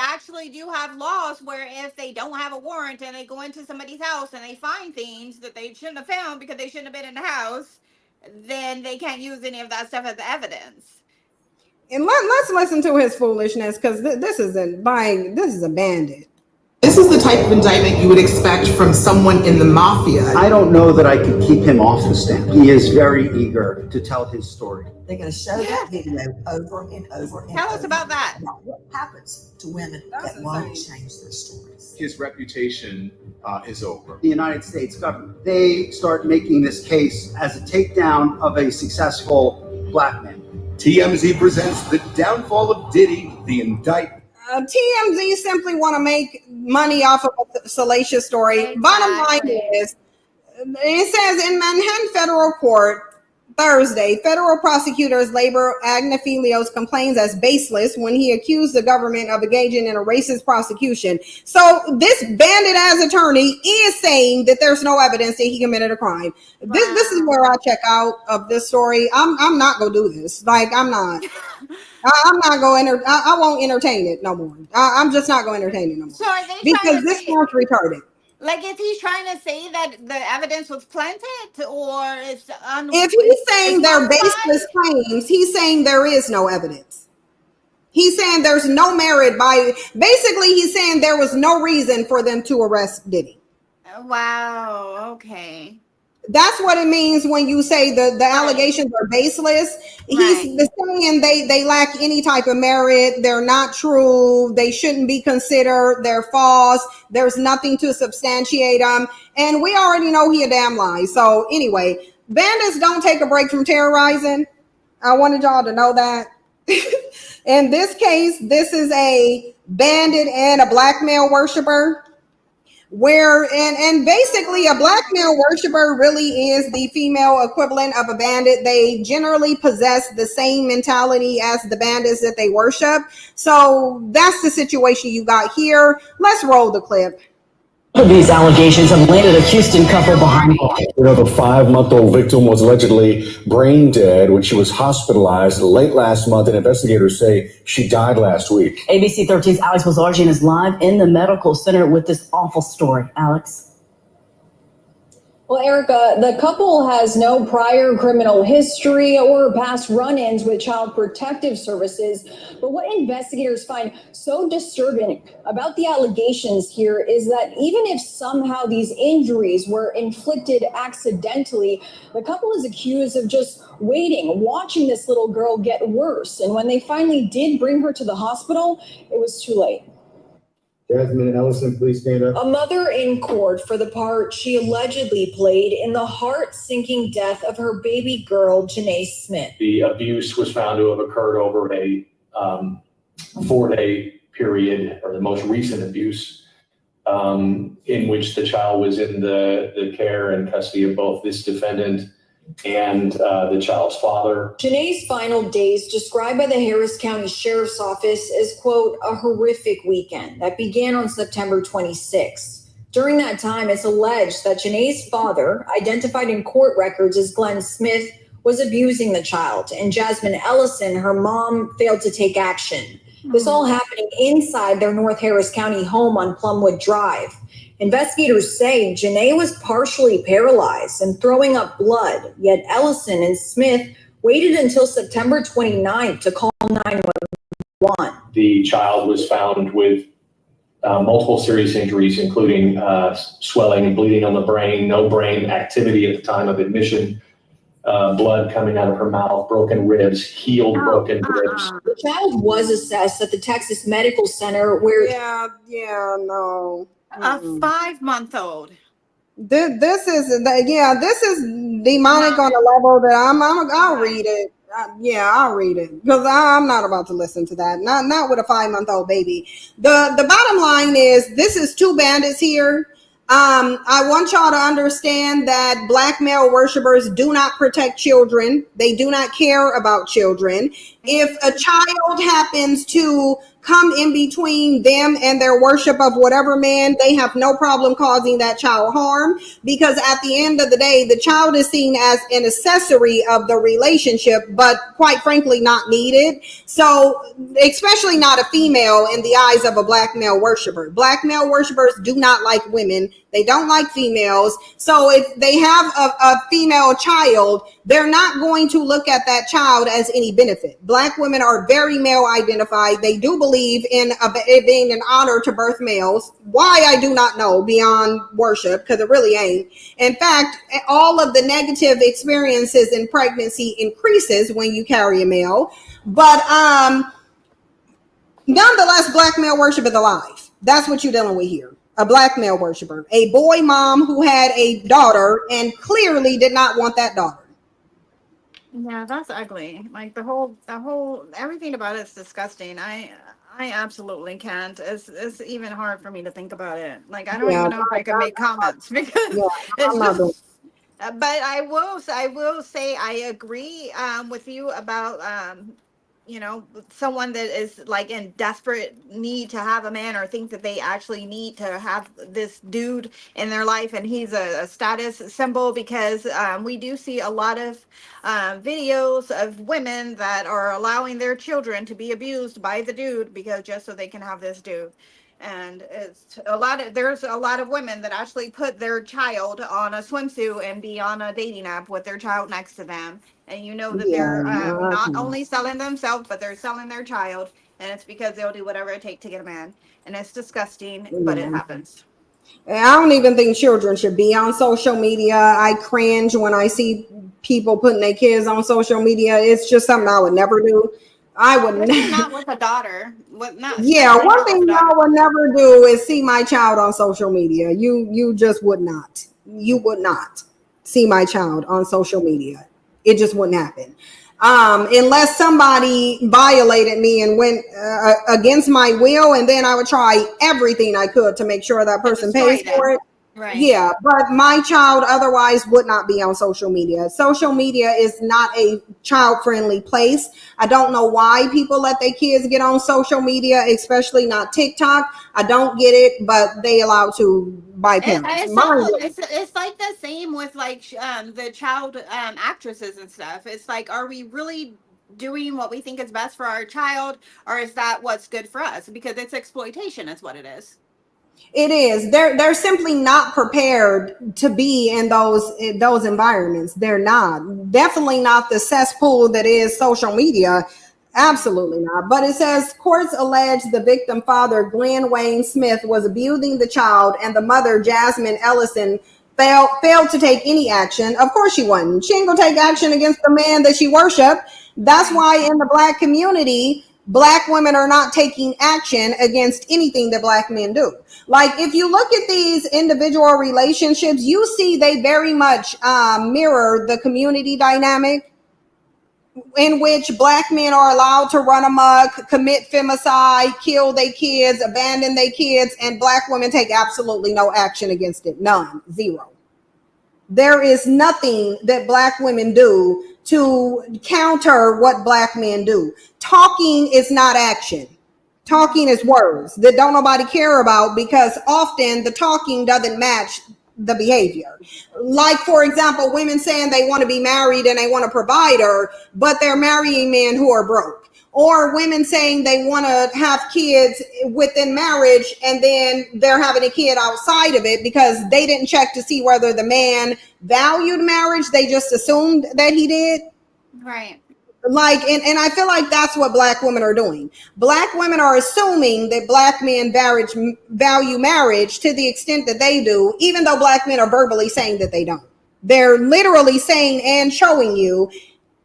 actually do have laws where if they don't have a warrant and they go into somebody's house and they find things that they shouldn't have found because they shouldn't have been in the house, then they can't use any of that stuff as evidence. And let's listen to his foolishness because this is a bandit. This is the type of indictment you would expect from someone in the mafia. I don't know that I could keep him off the stand. He is very eager to tell his story. They're going to show that video over and over and Tell over us about that. what happens to women that won't change their stories. His reputation is over. The United States government, they start making this case as a takedown of a successful black man. TMZ presents the downfall of Diddy, the indictment. TMZ simply want to make money off of a salacious story. Exactly. Bottom line is, it says in Manhattan federal court Thursday, federal prosecutors labor Agnifilios complaints as baseless when he accused the government of engaging in a racist prosecution. So this bandit-ass attorney is saying that there's no evidence that he committed a crime. This is where I check out of this story. I'm not gonna do this. Like I'm not going. I won't entertain it no more. I'm just not going to entertain it no more. So are they Because this sounds retarded. Like, is he trying to say that the evidence was planted, or it's if he's saying they're baseless claims, he's saying there is no evidence. He's saying there's no merit basically he's saying there was no reason for them to arrest Diddy. Wow, okay. That's what it means when you say the allegations are baseless. He's saying they lack any type of merit. They're not true. They shouldn't be considered. They're false. There's nothing to substantiate them. And we already know he a damn lie. So anyway, bandits don't take a break from terrorizing. I wanted y'all to know that. In this case, this is a bandit and a black male worshiper. And basically a black male worshiper really is the female equivalent of a bandit. They generally possess the same mentality as the bandits that they worship. So that's the situation you got here. Let's roll the clip. These allegations have landed a Houston couple behind bars. You know, the 5-month-old victim was allegedly brain dead when she was hospitalized late last month, and investigators say she died last week. ABC 13's Alex Bazarjian is live in the medical center with this awful story. Alex. Well, Erica, the couple has no prior criminal history or past run-ins with Child Protective Services. But what investigators find so disturbing about the allegations here is that even if somehow these injuries were inflicted accidentally, the couple is accused of just waiting, watching this little girl get worse. And when they finally did bring her to the hospital, it was too late. Jasmine and Ellison, please stand up. A mother in court for the part she allegedly played in the heart-sinking death of her baby girl, Janae Smith. The abuse was found to have occurred over a 4-day period, or the most recent abuse, in which the child was in the care and custody of both this defendant and the child's father. Janae's final days, described by the Harris County Sheriff's Office as, quote, a horrific weekend that began on September 26th. During that time, it's alleged that Janae's father, identified in court records as Glenn Smith, was abusing the child, and Jasmine Ellison, her mom, failed to take action. This all happening inside their North Harris County home on Plumwood Drive. Investigators say Janae was partially paralyzed and throwing up blood, yet Ellison and Smith waited until September 29th to call 911. The child was found with multiple serious injuries, including swelling and bleeding on the brain, no brain activity at the time of admission, blood coming out of her mouth, broken ribs, healed broken ribs. The child was assessed at the Texas Medical Center where... No. A 5-month-old. This is demonic on a level that I'll read it. I'll read it because I'm not about to listen to that. Not with a 5-month-old baby. The bottom line is this is two bandits here. I want y'all to understand that black male worshipers do not protect children. They do not care about children. If a child happens to come in between them and their worship of whatever man, they have no problem causing that child harm, because at the end of the day, the child is seen as an accessory of the relationship, but quite frankly, not needed. So especially not a female in the eyes of a black male worshiper. Black male worshipers do not like women. They don't like females. So if they have a female child, they're not going to look at that child as any benefit. Black women are very male identified. They do believe in it being an honor to birth males. Why, I do not know, beyond worship, because it really ain't. In fact, all of the negative experiences in pregnancy increases when you carry a male. But nonetheless, black male worship is alive. That's what you're dealing with here. A black male worshiper, a boy mom who had a daughter and clearly did not want that daughter. Yeah, that's ugly. Like the whole everything about it's disgusting. I absolutely can't. It's even hard for me to think about it. Like I don't even know if I can make comments because it's just. But I will say I agree with you about someone that is like in desperate need to have a man or think that they actually need to have this dude in their life and he's a status symbol, because we do see a lot of videos of women that are allowing their children to be abused by the dude because just so they can have this dude. And there's a lot of women that actually put their child on a swimsuit and be on a dating app with their child next to them. And that they're not only selling themselves, but they're selling their child. And it's because they'll do whatever it takes to get a man. And it's disgusting, but it happens. I don't even think children should be on social media. I cringe when I see people putting their kids on social media. It's just something I would never do. I would not with a daughter. Yeah, one thing I would never do is see my child on social media. You just would not. You would not see my child on social media. It just wouldn't happen. Unless somebody violated me and went against my will, and then I would try everything I could to make sure that person pays for it. Right. Yeah, but my child otherwise would not be on social media. Social media is not a child-friendly place. I don't know why people let their kids get on social media, especially not TikTok. I don't get it, but they allow to by parents. It's like the same with like the child actresses and stuff. It's like, are we really doing what we think is best for our child, or is that what's good for us? Because it's exploitation is what it is. It is. They're simply not prepared to be in those environments. They're not. Definitely not the cesspool that is social media. Absolutely not. But it says courts allege the victim father, Glenn Wayne Smith, was abusing the child, and the mother, Jasmine Ellison, failed to take any action. Of course she wasn't. She ain't gonna take action against the man that she worshiped. That's why in the black community, black women are not taking action against anything that black men do. Like if you look at these individual relationships, you see they very much mirror the community dynamic in which black men are allowed to run amok, commit femicide, kill their kids, abandon their kids, and black women take absolutely no action against it. None. Zero. There is nothing that black women do to counter what black men do. Talking is not action. Talking is words that don't nobody care about, because often the talking doesn't match the behavior. Like, for example, women saying they want to be married and they want a provider, but they're marrying men who are broke. Or women saying they want to have kids within marriage and then they're having a kid outside of it because they didn't check to see whether the man valued marriage. They just assumed that he did. Right. Like, and I feel like that's what black women are doing. Black women are assuming that black men value marriage to the extent that they do, even though black men are verbally saying that they don't. They're literally saying and showing you,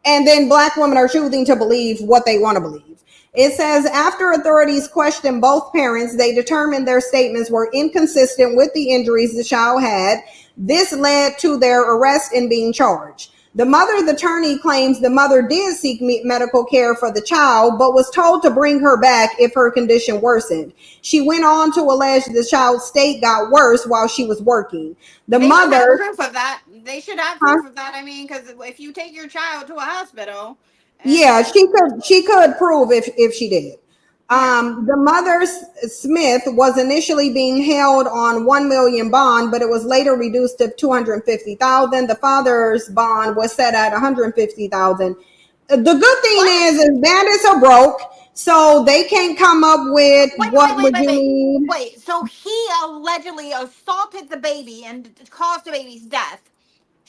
and then black women are choosing to believe what they want to believe. It says after authorities questioned both parents, they determined their statements were inconsistent with the injuries the child had. This led to their arrest and being charged. The mother's attorney claims the mother did seek medical care for the child, but was told to bring her back if her condition worsened. She went on to allege the child's state got worse while she was working. They should have proof of that. They should have proof of that. I mean, because if you take your child to a hospital, yeah, she could prove if she did. The mother, Smith, was initially being held on $1 million bond, but it was later reduced to $250,000. The father's bond was set at $150,000. The good thing is bandits are broke, so they can't come up with Wait, so he allegedly assaulted the baby and caused the baby's death.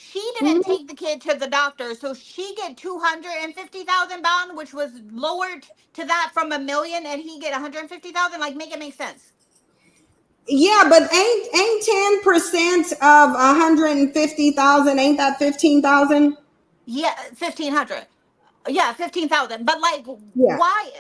She didn't take the kid to the doctor, so she get 250,000 bond, which was lowered to that from $1 million, and he get 150,000. Like, make it make sense. Yeah, but ain't 10% of 150,000? Ain't that 15,000? Yeah, 1,500. Yeah, 15,000. But like, Yeah. why?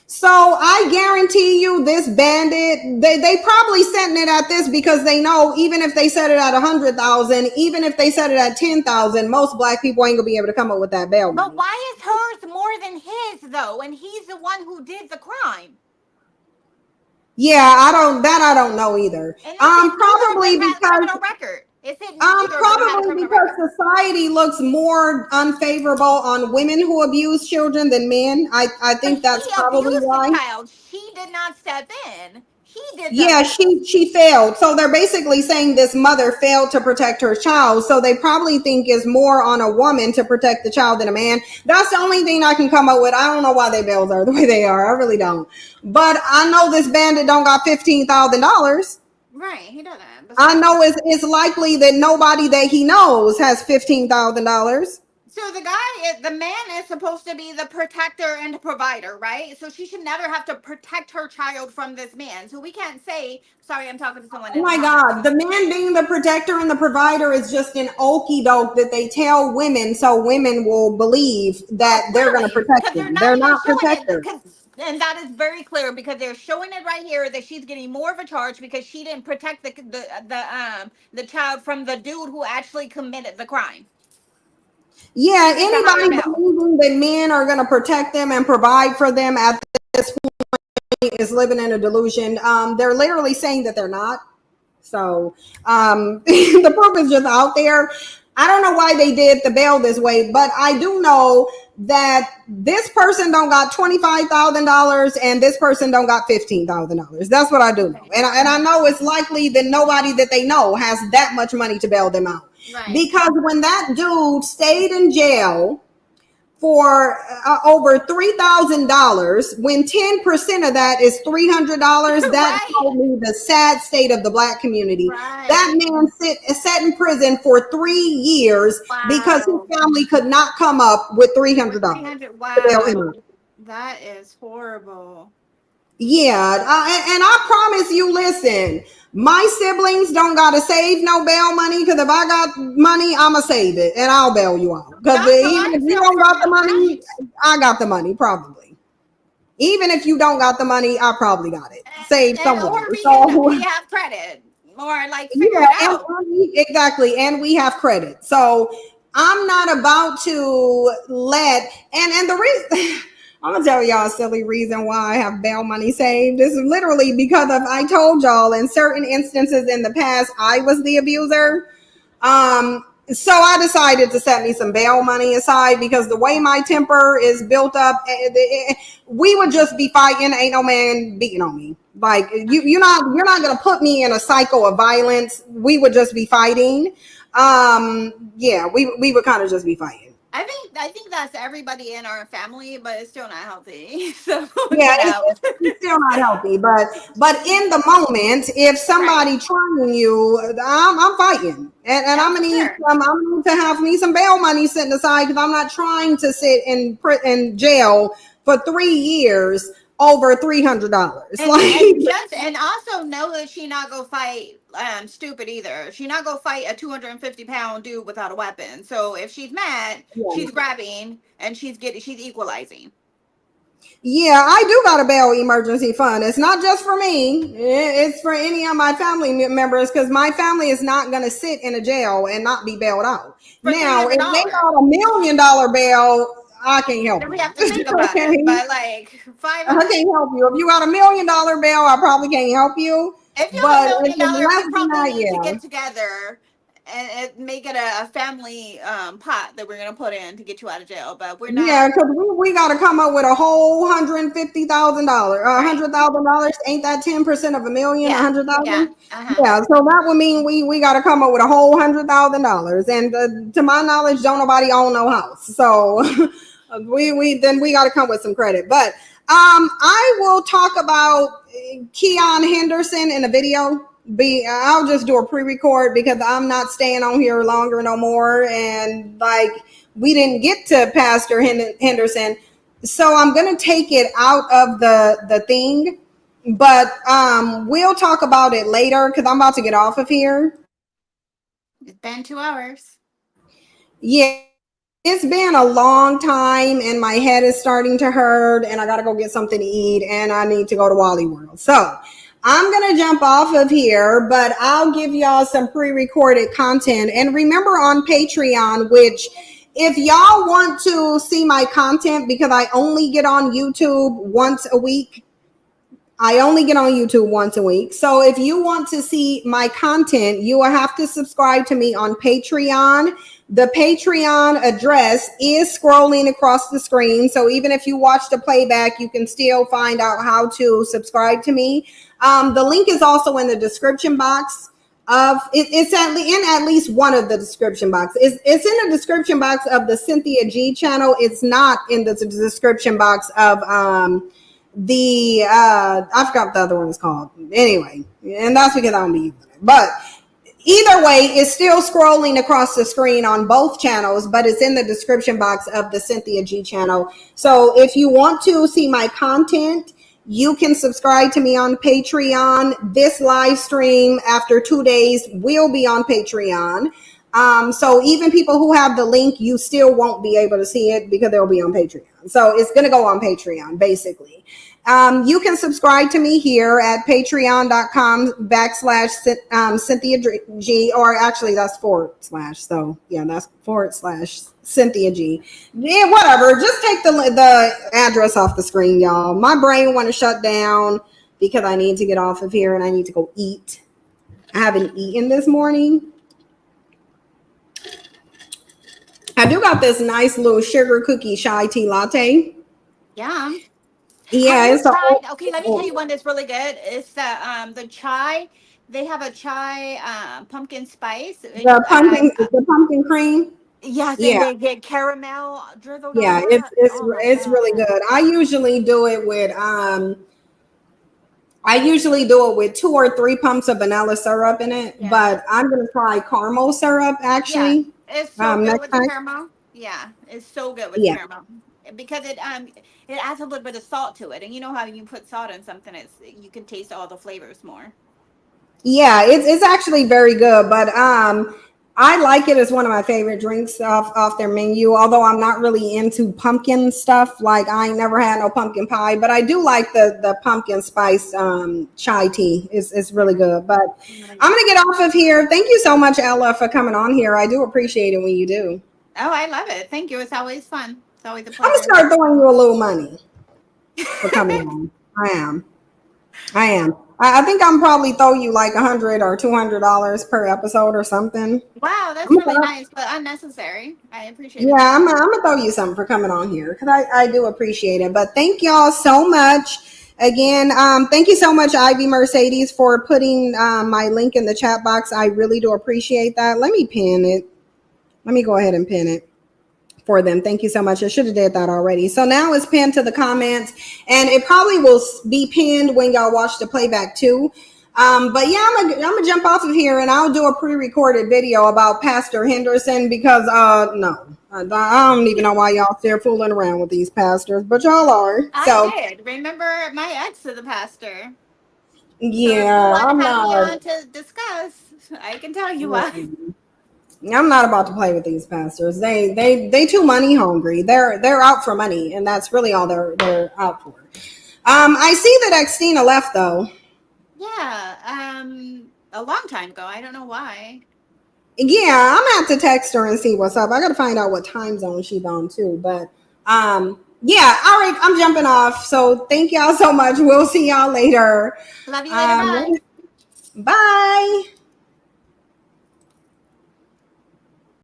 So I guarantee you, this bandit, they probably setting it at this because they know even if they set it at 100,000, even if they set it at 10,000, most black people ain't gonna be able to come up with that bail money. But why is hers more than his though? And he's the one who did the crime. Yeah, I don't know either. Probably because record. probably because society looks more unfavorable on women who abuse children than men. I think that's probably why. The child. She did not step in. He did. Yeah, she failed. So they're basically saying this mother failed to protect her child. So they probably think is more on a woman to protect the child than a man. That's the only thing I can come up with. I don't know why they bails are the way they are. I really don't. But I know this bandit don't got $15,000. Right, he doesn't. I know it's likely that nobody that he knows has $15,000. So the man is supposed to be the protector and provider, right? So she should never have to protect her child from this man. So we can't say, sorry, I'm talking to someone. Oh my God, the man being the protector and the provider is just an okie doke that they tell women so women will believe that they're going to protect them. They're not protectors. And that is very clear because they're showing it right here that she's getting more of a charge because she didn't protect the child from the dude who actually committed the crime. Yeah, anybody believing that men are going to protect them and provide for them at this point is living in a delusion. They're literally saying that they're not. So the proof is just out there. I don't know why they did the bail this way, but I do know that this person don't got $25,000 and this person don't got $15,000. That's what I do know. And I know it's likely that nobody that they know has that much money to bail them out. Right. Because when that dude stayed in jail for over $3,000, when 10% of that is $300, that told me the sad state of the black community. Right. That man sat in prison for 3 years because his family could not come up with $300. Wow, that is horrible. Yeah, and I promise you, listen, my siblings don't gotta save no bail money because if I got money, I'ma save it and I'll bail you out. Because even if you don't got the money, I got the money probably. Even if you don't got the money, I probably got it saved somewhere. Or we have credit, or like figure it out. Exactly, and we have credit. So I'm not about to let and the reason. I'm gonna tell y'all a silly reason why I have bail money saved. This is literally because of I told y'all in certain instances in the past I was the abuser. So I decided to set me some bail money aside because the way my temper is built up, we would just be fighting. Ain't no man beating on me. Like you're not gonna put me in a cycle of violence. We would just be fighting. Yeah, we would kind of just be fighting. I think that's everybody in our family, but it's still not healthy. So yeah, it's still not healthy. But in the moment, if somebody trying you, I'm fighting, and I'm gonna need I'm gonna need to have me some bail money sitting aside because I'm not trying to sit in jail for 3 years over $300. And also know that she not go fight stupid either. She not go fight a 250-pound dude without a weapon. So if she's mad, she's grabbing and she's equalizing. Yeah, I do got a bail emergency fund. It's not just for me. It's for any of my family members because my family is not going to sit in a jail and not be bailed out. Now, if they got $1 million bail, I can't help you. We have to think about it, but like I can't help you. If you got $1 million bail, I probably can't help you. If you have $1 million, we probably need to get together and make it a family pot that we're gonna put in to get you out of jail. But we're not. Yeah, because we got to come up with a whole $150,000, $100,000. Ain't that 10% of $1 million? 100,000. Yeah. So that would mean we got to come up with a whole $100,000. And to my knowledge, don't nobody own no house. So we got to come with some credit. But I will talk about Keon Henderson in a video. I'll just do a pre-record because I'm not staying on here longer no more. And like, we didn't get to Pastor Henderson. So I'm going to take it out of the thing, but we'll talk about it later because I'm about to get off of here. It's been 2 hours. Yeah, it's been a long time and my head is starting to hurt and I got to go get something to eat and I need to go to Wally World. So I'm going to jump off of here, but I'll give y'all some pre-recorded content. And remember on Patreon, which if y'all want to see my content, because I only get on YouTube once a week. So if you want to see my content, you will have to subscribe to me on Patreon. The Patreon address is scrolling across the screen. So even if you watch the playback, you can still find out how to subscribe to me. The link is also in the description box. It's in at least one of the description boxes. It's in the description box of the Cynthia G channel. It's not in the description box of I forgot what the other one is called. Anyway, and that's because I don't be using it. But either way, it's still scrolling across the screen on both channels, but it's in the description box of the Cynthia G channel. So if you want to see my content, you can subscribe to me on Patreon. This live stream after 2 days will be on Patreon. So even people who have the link, you still won't be able to see it because they'll be on Patreon. So it's going to go on Patreon, basically. You can subscribe to me here at patreon.com/Cynthia G, or actually that's /. So yeah, that's / Cynthia G. Yeah, whatever. Just take the address off the screen, y'all. My brain want to shut down because I need to get off of here and I need to go eat. I haven't eaten this morning. I do got this nice little sugar cookie chai tea latte. Yum. Yeah, it's okay, let me tell you one that's really good. It's the chai. They have a chai pumpkin spice. The pumpkin cream. Yes, Yeah. and they get caramel drizzled Yeah, on it. it's really good. I usually do it with 2 or 3 pumps of vanilla syrup in it, but I'm gonna try caramel syrup actually. Yeah, it's so good with the caramel. Yeah, it's so good with caramel because it adds a little bit of salt to it, and you know how you put salt in something, you can taste all the flavors more. Yeah, it's actually very good, but I like it as one of my favorite drinks off their menu, although I'm not really into pumpkin stuff. Like I ain't never had no pumpkin pie, but I do like the pumpkin spice chai tea. It's really good. But I'm going to get off of here. Thank you so much, Ella, for coming on here. I do appreciate it when you do. Oh, I love it. Thank you. It's always fun. It's always a pleasure. I'm going to start throwing you a little money for coming on. I am. I think I'm probably throw you like $100 or $200 per episode or something. Wow, that's really nice, but unnecessary. I appreciate it. Yeah, I'm gonna throw you something for coming on here because I do appreciate it. But thank y'all so much. Again, thank you so much, Ivy Mercedes, for putting my link in the chat box. I really do appreciate that. Let me pin it. Let me go ahead and pin it for them. Thank you so much. I should have did that already. So now it's pinned to the comments, and it probably will be pinned when y'all watch the playback too. But yeah, I'm gonna jump off of here and I'll do a pre-recorded video about Pastor Henderson because no, I don't even know why y'all still fooling around with these pastors, but y'all are. So I did. Remember my ex to the pastor. Yeah, so I'm not not to discuss. I can tell you why. I'm not about to play with these pastors. They too money hungry. They're out for money, and that's really all they're out for. I see that Xtina left though. Yeah, a long time ago. I don't know why. Yeah, I'm gonna have to text her and see what's up. I gotta find out what time zone she's on too. But yeah, all right, I'm jumping off. So thank y'all so much. We'll see y'all later. Love you later. Bye. Bye.